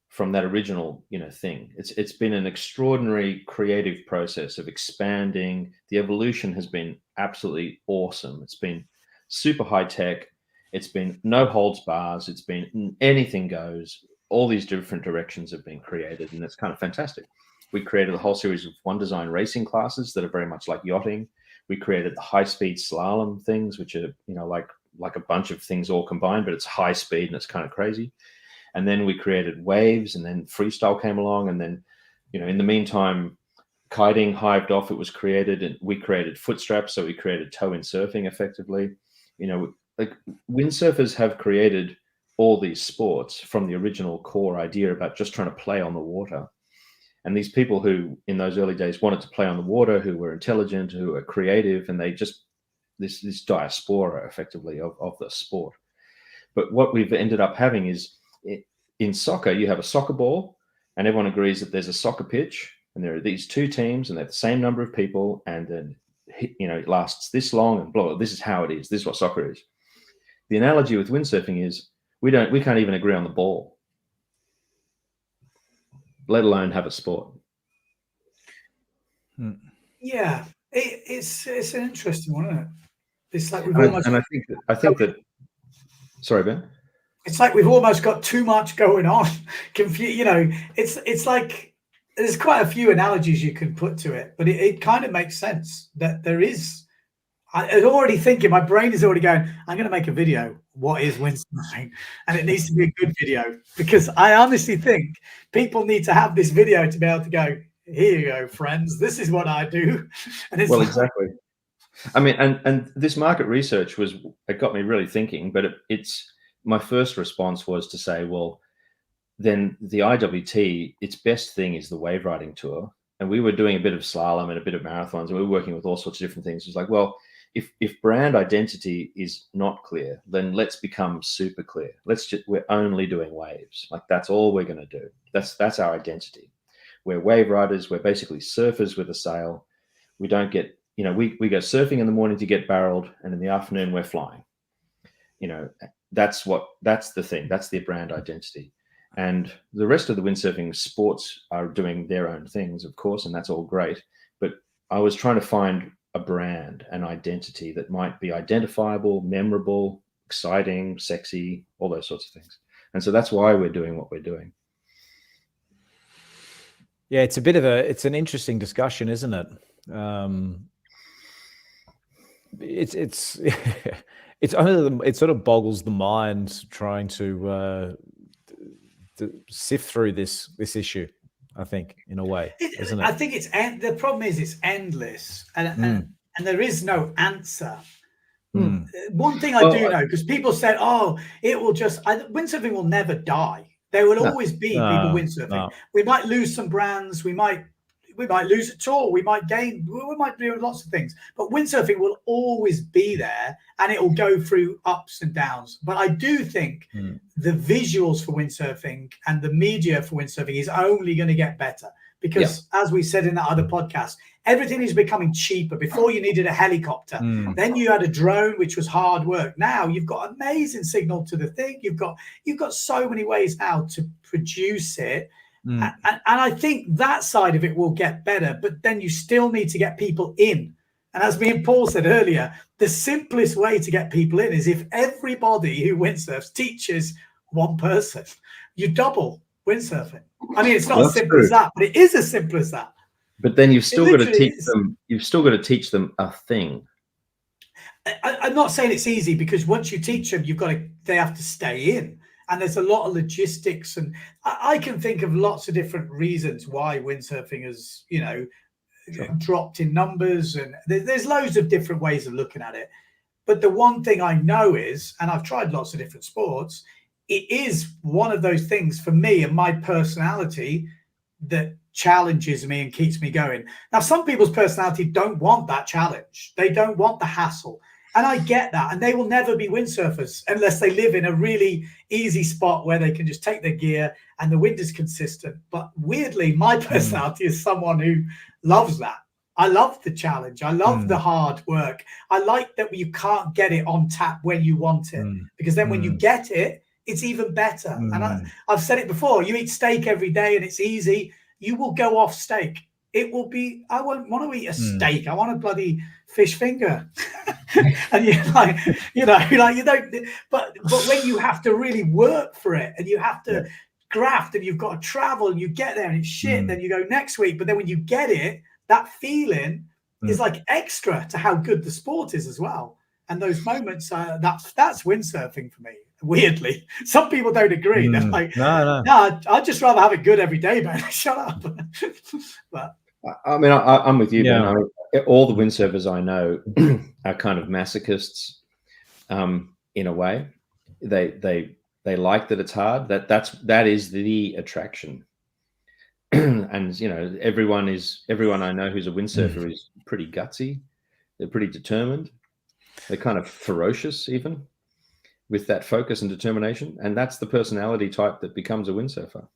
from that original, you know, thing. It's been an extraordinary creative process of expanding. The evolution has been absolutely awesome. It's been super high tech. It's been no holds bars. It's been anything goes. All these different directions have been created, and it's kind of fantastic. We created a whole series of one design racing classes that are very much like yachting. We created the high speed slalom things, which are, you know, like a bunch of things all combined, but it's high speed and it's kind of crazy. And then we created waves, and then freestyle came along. And then, in the meantime, kiting hived off. It was created, and we created foot straps. So we created toe-in surfing effectively. Like windsurfers have created all these sports from the original core idea about just trying to play on the water. And these people who in those early days wanted to play on the water, who were intelligent, who were creative, and they just, this diaspora effectively of the sport. But what we've ended up having is, in soccer, you have a soccer ball, and everyone agrees that there's a soccer pitch, and there are these two teams, and they're the same number of people, and then, it lasts this long, and blah, blah, this is how it is. This is what soccer is. The analogy with windsurfing is we can't even agree on the ball, let alone have a sport. Yeah, it's an interesting one, isn't it? It's like I think that. Sorry, Ben. It's like we've almost got too much going on. It's like there's quite a few analogies you can put to it, but it kind of makes sense that there is. I was already thinking, my brain is already going, I'm going to make a video. What is windsurfing? And it needs to be a good video, because I honestly think people need to have this video to be able to go, here you go, friends. This is what I do. And it's exactly. I mean, and this market research it got me really thinking, but it's my first response was to say, well, then the IWT, its best thing is the wave riding tour. And we were doing a bit of slalom and a bit of marathons, and we were working with all sorts of different things. It was like, well, if brand identity is not clear, then let's become super clear. We're only doing waves. Like, that's all we're going to do. That's our identity. We're wave riders. We're basically surfers with a sail. We don't get, we go surfing in the morning to get barreled, and in the afternoon we're flying. That's the thing. That's their brand identity. And the rest of the windsurfing sports are doing their own things, of course, and that's all great. But I was trying to find a brand, an identity that might be identifiable, memorable, exciting, sexy, all those sorts of things. And so that's why we're doing what we're doing. Yeah, it's an interesting discussion, isn't it? It sort of boggles the mind trying to sift through this issue, I think, in a way, isn't it? I think the problem is it's endless, and there is no answer. One thing I do know, because people said, "Oh, it will just windsurfing will never die. There will always be people windsurfing. No. We might lose some brands. We might lose a tour. We might gain. We might do lots of things. But windsurfing will always be there, and it will go through ups and downs. But I do think the visuals for windsurfing and the media for windsurfing is only going to get better, because, as we said in that other podcast, everything is becoming cheaper. Before, you needed a helicopter. Then you had a drone, which was hard work. Now you've got amazing signal to the thing. You've got so many ways now to produce it. And I think that side of it will get better, but then you still need to get people in. And as me and Paul said earlier, the simplest way to get people in is if everybody who windsurfs teaches one person. You double windsurfing. I mean, it's not as simple as that, but it is as simple as that. But then you've still got to teach them. You've still got to teach them a thing. I'm not saying it's easy, because once you teach them, they have to stay in. And there's a lot of logistics, and I can think of lots of different reasons why windsurfing has, dropped in numbers, and there's loads of different ways of looking at it. But the one thing I know is, and I've tried lots of different sports, it is one of those things for me and my personality that challenges me and keeps me going. Now, some people's personality don't want that challenge. They don't want the hassle. And I get that. And they will never be windsurfers unless they live in a really easy spot where they can just take their gear and the wind is consistent. But weirdly, my personality is someone who loves that. I love the challenge. I love the hard work. I like that you can't get it on tap when you want it, because then when you get it, it's even better. And I've said it before, you eat steak every day and it's easy. You will go off steak. It will be, I won't want to eat a steak. I want a bloody fish finger. And you don't, but when you have to really work for it and you have to graft and you've got to travel and you get there and it's shit, then you go next week. But then when you get it, that feeling is like extra to how good the sport is as well. And those moments, that's windsurfing for me. Weirdly, some people don't agree. They're like, no, I'd just rather have it good every day, man. Shut up. But I mean, I'm with you, Yeah. Ben. I mean, all the windsurfers I know are kind of masochists, in a way. They like that it's hard. That is the attraction. And you know, everyone I know who's a windsurfer is pretty gutsy. They're pretty determined. They're kind of ferocious, even with that focus and determination. And that's the personality type that becomes a windsurfer.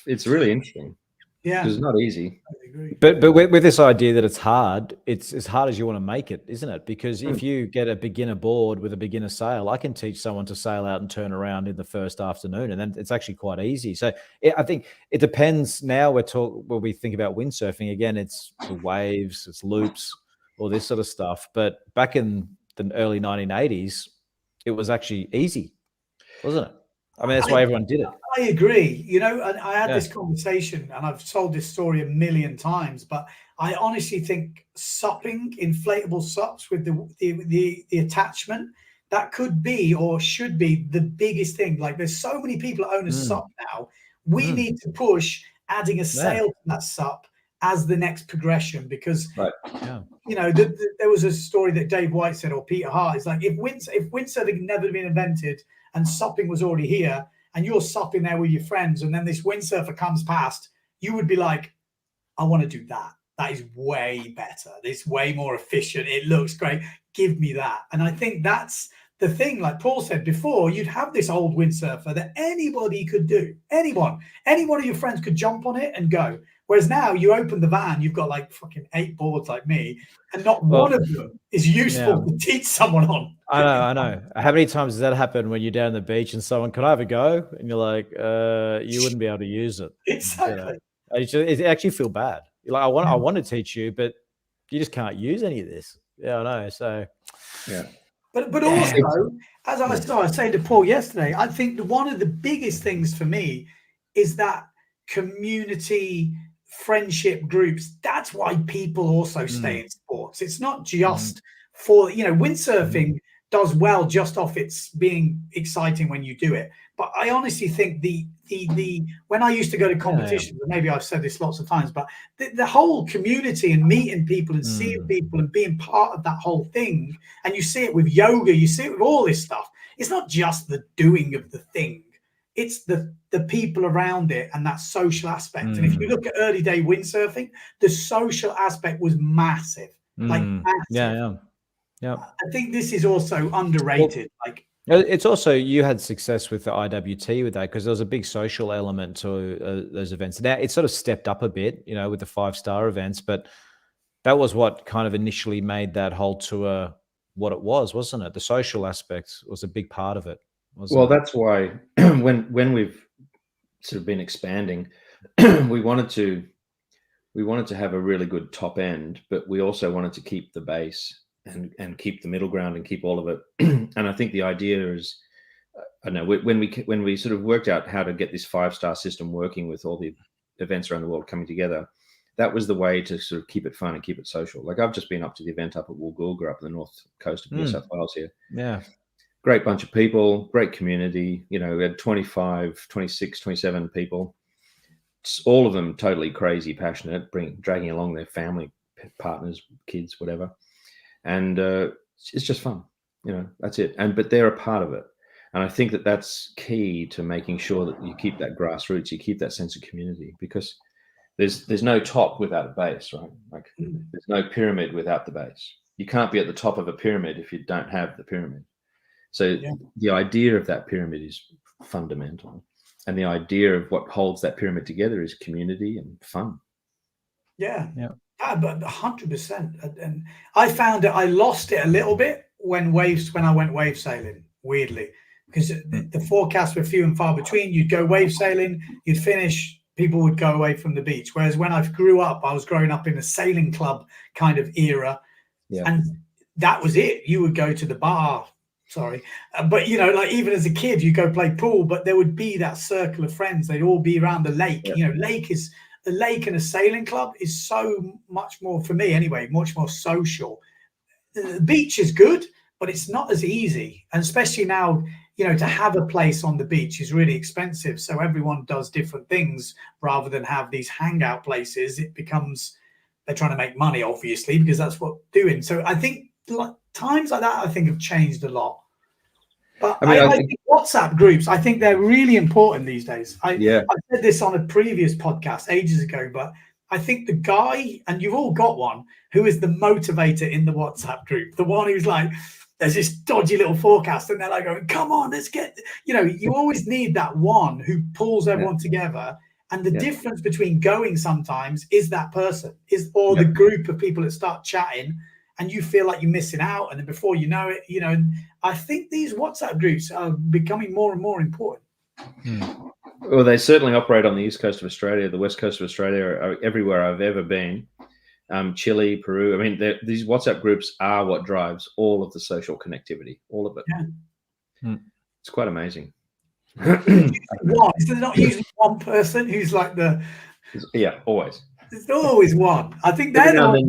It's really interesting. yeah, Because it's not easy. I agree. But with this idea that it's hard, it's as hard as you want to make it, isn't it? Because if you get a beginner board with a beginner sail, I can teach someone to sail out and turn around in the first afternoon, and then it's actually quite easy. So I think it depends. Now when we think about windsurfing again, it's the waves, it's loops, all this sort of stuff. But back in the early 1980s, it was actually easy, wasn't it? I mean, that's why everyone did it. I agree. You know, and I had this conversation, and I've told this story a million times, but I honestly think supping, inflatable sups with the attachment, that could be or should be the biggest thing. Like, there's so many people that own a sup now. We need to push adding a sail to that sup as the next progression, because you know, there was a story that Dave White said, or Peter Hart. It's like, if windsurfing had never been invented and supping was already here, and you're supping there with your friends, and then this windsurfer comes past, you would be like, I want to do that. That is way better. It's way more efficient. It looks great. Give me that. And I think that's the thing. Like Paul said before, you'd have this old windsurfer that anybody could do. Any one of your friends could jump on it and go. Whereas now you open the van, you've got like fucking 8 boards like me, and not one of them is useful to teach someone on. I know. How many times does that happen when you're down the beach and someone, can I have a go? And you're like, you wouldn't be able to use it. Exactly. You know? It actually feel bad. You're like, I want to teach you, but you just can't use any of this. Yeah, I know. So, yeah. But also, as I was saying to Paul yesterday, I think that one of the biggest things for me is that community friendship groups. That's why people also stay in sports. It's not just for, you know, windsurfing does well just off its being exciting when you do it. But I honestly think the when I used to go to competitions, and maybe I've said this lots of times, but the whole community and meeting people and seeing people and being part of that whole thing, and you see it with yoga, you see it with all this stuff. It's not just the doing of the thing. It's the people around it and that social aspect. And if you look at early day windsurfing, the social aspect was massive. Like massive. Yeah. I think this is also underrated. Like, it's also, you had success with the IWT with that because there was a big social element to those events. Now it's sort of stepped up a bit, you know, with the 5-star events, but that was what kind of initially made that whole tour what it was, wasn't it? The social aspect was a big part of it. Well, that's why when we've sort of been expanding, we wanted to have a really good top end, but we also wanted to keep the base and keep the middle ground and keep all of it. And I think the idea is, I don't know, when we sort of worked out how to get this 5-star system working with all the events around the world coming together, that was the way to sort of keep it fun and keep it social. Like, I've just been up to the event up at Woolgoolga up in the north coast of New South Wales here. Yeah. Great bunch of people, great community. You know, we had 25, 26, 27 people. All of them totally crazy, passionate, dragging along their family, partners, kids, whatever. And it's just fun. You know, that's it. But they're a part of it. And I think that that's key to making sure that you keep that grassroots, you keep that sense of community, because there's no top without a base, right? Like, there's no pyramid without the base. You can't be at the top of a pyramid if you don't have the pyramid. So the idea of that pyramid is fundamental. And the idea of what holds that pyramid together is community and fun. Yeah. But 100%. And I found that I lost it a little bit when I went wave sailing, weirdly, because the forecasts were few and far between. You'd go wave sailing, you'd finish, people would go away from the beach. Whereas when I grew up, I was growing up in a sailing club kind of era. And that was it. You would go to the bar. But you know, like, even as a kid, you go play pool, but there would be that circle of friends. They'd all be around the lake. You know, the lake and a sailing club is so much more, for me anyway, much more social. The beach is good, but it's not as easy. And especially now, you know, to have a place on the beach is really expensive. So everyone does different things rather than have these hangout places. It becomes, they're trying to make money, obviously, because that's what they're doing. So I think times like that, I think, have changed a lot. But I think WhatsApp groups, I think they're really important these days. I said this on a previous podcast ages ago, but I think the guy, and you've all got one, who is the motivator in the WhatsApp group, the one who's like, there's this dodgy little forecast, and they're like going, come on, let's get, you know, you always need that one who pulls everyone together. And the difference between going sometimes is that person, or the group of people that start chatting, and you feel like you're missing out. And then before you know it, you know, I think these WhatsApp groups are becoming more and more important. Well, they certainly operate on the east coast of Australia, the west coast of Australia, everywhere I've ever been. Chile, Peru. I mean, these WhatsApp groups are what drives all of the social connectivity, all of it. Yeah. It's quite amazing. Is there not usually one person who's like the... Yeah, always. There's always one. I think they're the one. Every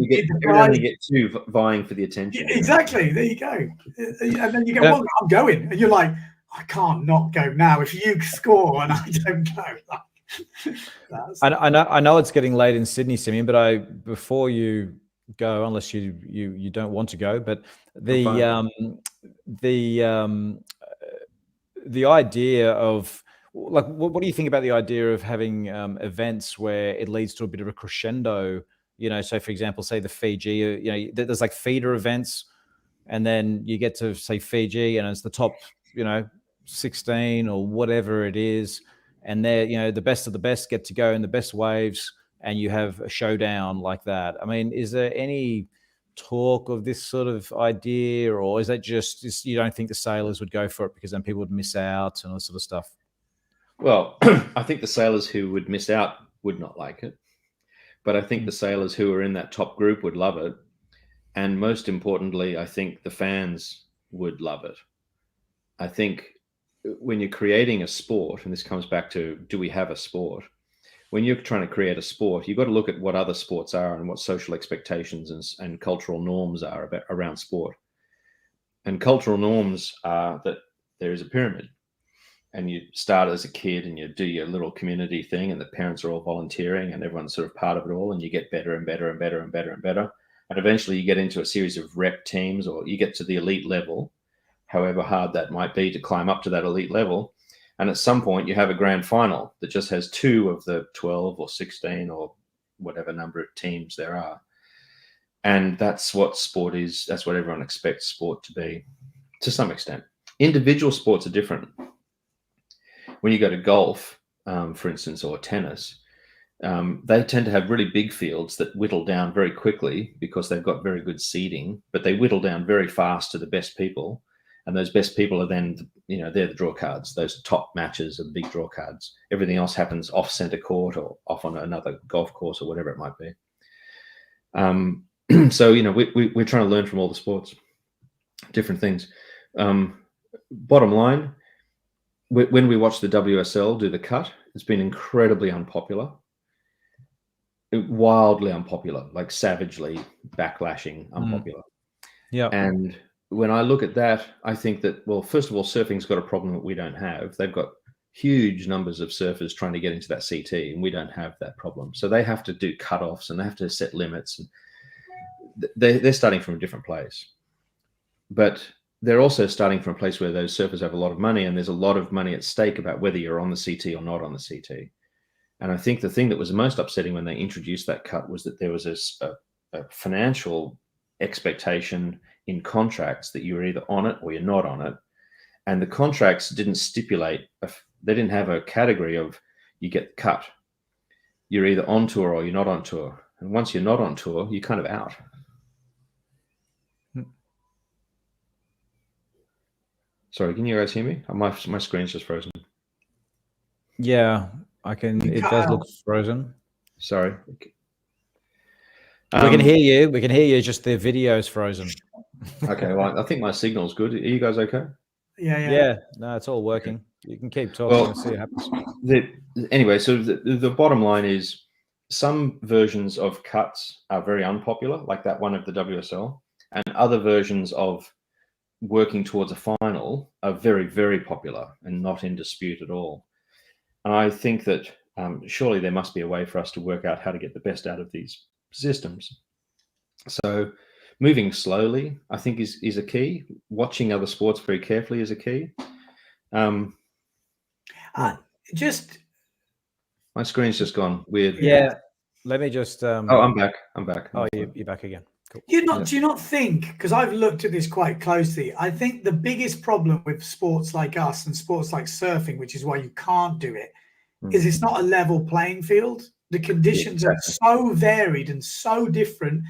now and then you get two vying for the attention. Yeah, exactly. There you go. And then you go, well, I'm going. And you're like, I can't not go now if you score and I don't go. I know it's getting late in Sydney, Simeon, but before you go, unless you don't want to go, but the idea of, like, what do you think about the idea of having events where it leads to a bit of a crescendo? You know, so for example, say the Fiji, you know, there's like feeder events, and then you get to say Fiji, and it's the top, you know, 16 or whatever it is, and they're, you know, the best of the best get to go in the best waves, and you have a showdown like that. I mean, is there any talk of this sort of idea, or is that just you don't think the sailors would go for it because then people would miss out and all this sort of stuff? Well, I think the sailors who would miss out would not like it, but I think the sailors who are in that top group would love it, and most importantly, I think the fans would love it. I think when you're creating a sport, and this comes back to, do we have a sport? When you're trying to create a sport, you've got to look at what other sports are and what social expectations and cultural norms are around sport. And cultural norms are that there is a pyramid, and you start as a kid and you do your little community thing, and the parents are all volunteering and everyone's sort of part of it all, and you get better and better and better and better and better. And eventually you get into a series of rep teams, or you get to the elite level, however hard that might be to climb up to that elite level. And at some point you have a grand final that just has 2 of the 12 or 16 or whatever number of teams there are. And that's what sport is. That's what everyone expects sport to be, to some extent. Individual sports are different. When you go to golf, for instance, or tennis, they tend to have really big fields that whittle down very quickly because they've got very good seeding, but they whittle down very fast to the best people. And those best people are then, you know, they're the draw cards. Those top matches are the big draw cards. Everything else happens off center court or off on another golf course or whatever it might be. So, you know, we're trying to learn from all the sports, different things. Bottom line, when we watch the WSL do the cut, it's been incredibly unpopular, wildly unpopular, like savagely backlashing unpopular. Yeah. And when I look at that, I think that, well, first of all, surfing's got a problem that we don't have. They've got huge numbers of surfers trying to get into that CT, and we don't have that problem. So they have to do cutoffs and they have to set limits. And they're starting from a different place. But they're also starting from a place where those surfers have a lot of money, and there's a lot of money at stake about whether you're on the CT or not on the CT. And I think the thing that was the most upsetting when they introduced that cut was that there was a financial expectation in contracts that you were either on it or you're not on it. And the contracts didn't stipulate, they didn't have a category of you get cut. You're either on tour or you're not on tour. And once you're not on tour, you're kind of out. Sorry, can you guys hear me? My screen's just frozen. Yeah, I can. It does look frozen. Sorry. We can hear you. We can hear you. Just the video's frozen. Okay, well, I think my signal's good. Are you guys okay? Yeah. No, it's all working. You can keep talking and see what happens. Anyway, so the bottom line is some versions of cuts are very unpopular, like that one of the WSL, and other versions of working towards a final are very, very popular and not in dispute at all. And I think that surely there must be a way for us to work out how to get the best out of these systems. So moving slowly, I think, is a key. Watching other sports very carefully is a key. Just my screen's just gone weird. Yeah. Let me just. Oh, I'm back. I'm back. Oh, you're back again. Cool. Do you not think, because I've looked at this quite closely, I think the biggest problem with sports like us and sports like surfing, which is why you can't do it, is it's not a level playing field. The conditions are so varied and so different.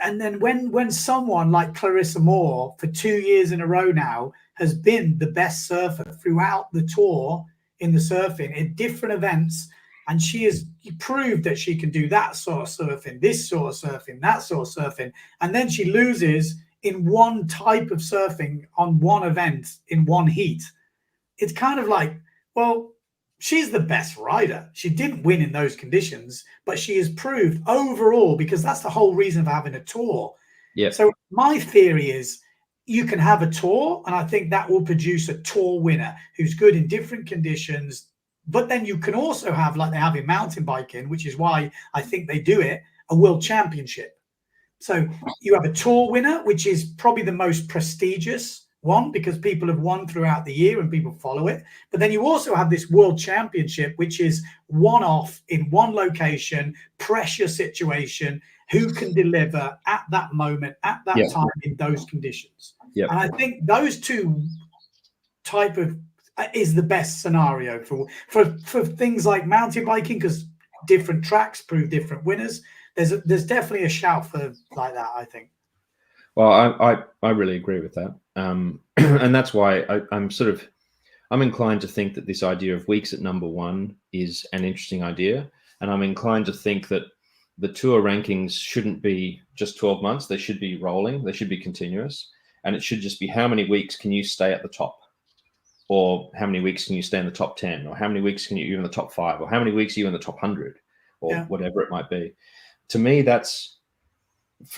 And then when someone like Clarissa Moore, for 2 years in a row now, has been the best surfer throughout the tour in the surfing in different events, and she has proved that she can do that sort of surfing, this sort of surfing, that sort of surfing, and then she loses in one type of surfing on one event in one heat. It's kind of like, well, she's the best rider. She didn't win in those conditions, but she has proved overall, because that's the whole reason of having a tour. Yeah. So my theory is you can have a tour, and I think that will produce a tour winner who's good in different conditions. But then you can also have, like they have in mountain biking, which is why I think they do it, a world championship. So you have a tour winner, which is probably the most prestigious one because people have won throughout the year and people follow it. But then you also have this world championship, which is one-off in one location, pressure situation, who can deliver at that moment, at that time, in those conditions. Yeah. And I think those two type of is the best scenario for things like mountain biking, because different tracks prove different winners. There's definitely a shout for like that, I think. Well, I really agree with that, and that's why I'm inclined to think that this idea of weeks at number one is an interesting idea, and I'm inclined to think that the tour rankings shouldn't be just 12 months. They should be rolling. They should be continuous, and it should just be how many weeks can you stay at the top, or how many weeks can you stay in the top 10, or how many weeks can you in the top 5, or how many weeks are you in the top 100, or whatever it might be. To me, that's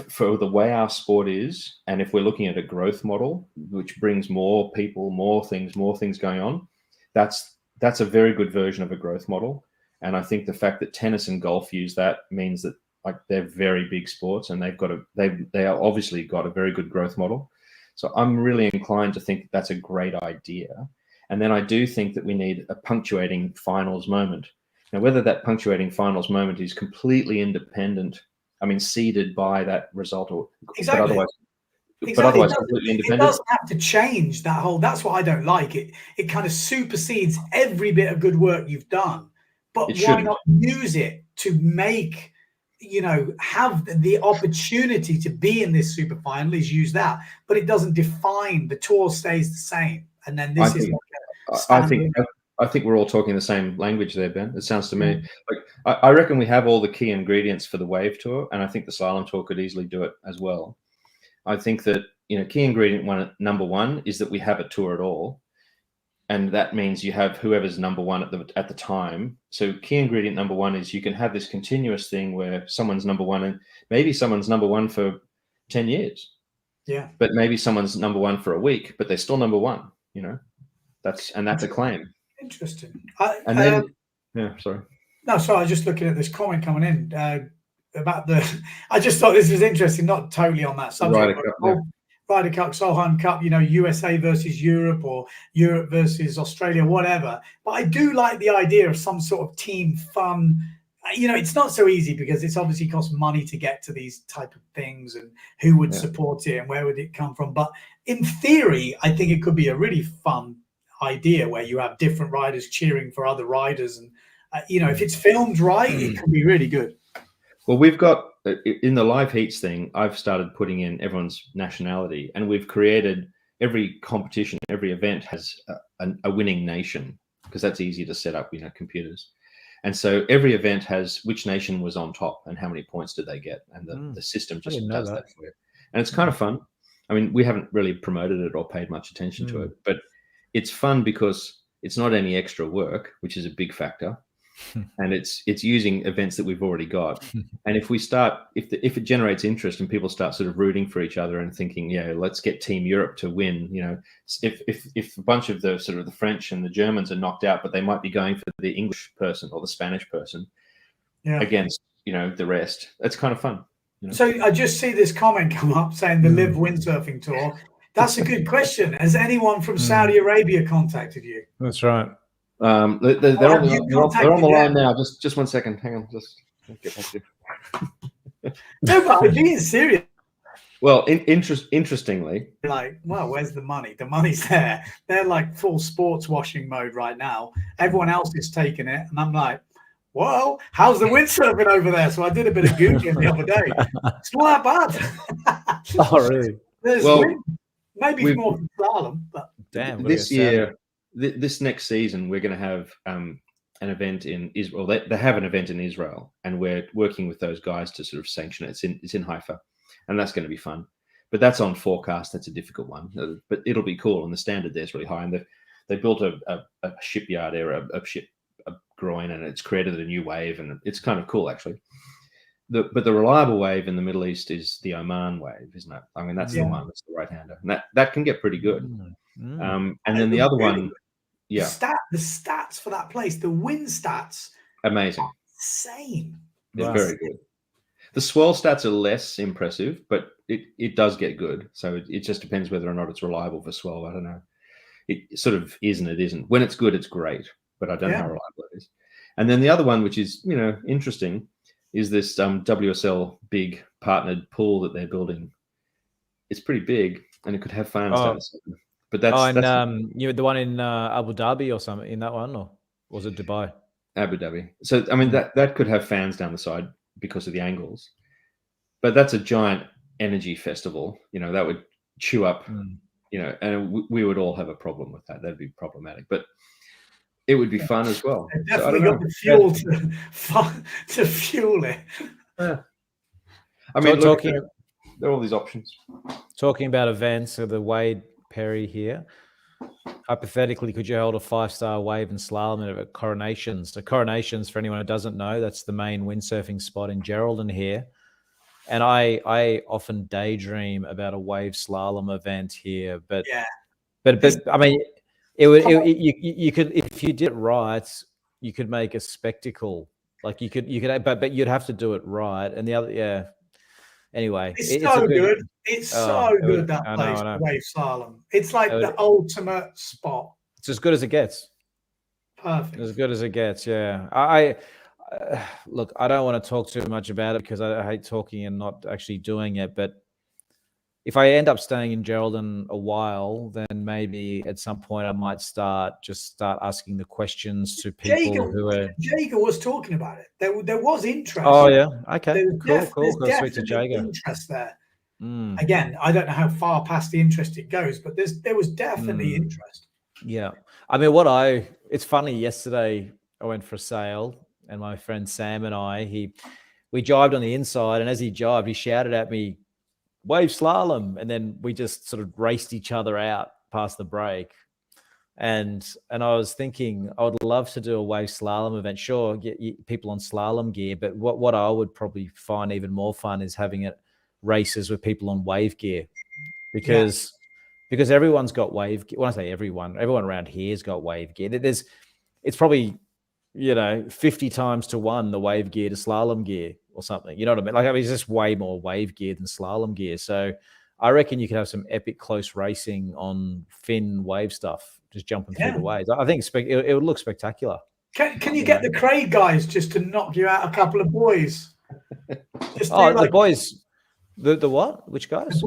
for the way our sport is, and if we're looking at a growth model which brings more people, more things going on, that's a very good version of a growth model. And I think the fact that tennis and golf use that means that, like, they're very big sports, and they are obviously got a very good growth model. So I'm really inclined to think that's a great idea. And then I do think that we need a punctuating finals moment. Now, whether that punctuating finals moment is completely independent, I mean, seeded by that result, or exactly. but otherwise completely independent. It doesn't have to change that whole. That's what I don't like. It kind of supersedes every bit of good work you've done. But why not use it to make, have the opportunity to be in this super final? Is use that, but it doesn't define. The tour stays the same, and then this is. I think we're all talking the same language there, Ben. It sounds to me like I reckon we have all the key ingredients for the wave tour, and I think the slalom tour could easily do it as well. I think that key ingredient number one is that we have a tour at all, and that means you have whoever's number one at the time. So key ingredient number one is you can have this continuous thing where someone's number one, and maybe someone's number one for 10 years. Yeah. But maybe someone's number one for a week, but they're still number one. That's a claim. Interesting. Sorry. No, sorry. I was just looking at this comment coming in about I just thought this was interesting. Not totally on that subject. Ryder Cup, Solheim Cup. USA versus Europe, or Europe versus Australia, whatever. But I do like the idea of some sort of team fun. It's not so easy because it's obviously cost money to get to these type of things, and who would support it and where would it come from. But in theory, I think it could be a really fun idea where you have different riders cheering for other riders, and if it's filmed right, it can be really good. Well, we've got in the live heats thing, I've started putting in everyone's nationality, and we've created every competition, every event has a winning nation, because that's easy to set up, computers. And so every event has which nation was on top and how many points did they get, and the system just does that for you. And it's kind of fun. I mean, we haven't really promoted it or paid much attention to it, but it's fun because it's not any extra work, which is a big factor. and it's using events that we've already got. And if we start, if it generates interest and people start sort of rooting for each other and thinking, yeah, let's get Team Europe to win. You know, if a bunch of the sort of the French and the Germans are knocked out, but they might be going for the English person or the Spanish person against, you know, the rest. That's kind of fun. You know? So I just see this comment come up saying the Live Windsurfing Tour. That's a good question. Has anyone from Saudi Arabia contacted you? That's right. They're on the line now. Just 1 second. Hang on. Just get back to you. No, but I'm being serious. Well, interestingly, like, well, where's the money? The money's there. They're like full sports washing mode right now. Everyone else is taking it, and I'm like, whoa, how's the windsurfing over there? So I did a bit of Googling the other day. It's not that bad. Oh, really? There's maybe more than slalom, but damn. This year, this next season, we're going to have an event in Israel. They have an event in Israel, and we're working with those guys to sort of sanction it. It's in Haifa, and that's going to be fun. But that's on forecast. That's a difficult one, but it'll be cool. And the standard there is really high. And they built a shipyard there, a ship groin, and it's created a new wave, and it's kind of cool actually. But the reliable wave in the Middle East is the Oman wave, isn't it? I mean, that's the one that's the right-hander, and that can get pretty good. And then the other one, the stats for that place, the wind stats, amazing, insane. It's very good. The swirl stats are less impressive, but it does get good. So it just depends whether or not it's reliable for swirl. I don't know. It sort of is and it isn't. When it's good, it's great, but I don't know how reliable it is. And then the other one, which is, you know, interesting, is this WSL big partnered pool that they're building. It's pretty big, and it could have fans. But that's you the one in Abu Dhabi or something in that one, or was it Dubai? Abu Dhabi. So I mean that could have fans down the side because of the angles, but that's a giant energy festival. You know, that would chew up. You know, and we would all have a problem with that. That'd be problematic, but it would be fun as well. Definitely got the fuel to fuel it. Yeah. I mean, there are all these options. Talking about events, so the Wade Perry here. Hypothetically, could you hold a 5-star wave and slalom at Coronations? So Coronations, for anyone who doesn't know, that's the main windsurfing spot in Geraldton here. And I often daydream about a wave slalom event here, but I mean, you could, if you did it right, you could make a spectacle. Like you could, but you'd have to do it right. And the other, anyway, it's so good. It's so good, that place, wave slalom. It's like the ultimate spot. It's as good as it gets. Perfect. As good as it gets. Yeah. Look, I don't want to talk too much about it because I hate talking and not actually doing it. But if I end up staying in Geraldton a while, then maybe at some point I might start asking the questions to people who are. Jager was talking about it. There was interest. Oh yeah, okay, cool. Go speak to Jager. Interest there. Again, I don't know how far past the interest it goes, but there was definitely interest. Yeah, I mean, it's funny. Yesterday I went for a sail, and my friend Sam and we jibed on the inside, and as he jibed, he shouted at me, "Wave slalom," and then we just sort of raced each other out past the break. And I was thinking, I would love to do a wave slalom event. Sure, get people on slalom gear, but what I would probably find even more fun is having it races with people on wave gear, because everyone's got wave gear. When I say everyone around here's got wave gear. It's probably 50 times to 1 the wave gear to slalom gear or something. You know what I mean? Like, it's just way more wave gear than slalom gear. So I reckon you could have some epic close racing on fin wave stuff, just jumping through the waves. I think it would look spectacular. Can you get the Craig guys just to knock you out a couple of boys? The boys. The what? Which guys?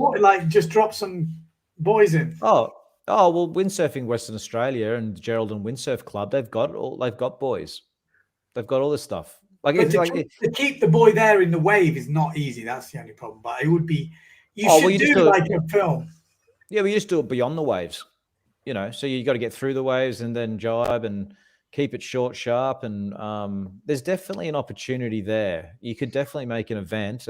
Just drop some boys in. Oh, well, Windsurfing Western Australia and Geraldton Windsurf Club, they've got boys. They've got all this stuff. To keep the boy there in the wave is not easy. That's the only problem. But it would be. You should do like a film. Yeah, we just do it beyond the waves. So you got to get through the waves and then jibe and keep it short, sharp. And there's definitely an opportunity there. You could definitely make an event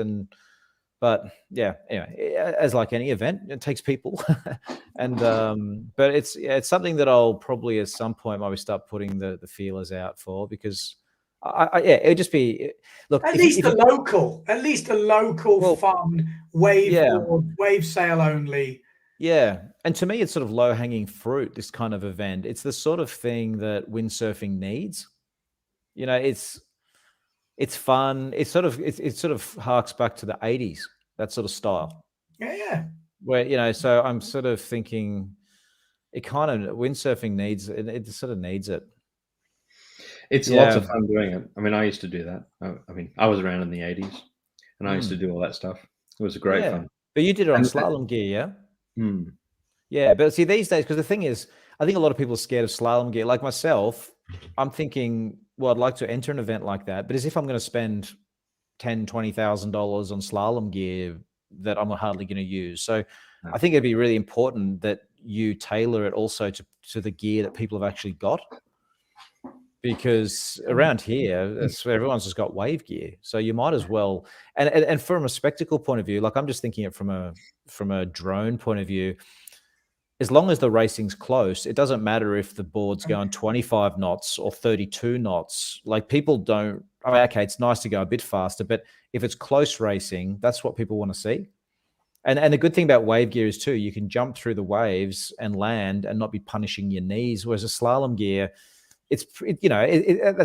But yeah, anyway, as like any event, it takes people, but it's something that I'll probably at some point maybe start putting the feelers out for, because Yeah, it'd just be look. At least a local fun wave wave sail only. Yeah, and to me, it's sort of low hanging fruit. This kind of event, it's the sort of thing that windsurfing needs. You know, it's fun. It sort of harks back to the 80s, that sort of style. Yeah. Where, you know, so I'm sort of thinking it kind of windsurfing needs it. It sort of needs it. It's lots of fun doing it. I mean, I used to do that. I mean, I was around in the 80s and I used to do all that stuff. It was great fun. But you did it on slalom gear, yeah? Yeah, but see, these days, because the thing is, I think a lot of people are scared of slalom gear. Like myself, I'm thinking, well, I'd like to enter an event like that, but as if I'm going to spend $10,000, $20,000 on slalom gear that I'm hardly going to use. So I think it'd be really important that you tailor it also to the gear that people have actually got. Because around here, everyone's just got wave gear, so you might as well. And from a spectacle point of view, like I'm just thinking it from a drone point of view. As long as the racing's close, it doesn't matter if the board's going 25 knots or 32 knots. Like people don't. I mean, okay, it's nice to go a bit faster, but if it's close racing, that's what people want to see. And the good thing about wave gear is too, you can jump through the waves and land and not be punishing your knees. Whereas a slalom gear, that's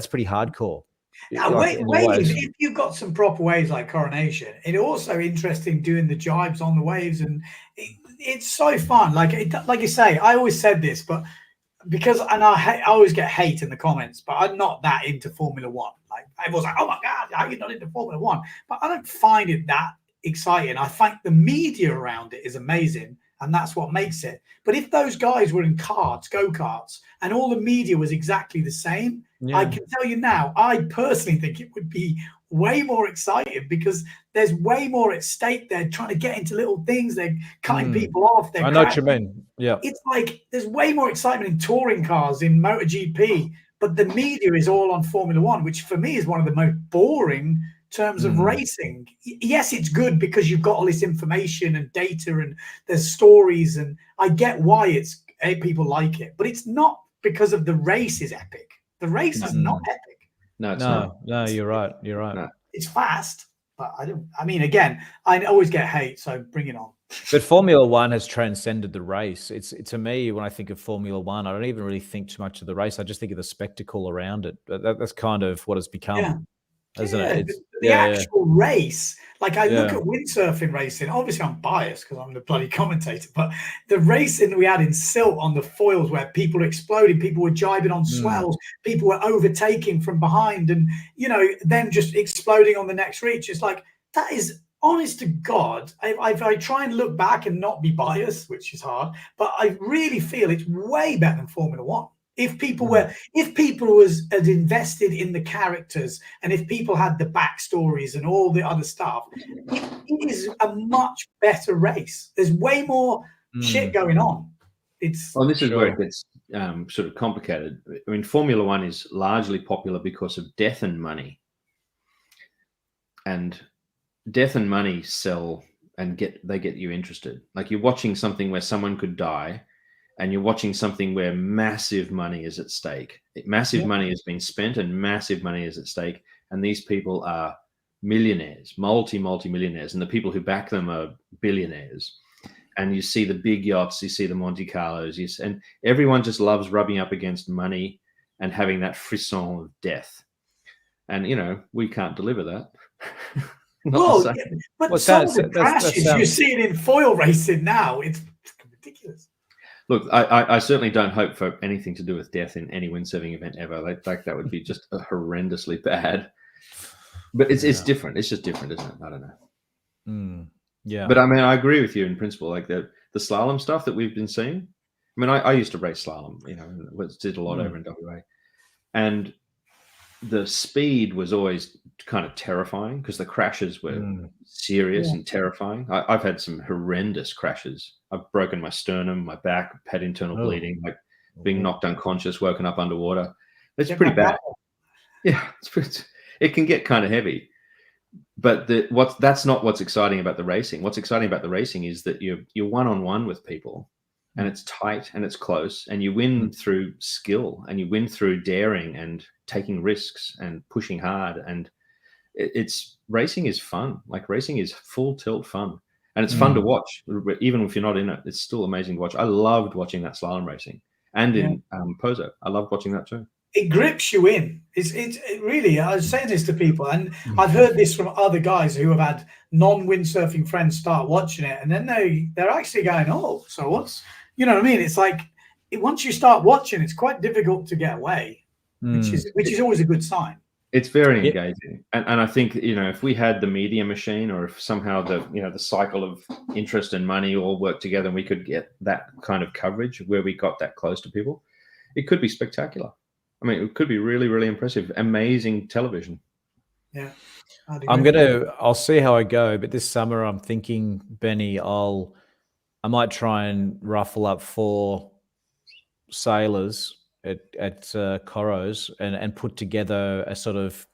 pretty hardcore. Now, waves, if you've got some proper waves like Coronation, it's also interesting doing the jibes on the waves, and it's so fun. Like you say, I always said this, but I always get hate in the comments, but I'm not that into Formula One. Like everyone's like, oh my God, how are you not into Formula One? But I don't find it that exciting. I think the media around it is amazing, and that's what makes it. But if those guys were in go-karts, and all the media was exactly the same, I can tell you now, I personally think it would be way more exciting because there's way more at stake. They're trying to get into little things. They're cutting people off. I know what you mean. Yeah. It's like there's way more excitement in touring cars, in MotoGP, but the media is all on Formula One, which for me is one of the most boring terms of racing. Yes, it's good because you've got all this information and data and there's stories, and I get why people like it, but it's not because of the race is epic. The race is not epic. No, it's not. No, you're right. You're right. No. It's fast, but I always get hate, so bring it on. But Formula One has transcended the race. It's to me, when I think of Formula One, I don't even really think too much of the race. I just think of the spectacle around it. That's kind of what it's become. Yeah. Isn't it? The actual race. Like I look at windsurfing racing. Obviously, I'm biased because I'm the bloody commentator. But the racing we had in Silt on the foils, where people were exploding, people were jibing on swells, people were overtaking from behind, and then just exploding on the next reach. It's like that is, honest to God. I try and look back and not be biased, which is hard, but I really feel it's way better than Formula One. If people had invested in the characters, and if people had the backstories and all the other stuff, it is a much better race. There's way more shit going on. This is where it gets sort of complicated. I mean, Formula One is largely popular because of death and money, and death and money sell and get you interested. Like you're watching something where someone could die, and you're watching something where massive money is at stake. Massive money has been spent and massive money is at stake. And these people are millionaires, multi-millionaires. And the people who back them are billionaires. And you see the big yachts, you see the Monte Carlos, and everyone just loves rubbing up against money and having that frisson of death. And, we can't deliver that. But some of the crashes, you see it in foil racing now. It's ridiculous. Look, I certainly don't hope for anything to do with death in any windsurfing event ever. Like that would be just horrendously bad. But it's different. It's just different, isn't it? I don't know. Yeah. But I mean, I agree with you in principle. Like the slalom stuff that we've been seeing. I mean, I used to race slalom. Did a lot over in WA, and the speed was always kind of terrifying because the crashes were serious and terrifying. I've had some horrendous crashes. I've broken my sternum, my back, had internal bleeding, like being knocked unconscious, woken up underwater. It's pretty bad. Yeah, it can get kind of heavy. But that's not what's exciting about the racing. What's exciting about the racing is that you're one-on-one with people, and it's tight and it's close, and you win through skill, and you win through daring and taking risks and pushing hard. And it's racing is fun. Like, racing is full tilt fun, and it's fun to watch. Even if you're not in it, it's still amazing to watch. I loved watching that slalom racing, and in Pozo, I loved watching that too. It grips you in. It really, I was saying this to people, and I've heard this from other guys who have had non-windsurfing friends start watching it, and then they're actually going, oh, so what's, you know what I mean? It's like, once you start watching, it's quite difficult to get away, which is always a good sign. It's very engaging. And I think, if we had the media machine, or if somehow the cycle of interest and money all worked together, and we could get that kind of coverage where we got that close to people, it could be spectacular. I mean, it could be really, really impressive, amazing television. Yeah. I'll see how I go, but this summer I'm thinking, Benny, I might try and ruffle up 4 sailors at Corros and put together a sort of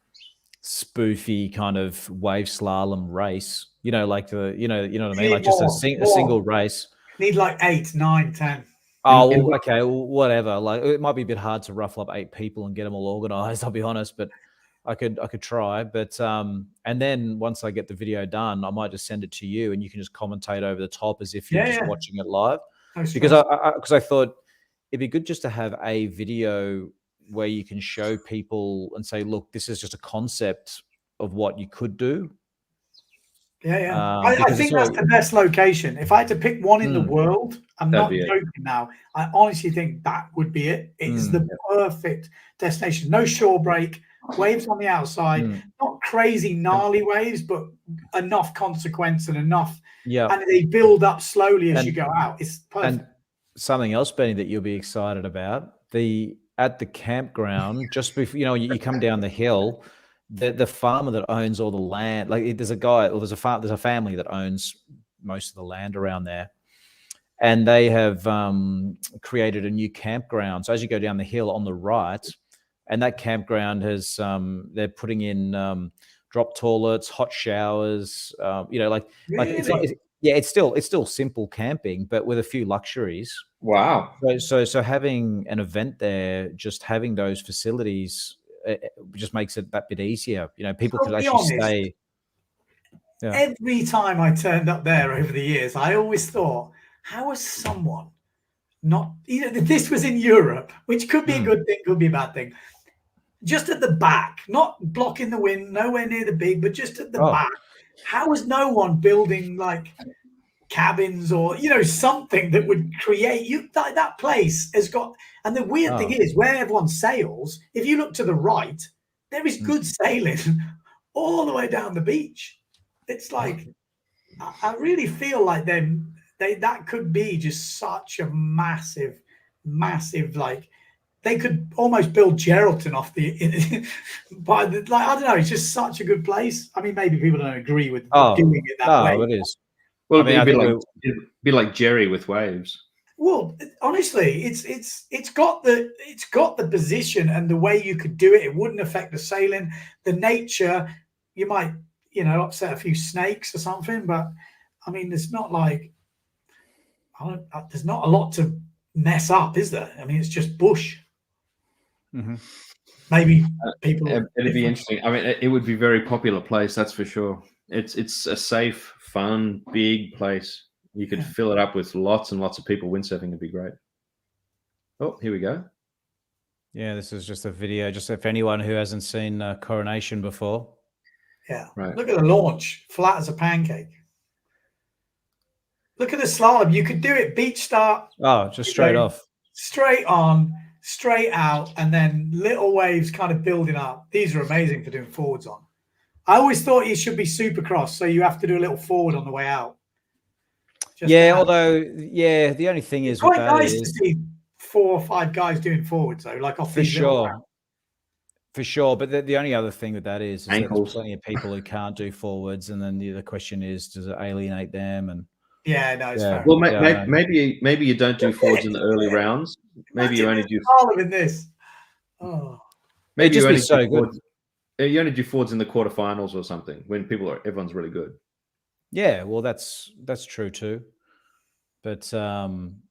spoofy kind of wave slalom race. Like the you know what I mean, like just a single race. Need like 8, 9, 10. Oh, well, okay, well, whatever. Like, it might be a bit hard to ruffle up 8 people and get them all organized, I'll be honest, but I could try. But and then once I get the video done, I might just send it to you, and you can just commentate over the top as if you're just watching it live. Because I thought it'd be good just to have a video where you can show people and say, look, this is just a concept of what you could do. I think that's the best location. If I had to pick one in the world, I'm not joking now, I honestly think that would be it. It's the perfect destination. No shore break, waves on the outside, not crazy gnarly waves, but enough consequence and enough. And they build up slowly as you go out. It's perfect. And something else, Benny, that you'll be excited about, at the campground, just before you come down the hill, the farmer that owns all the land, like there's a family that owns most of the land around there, and they have created a new campground. So as you go down the hill on the right, and that campground has they're putting in drop toilets, hot showers, it's still simple camping, but with a few luxuries. Wow. So having an event there, just having those facilities, it just makes it that bit easier. People could actually stay. Yeah. Every time I turned up there over the years, I always thought, how has someone not, this was in Europe, which could be a good thing, could be a bad thing. Just at the back, not blocking the wind, nowhere near the big, but just at the back. How is no one building like cabins or something that would create that place has got? And the weird thing is, where everyone sails, if you look to the right, there is good sailing all the way down the beach. It's like, I really feel like that could be just such a massive, like, they could almost build Geraldton off I don't know. It's just such a good place. I mean, maybe people don't agree with doing it that way. It is. Well, it'd be like Jerry with waves. Well, honestly, it's got the position and the way you could do it. It wouldn't affect the sailing, the nature. You might, upset a few snakes or something, but I mean, there's not like there's not a lot to mess up, is there? I mean, it's just bush. Mm-hmm. Maybe people. It'd be interesting. I mean, it would be a very popular place, that's for sure. It's a safe, fun, big place. You could fill it up with lots and lots of people windsurfing. It'd be great. Oh, here we go. Yeah, this is just a video, just if anyone who hasn't seen Coronation before. Yeah, right. Look at the launch, flat as a pancake. Look at the slalom. You could do it beach start. Oh, just straight off. Straight on, straight out, and then little waves kind of building up. These are amazing for doing forwards on. I always thought it should be supercross, so you have to do a little forward on the way out. The only thing is, it's quite nice to see 4 or 5 guys doing forwards, though, like off for sure. For sure, but the only other thing with that is that there's plenty of people who can't do forwards, and then the question is, does it alienate them? And it's fair. Well, maybe you don't do forwards in the early rounds. Maybe you only do. In this. Maybe you only do forwards. You only do forwards in the quarterfinals or something when everyone's really good. Yeah, well, that's true too. But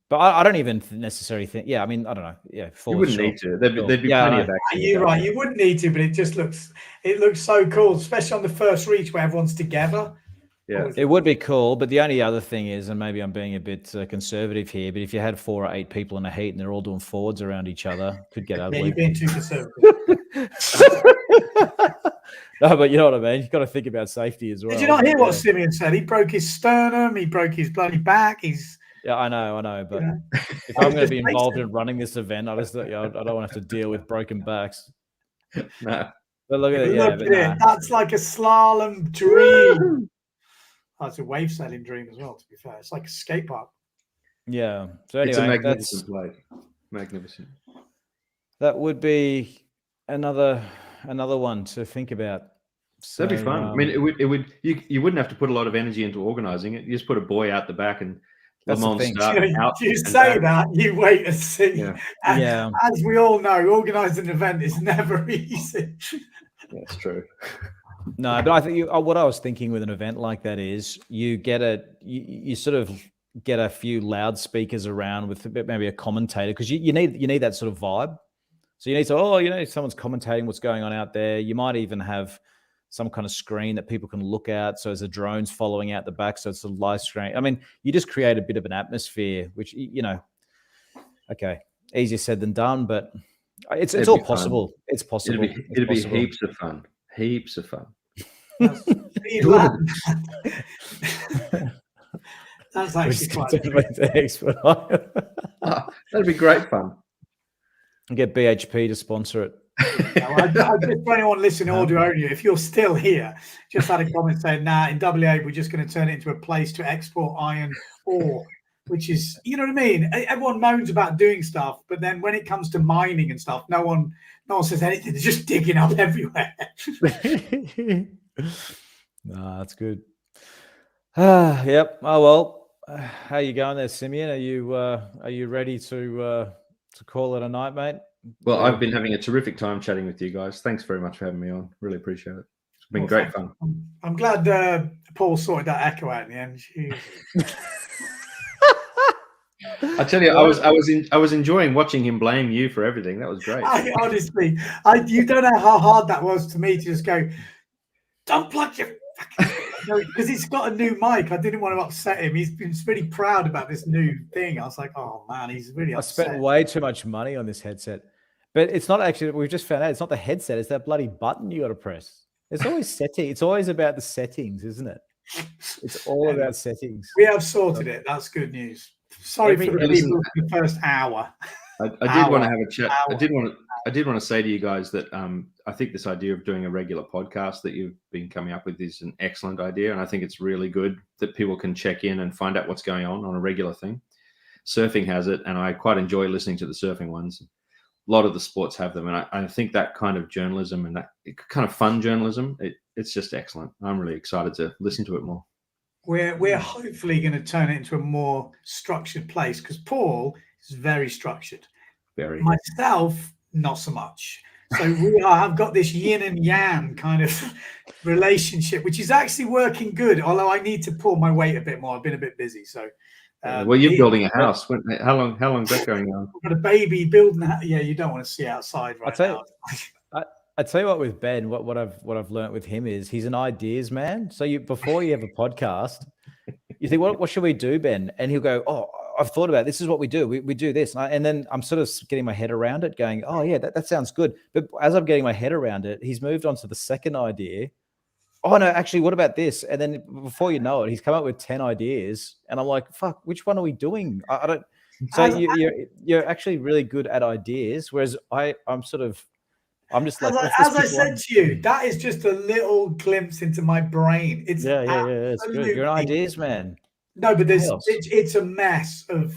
But I don't even necessarily think. Yeah, I mean, I don't know. Yeah, You wouldn't need to. There'd be plenty of action. You're right. You wouldn't need to, but it just looks so cool, especially on the first reach where everyone's together. Yeah, it would be cool. But the only other thing is, and maybe I'm being a bit conservative here, but if you had 4 or 8 people in a heat and they're all doing forwards around each other, could get ugly. Yeah, you're being too conservative. No, but you know what I mean. You've got to think about safety as well. Did you not hear what Simeon said? He broke his sternum. He broke his bloody back. Yeah, I know. But if I'm going to be involved in running this event, I don't want to have to deal with broken backs. No. But look at it. Look at it. That's like a slalom dream. Oh, it's a wave sailing dream as well, to be fair. It's like a skate park. Yeah. So anyway, it's a magnificent play. Magnificent. That would be another one to think about. So, that'd be fun. I mean, you wouldn't have to put a lot of energy into organizing it. You just put a boy out the back and that's the thing. You say that, you wait and see. Yeah. And as we all know, organizing an event is never easy. That's true. No, but I think what I was thinking with an event like that is you sort of get a few loudspeakers around with maybe a commentator, because you need that sort of vibe. So you need to, someone's commentating what's going on out there. You might even have some kind of screen that people can look at. So as the drone's following out the back, so it's a live screen. I mean, you just create a bit of an atmosphere, which, okay, easier said than done, but it's all possible. Fun. It's possible. It'd be heaps of fun. Heaps of fun. That's actually quite that'd be great fun. Get BHP to sponsor it. I just for anyone listening audio only, if you're still here, just had a comment saying, in WA we're just going to turn it into a place to export iron ore, which is, you know what I mean? Everyone moans about doing stuff, but then when it comes to mining and stuff, no one says anything. They're just digging up everywhere. No, that's good. Yep. Oh well. How you going there, Simeon? Are you ready to call it a night, mate? Well, I've been having a terrific time chatting with you guys. Thanks very much for having me on. Really appreciate it. It's been great fun. I'm glad Paul sorted that echo out in the end. I tell you, I was enjoying watching him blame you for everything. That was great. Honestly, you don't know how hard that was to me to just go, don't plug your because he's got a new mic. I didn't want to upset him. He's been really proud about this new thing. I was like, oh man, he's really upset. I spent way too much money on this headset. But it's not actually, we've just found out, it's not the headset, it's that bloody button you got to press. It's always setting. It's always about the settings, isn't it? It's all about settings. We have sorted it. That's good news. Sorry for the people for the first hour. I did want to have a chat. I did want to say to you guys that I think this idea of doing a regular podcast that you've been coming up with is an excellent idea, and I think it's really good that people can check in and find out what's going on a regular thing. Surfing has it, and I quite enjoy listening to the surfing ones. A lot of the sports have them, and I think that kind of journalism and that kind of fun journalism, it's just excellent. I'm really excited to listen to it more. We're hopefully going to turn it into a more structured place, because Paul is very structured. Very. Myself, not so much. So I've got this yin and yang kind of relationship, which is actually working good. Although I need to pull my weight a bit more. I've been a bit busy. So, well, you're building a house. How long is that going on? I've got a baby building. Yeah, you don't want to see outside now. I tell you what, with Ben, what I've learned with him is he's an ideas man. So before you have a podcast, you think, what should we do, Ben? And he'll go, oh, I've thought about it. This is what we do. We do this. And then I'm sort of getting my head around it going, oh yeah, that sounds good. But as I'm getting my head around it, he's moved on to the second idea. Oh no, actually, what about this? And then before you know it, he's come up with 10 ideas. And I'm like, fuck, which one are we doing? I don't. So you're actually really good at ideas. Whereas I'm just like, as I said to you, that is just a little glimpse into my brain. It's it's good. You're an ideas man. No, but it's a mess of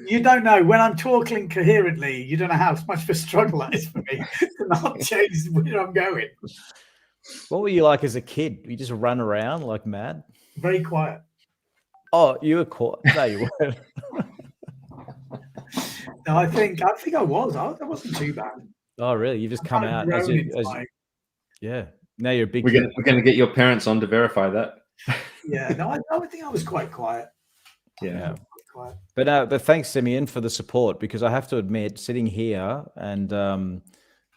you don't know when I'm talking coherently. You don't know how much of a struggle that is for me to not change where I'm going. What were you like as a kid? You just run around like mad? Very quiet. Oh, you were quiet. No, you weren't. No, I think I was. I wasn't too bad. Oh, really? You've just come out yeah. Now you're a big. We're going to get your parents on to verify that. Yeah, no, I think I was quite quiet. Yeah. But thanks, Simeon, for the support, because I have to admit, sitting here and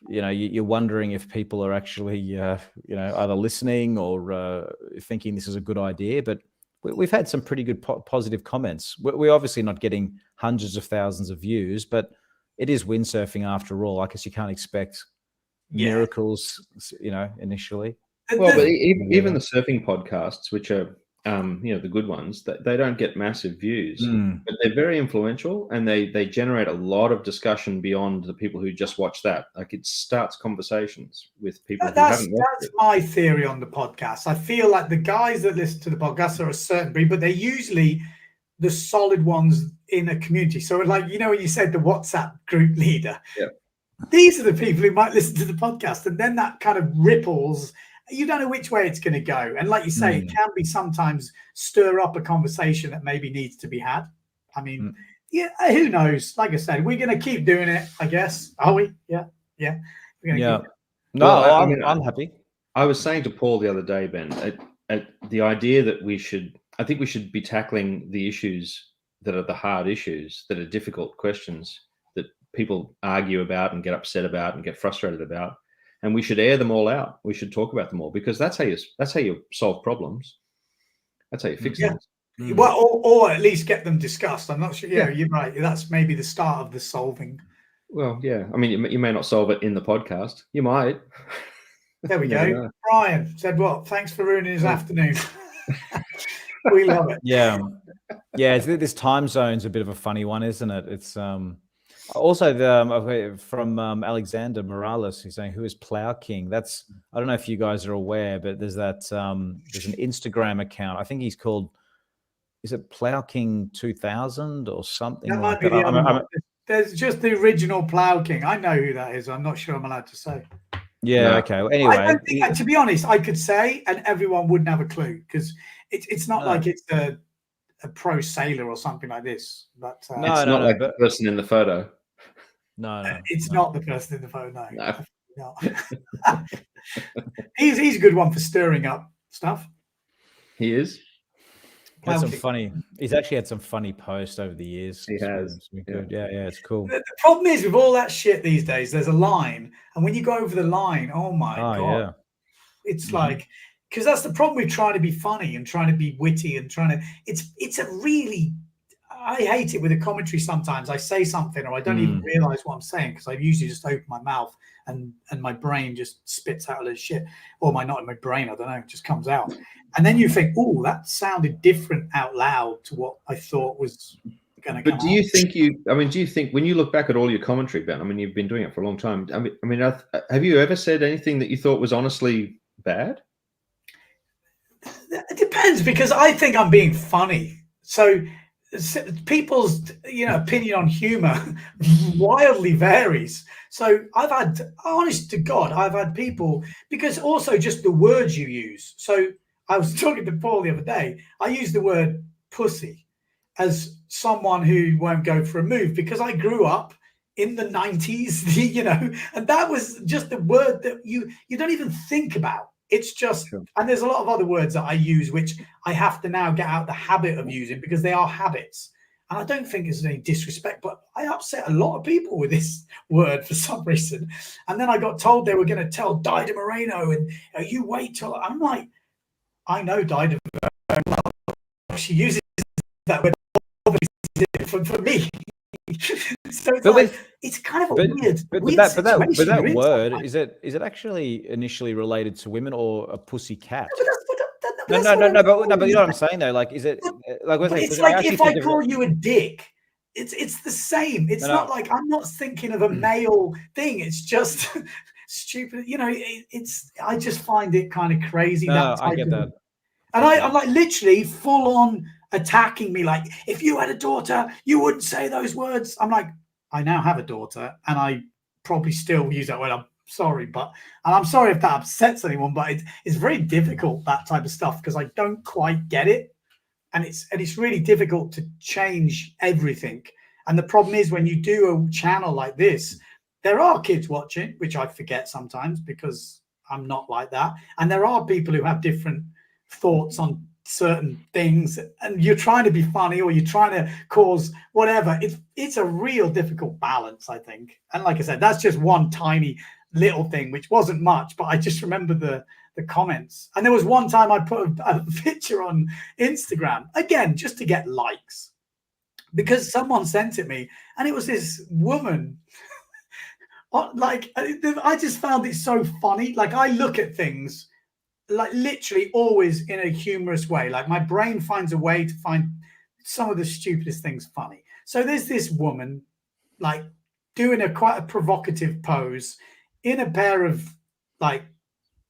you're wondering if people are actually either listening or thinking this is a good idea. But we've had some pretty good positive comments. We're obviously not getting hundreds of thousands of views, but it is windsurfing after all. I guess you can't expect miracles, initially. Well, but even the surfing podcasts, which are the good ones, they don't get massive views, but they're very influential, and they generate a lot of discussion beyond the people who just watch that. Like, it starts conversations with people who haven't watched it. That's my theory on the podcast. I feel like the guys that listen to the podcast are a certain breed, but they're usually the solid ones in a community. So, like, when you said the WhatsApp group leader, these are the people who might listen to the podcast, and then that kind of ripples. You don't know which way it's going to go. And like you say, it can be sometimes stir up a conversation that maybe needs to be had. I mean, who knows? Like I said, we're going to keep doing it, I guess. Are we? Yeah. We're gonna keep it. No, well, I'm happy. I was saying to Paul the other day, Ben, at the idea that I think we should be tackling the issues that are the hard issues, that are difficult questions that people argue about and get upset about and get frustrated about. And we should air them all out. We should talk about them all, because that's how you solve problems. That's how you fix things. Well, or at least get them discussed. I'm not sure. Yeah, you're right. That's maybe the start of the solving. Well, yeah. I mean, you may not solve it in the podcast. You might. There we go. Brian said, "What? Thanks for ruining his afternoon." We love it. Yeah. This time zone's a bit of a funny one, isn't it? It's also from Alexander Morales, who's saying, "Who is Plow King?" I don't know if you guys are aware, but there's that there's an Instagram account. I think he's called, is it Plow King 2000 or something? That might be the other one. There's just the original Plow King. I know who that is. I'm not sure I'm allowed to say. Yeah. No. Okay. Well, anyway, I don't think, to be honest, I could say, and everyone wouldn't have a clue, because it's not like it's a pro sailor or something like this, but it's not like the person in the photo. No, it's not the person in the photo. No. He's a good one for stirring up stuff. He is. He's actually had some funny posts over the years. He has. Yeah, it's cool. The problem is with all that shit these days, there's a line, and when you go over the line, oh my god, it's like. Because that's the problem with trying to be funny and trying to be witty and trying to. It's a really. I hate it with the commentary sometimes. I say something or I don't even realize what I'm saying, because I usually just open my mouth and my brain just spits out a little shit. Or not in my brain, I don't know, it just comes out. And then you think, oh, that sounded different out loud to what I thought was going to come out. But do you think when you look back at all your commentary, Ben, I mean, you've been doing it for a long time. I mean, have you ever said anything that you thought was honestly bad? It depends, because I think I'm being funny. So people's opinion on humor wildly varies. So honest to God, I've had people, because also just the words you use. So I was talking to Paul the other day. I used the word pussy as someone who won't go for a move, because I grew up in the 90s, and that was just the word that you don't even think about. It's just, and there's a lot of other words that I use, which I have to now get out the habit of using, because they are habits. And I don't think it's any disrespect, but I upset a lot of people with this word for some reason. And then I got told they were going to tell Dida Moreno, and you wait till. I'm like, I know Dida Moreno. She uses that word for me. So it's kind of weird. But that word, is it actually initially related to women or a pussy cat? No, but you know what I'm saying though. Like, is it like? It's like if I call you a dick, it's the same. It's not like I'm not thinking of a male thing. It's just stupid. I just find it kind of crazy. No, I get that. And I'm like literally full on attacking me. Like, if you had a daughter, you wouldn't say those words. I'm like, I now have a daughter, and I probably still use that word. I'm sorry, and I'm sorry if that upsets anyone, but it's very difficult, that type of stuff, because I don't quite get it, and it's really difficult to change everything. And the problem is, when you do a channel like this, there are kids watching, which I forget sometimes because I'm not like that, and there are people who have different thoughts on certain things, and you're trying to be funny or you're trying to cause whatever. It's a real difficult balance, I think. And like I said, that's just one tiny little thing, which wasn't much, but I just remember the comments. And there was one time I put a picture on Instagram, again, just to get likes, because someone sent it me, and it was this woman. Like, I just found it so funny. Like, I look at things like literally always in a humorous way. Like, my brain finds a way to find some of the stupidest things funny. So there's this woman like doing quite a provocative pose in a pair of, like,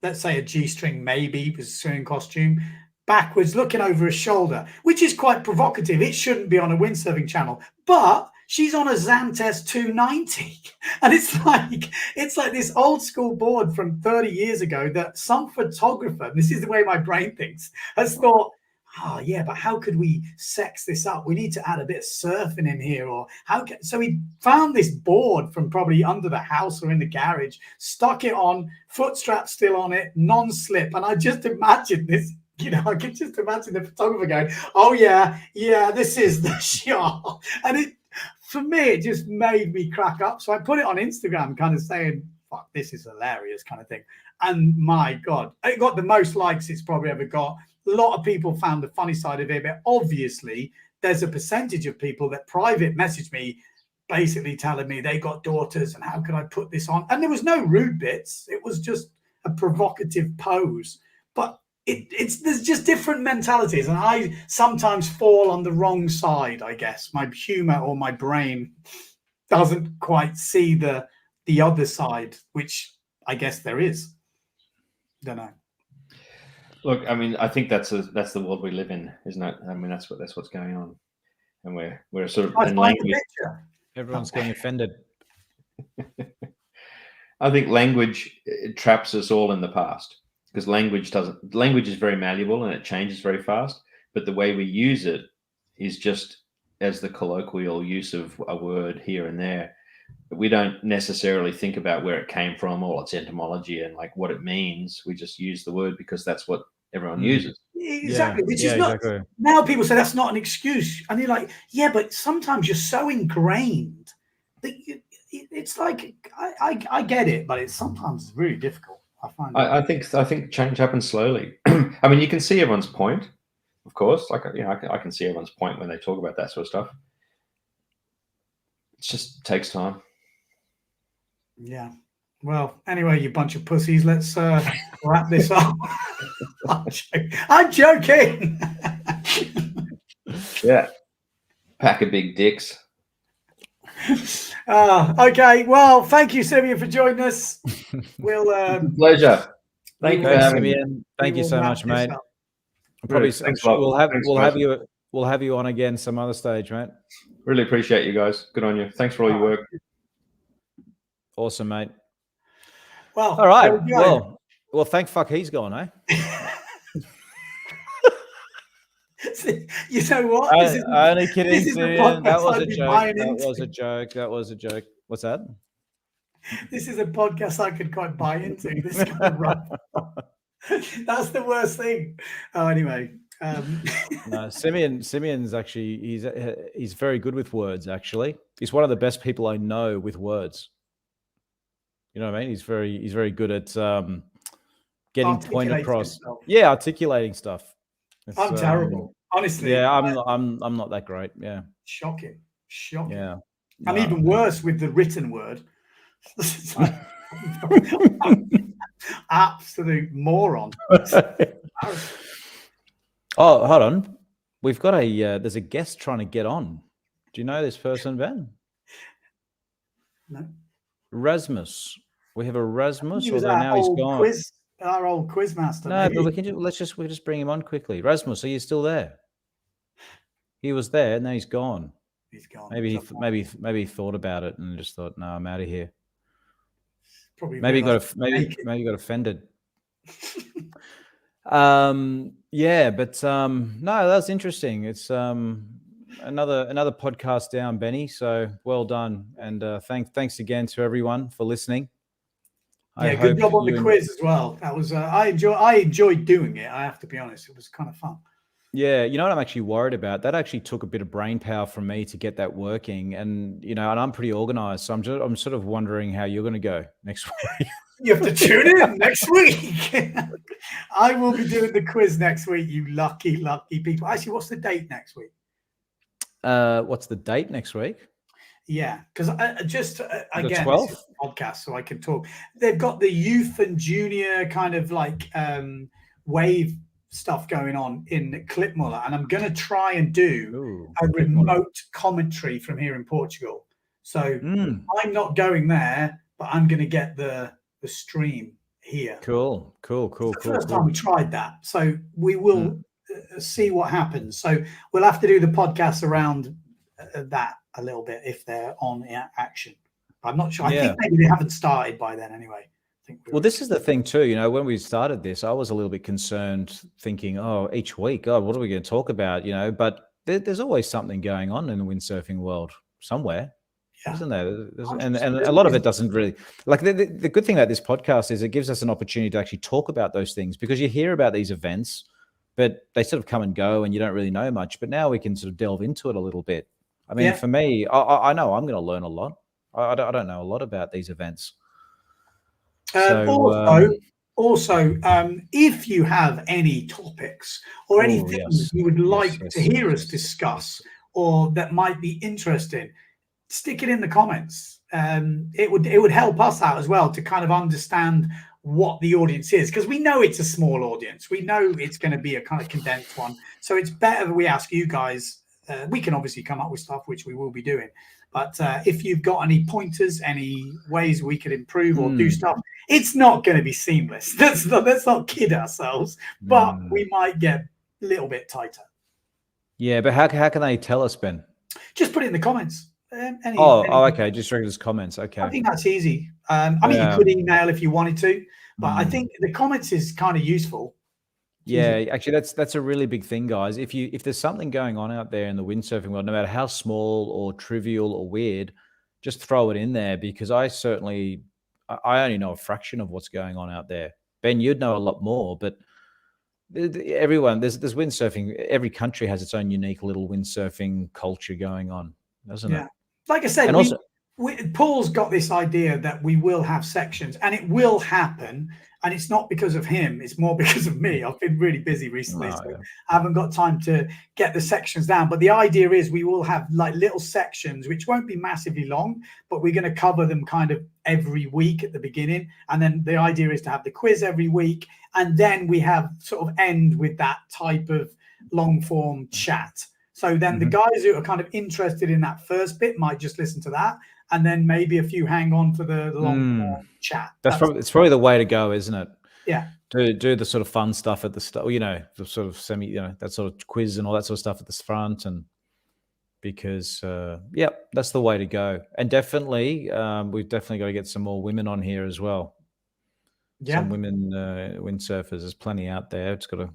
let's say a G-string, maybe with a swimming costume, backwards, looking over her shoulder, which is quite provocative. It shouldn't be on a windsurfing channel, but she's on a Xantes 290, and it's like this old school board from 30 years ago that some photographer, and this is the way my brain thinks, has thought, oh yeah, but how could we sex this up? We need to add a bit of surfing in here, or so he found this board from probably under the house or in the garage, stuck it on, foot strap still on it, non-slip, and I just imagine this. You know, I can just imagine the photographer going, oh yeah, this is the shot. And for me, it just made me crack up. So I put it on Instagram, kind of saying, fuck, this is hilarious kind of thing. And my God, it got the most likes it's probably ever got. A lot of people found the funny side of it, but obviously there's a percentage of people that private message me basically telling me they got daughters and how could I put this on? And there was no rude bits. It was just a provocative pose. But there's just different mentalities, and I sometimes fall on the wrong side, I guess. My humor or my brain doesn't quite see the other side, which I guess there is. Don't know. Look, I mean, I think that's the world we live in, isn't it? I mean, that's what's going on, and we're sort of in language. Everyone's getting offended. I think language traps us all in the past. Because language is very malleable and it changes very fast, but the way we use it is just as the colloquial use of a word here and there. We don't necessarily think about where it came from or its etymology and like what it means. We just use the word because that's what everyone uses. Exactly. Which is not. Exactly. Now people say that's not an excuse, and you're like, yeah, but sometimes you're so ingrained that it's like I get it, but it's sometimes really difficult. I think change happens slowly. I mean, you can see everyone's point, of course. Like, you know, I can see everyone's point when they talk about that sort of stuff. It just takes time. Yeah. Well, anyway, you bunch of pussies, let's wrap this up. I'm joking. Yeah. Pack of big dicks. Okay, well, thank you, Simeon, for joining us. We'll pleasure. Thank you, Simeon. Thank you so much, mate. Probably we'll have you on again some other stage, mate. Really appreciate you guys. Good on you. Thanks for all your work. Awesome, mate. Well, all right. Well, thank fuck he's gone, eh? You know what? Only kidding, Simeon. That was a joke. That was a joke. What's that? This is a podcast I could quite buy into. This is kind of rough. That's the worst thing. Oh, anyway. No, Simeon's actually he's very good with words. Actually, he's one of the best people I know with words. You know what I mean? He's very good at getting point across. Himself. Yeah, articulating stuff. I'm terrible, honestly. Yeah, I'm not that great. Yeah, shocking. Yeah, I'm even worse with the written word. Absolute moron. Oh, hold on. We've got there's a guest trying to get on. Do you know this person, Ben? No. Rasmus. We have a Rasmus, although now he's gone. Our old quiz master. No, but we'll just bring him on quickly. Rasmus, are you still there? He was there, and now he's gone. He's gone. Maybe he thought about it and just thought, no, I'm out of here. Probably maybe he got offended. Yeah, but no, that's interesting. It's another podcast down, Benny. So well done, and thanks again to everyone for listening. Yeah, good job on the quiz as well. That was I enjoyed doing it. I have to be honest; it was kind of fun. Yeah, you know what I'm actually worried about? That actually took a bit of brain power from me to get that working, and and I'm pretty organized, so I'm sort of wondering how you're going to go next week. You have to tune in next week. I will be doing the quiz next week, you lucky people. Actually, what's the date next week? What's the date next week? Yeah, because again, 12th? this is a podcast, so I can talk. They've got the youth and junior kind of like wave stuff going on in Clipmuller, and I'm going to try and do a remote commentary from here in Portugal. So I'm not going there, but I'm going to get the stream here. Cool. It's the first time we tried that, so we will see what happens. So we'll have to do the podcast around that a little bit if they're on action. I'm not sure. I think maybe they haven't started by then anyway. Well, this is the thing too. When we started this, I was a little bit concerned, thinking, "Oh, each week, God, what are we going to talk about?" But there's always something going on in the windsurfing world somewhere, isn't there? And a lot of it doesn't really like. The good thing about this podcast is it gives us an opportunity to actually talk about those things, because you hear about these events, but they sort of come and go, and you don't really know much. But now we can sort of delve into it a little bit. I mean, for me, I know I'm going to learn a lot. I don't know a lot about these events. Also, if you have any topics or anything you would like to hear us discuss or that might be interesting, stick it in the comments. It would help us out as well to kind of understand what the audience is, because we know it's a small audience. We know it's going to be a kind of condensed one. So it's better that we ask you guys. We can obviously come up with stuff, which we will be doing. But if you've got any pointers, any ways we could improve or do stuff, it's not going to be seamless. Let's not kid ourselves, but we might get a little bit tighter. Yeah, but how can they tell us, Ben? Just put it in the comments. Okay. Just regular comments. Okay. I think that's easy. I mean, you could email if you wanted to, but I think the comments is kind of useful. Yeah, actually, that's a really big thing, guys. If there's something going on out there in the windsurfing world, no matter how small or trivial or weird, just throw it in there, because I only know a fraction of what's going on out there. Ben, you'd know a lot more, but everyone, there's windsurfing. Every country has its own unique little windsurfing culture going on, doesn't it? Like I said, Paul's got this idea that we will have sections, and it will happen. And it's not because of him; it's more because of me. I've been really busy recently, so I haven't got time to get the sections down. But the idea is we will have like little sections, which won't be massively long, but we're going to cover them kind of every week at the beginning. And then the idea is to have the quiz every week, and then we have sort of end with that type of long form chat. So then the guys who are kind of interested in that first bit might just listen to that, and then maybe a few hang on for the long chat. It's probably the way to go, isn't it? Yeah. Do the sort of fun stuff at the start, the sort of that sort of quiz and all that sort of stuff at the front, and because that's the way to go. And definitely, we've definitely got to get some more women on here as well. Yeah. Some women windsurfers. There's plenty out there. It's got to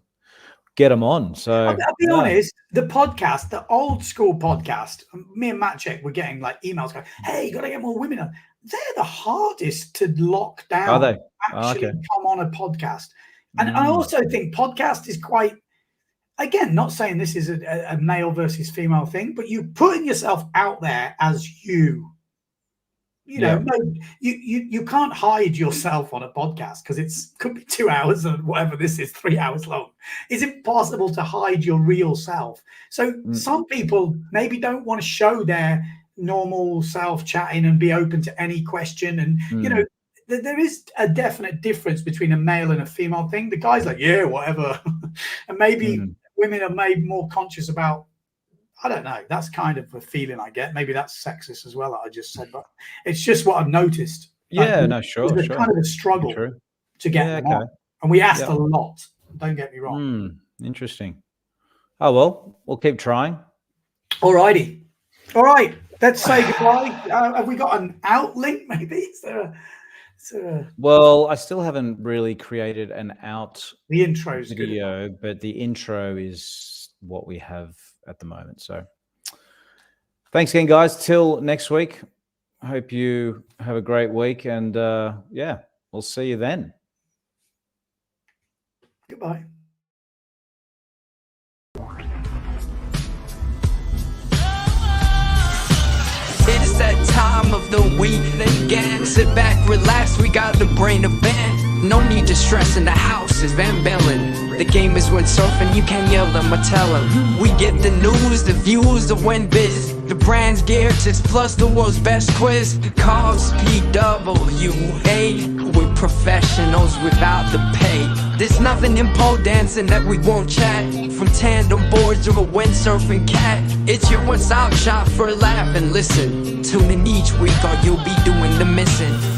get them on. So I'll be honest, the podcast, the old school podcast, me and Matt Check were getting like emails going, "Hey, you got to get more women on." They're the hardest to lock down. Are they? Actually come on a podcast. And I also think podcast is quite, again, not saying this is a male versus female thing, but you putting yourself out there as you can't hide yourself on a podcast, because it could be 2 hours and whatever this is, 3 hours long. It's impossible to hide your real self. So some people maybe don't want to show their normal self chatting and be open to any question. And, there is a definite difference between a male and a female thing. The guy's like, yeah, whatever. And maybe women are made more conscious about, I don't know. That's kind of a feeling I get. Maybe that's sexist as well that I just said, but it's just what I've noticed. Yeah, no, sure. There's kind of a struggle to get them on. And we asked a lot. Don't get me wrong. Interesting. Oh, well, we'll keep trying. All righty. All right. Let's say goodbye. Have we got an outlink maybe? Is there a... Well, I still haven't really created an the intro video, but the intro is what we have at the moment. So thanks again, guys. Till next week. I hope you have a great week, and we'll see you then. Goodbye. of the week again. Sit back, relax, we got the brain of band. No need to stress in the house, is Van Bellen. The game is windsurfing, you can't yell them or tell them. We get the news, the views, the win biz. The brand's gear tips plus the world's best quiz. Cars PWA. We're professionals without the pay. There's nothing in pole dancing that we won't chat. From tandem boards to a windsurfing cat. It's your one-stop shop for a laugh and listen. Tune in each week or you'll be doing the missing.